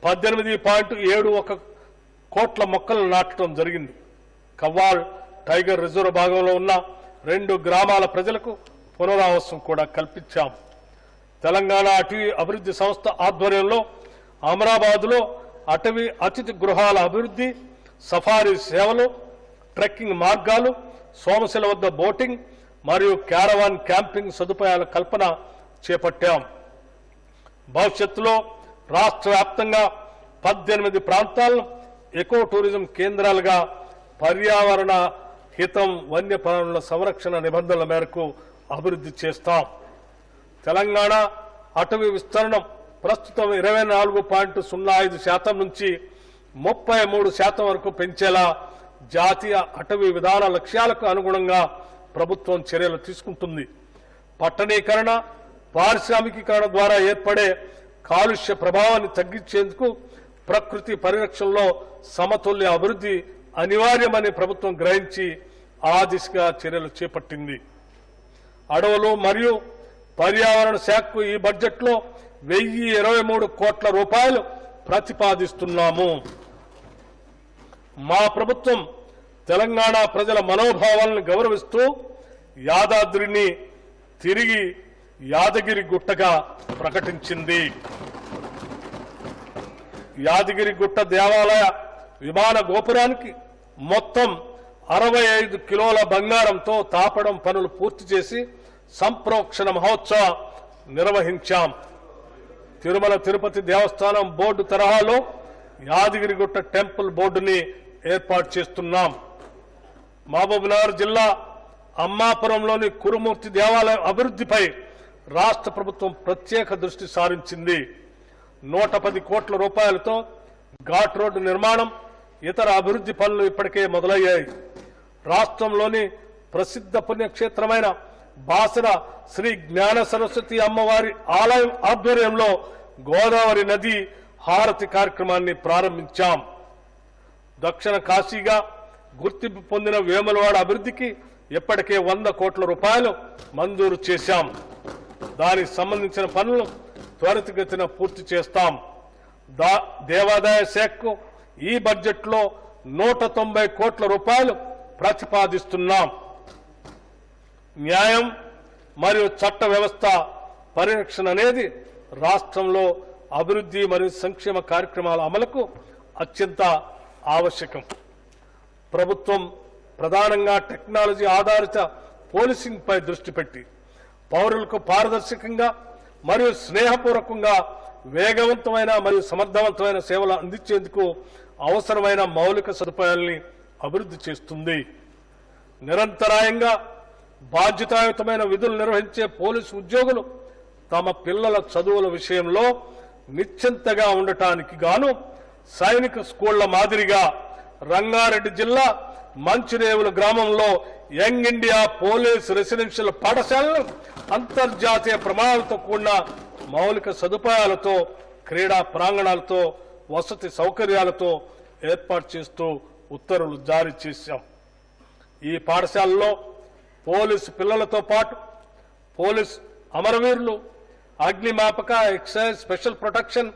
18.71 కోట్ల మొక్కలు నాటడం జరిగింది. కవ్వాల్ టైగర్ రిజర్వ్ భాగంలో ఉన్న 2 గ్రామాల ప్రజలకు పునరావాసం కూడా కల్పించాం. తెలంగాణ అటవీ అభివృద్ధి సంస్థ ఆధ్వర్యంలో అమరాబాద్లో అటవీ అతిథి గృహాల అభివృద్ధి, సఫారీ సేవలు, ట్రెక్కింగ్ మార్గాలు, సోమశిల వద్ద బోటింగ్ మరియు క్యారవాన్ క్యాంపింగ్ సదుపాయాల కల్పన చేపట్టాం. భవిష్యత్తులో రాష్ట్ర వ్యాప్తంగా 18 ప్రాంతాలను ఎకో టూరిజం కేంద్రాలుగా పర్యావరణ హితం, వన్యప్రాణుల సంరక్షణ నిబంధనల మేరకు అభివృద్ధి చేస్తాం. తెలంగాణ అటవీ విస్తరణం ప్రస్తుతం 24.05% నుంచి 33% వరకు పెంచేలా జాతీయ అటవీ విధాన లక్ష్యాలకు అనుగుణంగా ప్రభుత్వం చర్యలు తీసుకుంటుంది. పట్టణీకరణ, పారిశ్రామికీకరణ ద్వారా ఏర్పడే కాలుష్య ప్రభావాన్ని తగ్గించేందుకు ప్రకృతి పరిరక్షణలో సమతుల్య అభివృద్ధి అనివార్యమని ప్రభుత్వం గ్రహించి ఆ దిశగా చర్యలు చేపట్టింది. అడవులు మరియు పర్యావరణ శాఖకు ఈ బడ్జెట్లో ₹1023 కోట్ల ప్రతిపాదిస్తున్నాము. మా ప్రభుత్వం తెలంగాణ ప్రజల మనోభావాలను గౌరవిస్తూ యాదాద్రిని తిరిగి యాదగిరి గుట్టగా ప్రకటించింది. యాదగిరి గుట్ట దేవాలయ విమాన గోపురానికి మొత్తం 65 కిలోల బంగారంతో తాపడం పనులు పూర్తి చేసి సంప్రోక్షణ మహోత్సవం నిర్వహించాం. తిరుమల తిరుపతి దేవస్థానం బోర్డు తరహాలో యాదగిరిగుట్ట టెంపుల్ బోర్డుని ఏర్పాటు చేస్తున్నాం. మహబూబ్నగర్ జిల్లా అమ్మాపురంలోని కురుమూర్తి దేవాలయం అభివృద్ధిపై రాష్ట్ర ప్రభుత్వం ప్రత్యేక దృష్టి సారించింది. 110 కోట్ల ఘాట్ రోడ్డు నిర్మాణం, ఇతర అభివృద్ధి పనులు ఇప్పటికే మొదలయ్యాయి. రాష్ట్రంలోని ప్రసిద్ధ పుణ్యక్షేత్రమైన బాసర శ్రీ జ్ఞాన సరస్వతి అమ్మవారి ఆలయం ఆధ్వర్యంలో గోదావరి నది హారతి కార్యక్రమాన్ని ప్రారంభించాం. దక్షిణ కాశీగా గుర్తింపు పొందిన వేములవాడ అభివృద్ధికి ఇప్పటికే ₹100 కోట్ల మంజూరు చేశాం. దానికి సంబంధించిన పనులు త్వరితగతిన పూర్తి చేస్తాం. దేవాదాయ శాఖకు ఈ బడ్జెట్లో ₹190 కోట్ల ప్రతిపాదిస్తున్నాం. న్యాయం మరియు చట్ట వ్యవస్థ పరిరక్షణ అనేది రాష్ట్రంలో అభివృద్ధి మరియు సంక్షేమ కార్యక్రమాల అమలుకు అత్యంత ఆవశ్యకం. ప్రభుత్వం ప్రధానంగా టెక్నాలజీ ఆధారిత పోలీసింగ్ పై దృష్టి పెట్టి పౌరులకు పారదర్శకంగా మరియు స్నేహపూర్వకంగా వేగవంతమైన మరియు సమర్థవంతమైన సేవలు అందించేందుకు అవసరమైన మౌలిక సదుపాయాల్ని అభివృద్ధి చేస్తుంది. నిరంతరాయంగా బాధ్యతాయుతమైన విధులు నిర్వహించే పోలీసు ఉద్యోగులు తమ పిల్లల చదువుల విషయంలో నిశ్చింతగా ఉండటానికి గాను సైనిక స్కూళ్ల మాదిరిగా రంగారెడ్డి జిల్లా మంచిరేవుల గ్రామంలో యంగ్ ఇండియా పోలీస్ రెసిడెన్షియల్ పాఠశాలను అంతర్జాతీయ ప్రమాణాలతో కూడిన మౌలిక సదుపాయాలతో క్రీడా ప్రాంగణాలతో వసతి సౌకర్యాలతో ఏర్పాటు చేస్తూ ఉత్తర్వులు జారీ చేశాం. ఈ పాఠశాలలో పోలీసు పిల్లలతో పాటు పోలీస్ అమరవీరులు, అగ్నిమాపక, ఎక్సైజ్, స్పెషల్ ప్రొటెక్షన్,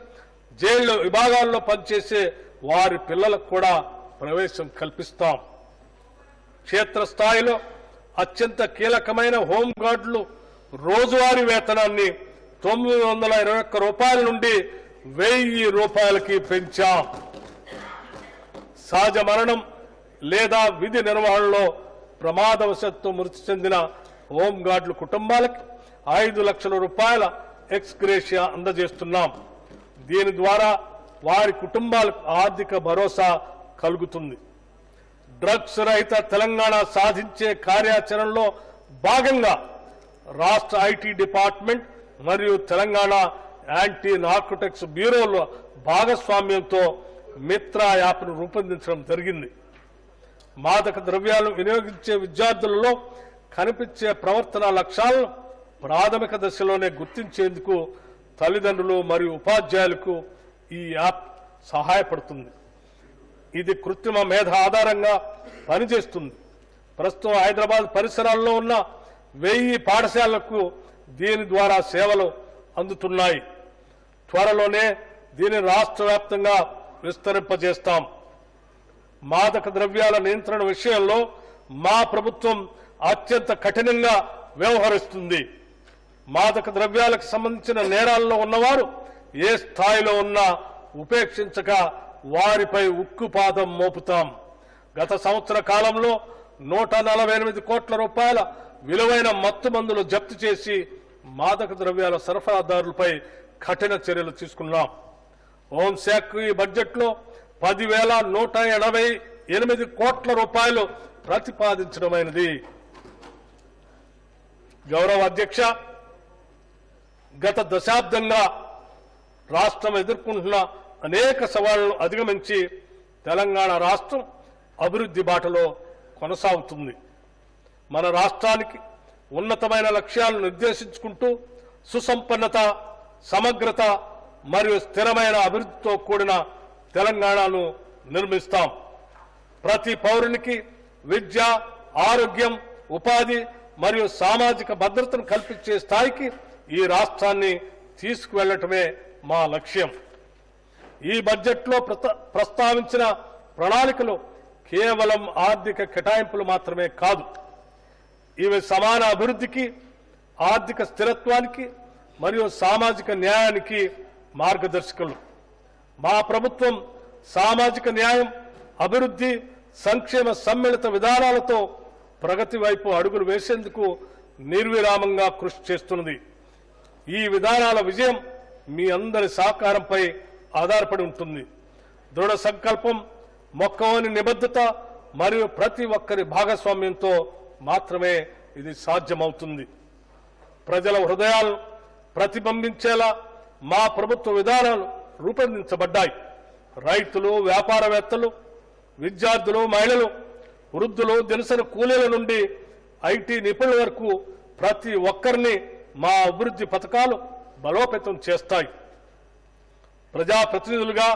జైళ్ల విభాగాల్లో పనిచేసే వారి పిల్లలకు కూడా ప్రవేశం కల్పిస్తాం. క్షేత్రస్థాయిలో అత్యంత కీలకమైన హోంగార్డులు రోజువారీ వేతనాన్ని 921 రూపాయల నుండి 1000 రూపాయలకి పెంచాం. సహజ మరణం లేదా విధి నిర్వహణలో ప్రమాదవశాత్తు మృతి చెందిన హోంగార్డుల కుటుంబాలకు 5 లక్షల రూపాయల ఎక్స్గ్రేషియా అందజేస్తున్నాం. దీని ద్వారా వారి కుటుంబాలకు ఆర్థిక భరోసా కలుగుతుంది. డ్రగ్స్ రహిత తెలంగాణ సాధించే కార్యాచరణలో భాగంగా రాష్ట్ర ఐటీ డిపార్ట్మెంట్ మరియు తెలంగాణ యాంటీ నార్కోటిక్స్ బ్యూరోల భాగస్వామ్యంతో మిత్రా యాప్ను రూపొందించడం జరిగింది. మాదక ద్రవ్యాలు వినియోగించే విద్యార్థులలో కనిపించే ప్రవర్తన లక్ష్యాలను ప్రాథమిక దశలోనే గుర్తించేందుకు తల్లిదండ్రులు మరియు ఉపాధ్యాయులకు ఈ యాప్ సహాయపడుతుంది. ఇది కృత్రిమ మేధ ఆధారంగా పనిచేస్తుంది. ప్రస్తుతం హైదరాబాద్ పరిసరాల్లో ఉన్న 1000 పాఠశాలలకు దీని ద్వారా సేవలు అందుతున్నాయి. త్వరలోనే దీన్ని రాష్ట్ర వ్యాప్తంగా విస్తరింపజేస్తాం. మాదక ద్రవ్యాల నియంత్రణ విషయంలో మా ప్రభుత్వం అత్యంత కఠినంగా వ్యవహరిస్తుంది. మాదక ద్రవ్యాలకు సంబంధించిన నేరాల్లో ఉన్నవారు ఏ స్థాయిలో ఉన్నా ఉపేక్షించక వారిపై ఉక్కుపాదం మోపుతాం. గత సంవత్సర కాలంలో 148 కోట్ల రూపాయల విలువైన మత్తు మందులు జప్తు చేసి మాదక ద్రవ్యాల సరఫరాదారులపై కఠిన చర్యలు తీసుకున్నాం. హోంశాఖ ఈ బడ్జెట్లో 10,188 కోట్ల రూపాయలు ప్రతిపాదించడమైనది. గౌరవ అధ్యక్ష, గత దశాబ్దంగా రాష్ట్రం ఎదుర్కొంటున్న అనేక సవాళ్లను అధిగమించి తెలంగాణ రాష్ట్రం అభివృద్ధి బాటలో కొనసాగుతుంది. మన రాష్ట్రానికి ఉన్నతమైన లక్ష్యాలను నిర్దేశించుకుంటూ సుసంపన్నత, సమగ్రత మరియు స్థిరమైన అభివృద్ధితో కూడిన తెలంగాణను నిర్మిస్తాం. ప్రతి పౌరునికి విద్య, ఆరోగ్యం, ఉపాధి మరియు సామాజిక భద్రతను కల్పించే స్థాయికి ఈ రాష్ట్రాన్ని తీసుకువెళ్లటమే మా లక్ష్యం. ఈ బడ్జెట్లో ప్రస్తావించిన ప్రణాళికలు కేవలం ఆర్థిక కేటాయింపులు మాత్రమే కాదు. ఇవి సమాన అభివృద్ధికి, ఆర్థిక స్థిరత్వానికి మరియు సామాజిక న్యాయానికి మార్గదర్శకులు. మా ప్రభుత్వం సామాజిక న్యాయం, అభివృద్ధి, సంక్షేమ సమ్మిళిత విధానాలతో ప్రగతి వైపు అడుగులు వేసేందుకు నిర్విరామంగా కృషి చేస్తున్నది. ఈ విధానాల విజయం మీ అందరి సహకారంపై ఆధారపడి ఉంటుంది. దృఢ సంకల్పం, మొక్కవోని నిబద్ధత మరియు ప్రతి ఒక్కరి భాగస్వామ్యంతో మాత్రమే ఇది సాధ్యమవుతుంది. ప్రజల హృదయాలను ప్రతిబింబించేలా మా ప్రభుత్వ విధానాలు రూపొందించబడ్డాయి. రైతులు, వ్యాపారవేత్తలు, విద్యార్థులు, మహిళలు, వృద్ధులు, దినసరి కూలీల నుండి ఐటీ నిపుణుల వరకు ప్రతి ఒక్కరిని మా అభివృద్ధి పథకాలు బలోపేతం చేస్తాయి. ప్రజాప్రతినిధులుగా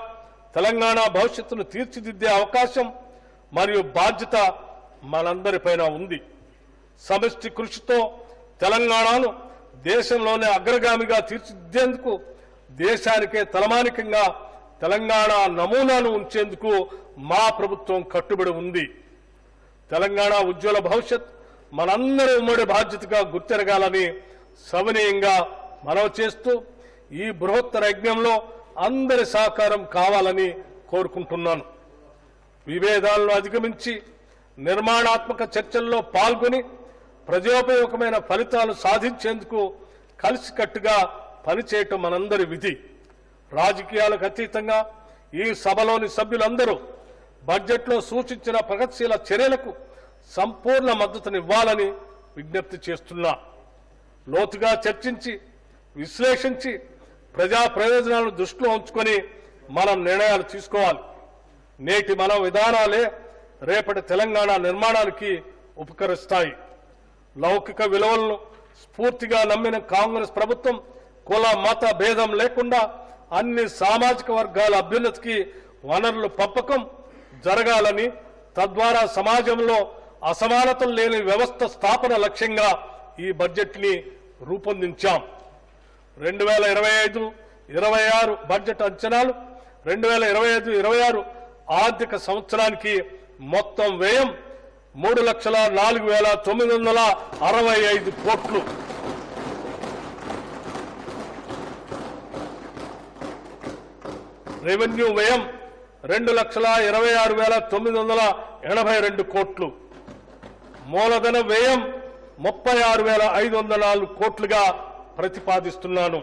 తెలంగాణ భవిష్యత్తును తీర్చిదిద్దే అవకాశం మరియు బాధ్యత మనందరిపైన ఉంది. సమిష్టి కృషితో తెలంగాణను దేశంలోనే అగ్రగామిగా తీర్చిదిద్దేందుకు, దేశానికే తలమానికంగా తెలంగాణ నమూనాను ఉంచేందుకు మా ప్రభుత్వం కట్టుబడి ఉంది. తెలంగాణ ఉజ్వల భవిష్యత్ మనందరి ఉమ్మడి బాధ్యతగా గుర్తెరగాలని సవినయంగా మనవి చేస్తూ ఈ బృహత్తర యజ్ఞంలో అందరి సహకారం కావాలని కోరుకుంటున్నాను. విభేదాలను అధిగమించి నిర్మాణాత్మక చర్చల్లో పాల్గొని ప్రజోపయోగమైన ఫలితాలు సాధించేందుకు కలిసికట్టుగా పనిచేయటం మనందరి విధి. రాజకీయాలకు అతీతంగా ఈ సభలోని సభ్యులందరూ బడ్జెట్లో సూచించిన ప్రగతిశీల చర్యలకు సంపూర్ణ మద్దతునివ్వాలని విజ్ఞప్తి చేస్తున్నా. లోతుగా చర్చించి విశ్లేషించి ప్రజా ప్రయోజనాలను దృష్టిలో ఉంచుకొని మనం నిర్ణయాలు తీసుకోవాలి. నేటి మన విధానాలే రేపటి తెలంగాణ నిర్మాణానికి ఉపకరిస్తాయి. లౌకిక విలువలను స్ఫూర్తిగా నమ్మిన కాంగ్రెస్ ప్రభుత్వం కుల మత భేదం లేకుండా అన్ని సామాజిక వర్గాల అభ్యున్నతికి వనరులు పంపకం జరగాలని, తద్వారా సమాజంలో అసమానతలు లేని వ్యవస్థ స్థాపన లక్ష్యంగా ఈ బడ్జెట్ ని రూపొందించాం. 2025-26 బడ్జెట్ అంచనాలు 2025-26 ఆర్థిక సంవత్సరానికి మొత్తం వ్యయం 3,04,965 కోట్లు. రెవెన్యూ వ్యయం 2,26,982 కోట్లు. మూలధన వ్యయం 36,504 కోట్లుగా ప్రతిపాదిస్తున్నాను.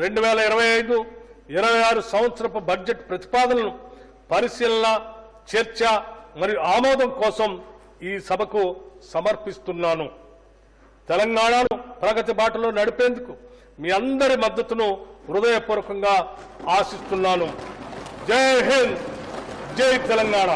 2025-26 సంవత్సరపు బడ్జెట్ ప్రతిపాదనలను పరిశీలన, చర్చ మరియు ఆమోదం కోసం ఈ సభకు సమర్పిస్తున్నాను. తెలంగాణను ప్రగతి బాటలో నడిపేందుకు మీ అందరి మద్దతును హృదయపూర్వకంగా ఆశిస్తున్నాను. జై హింద్, జై తెలంగాణ.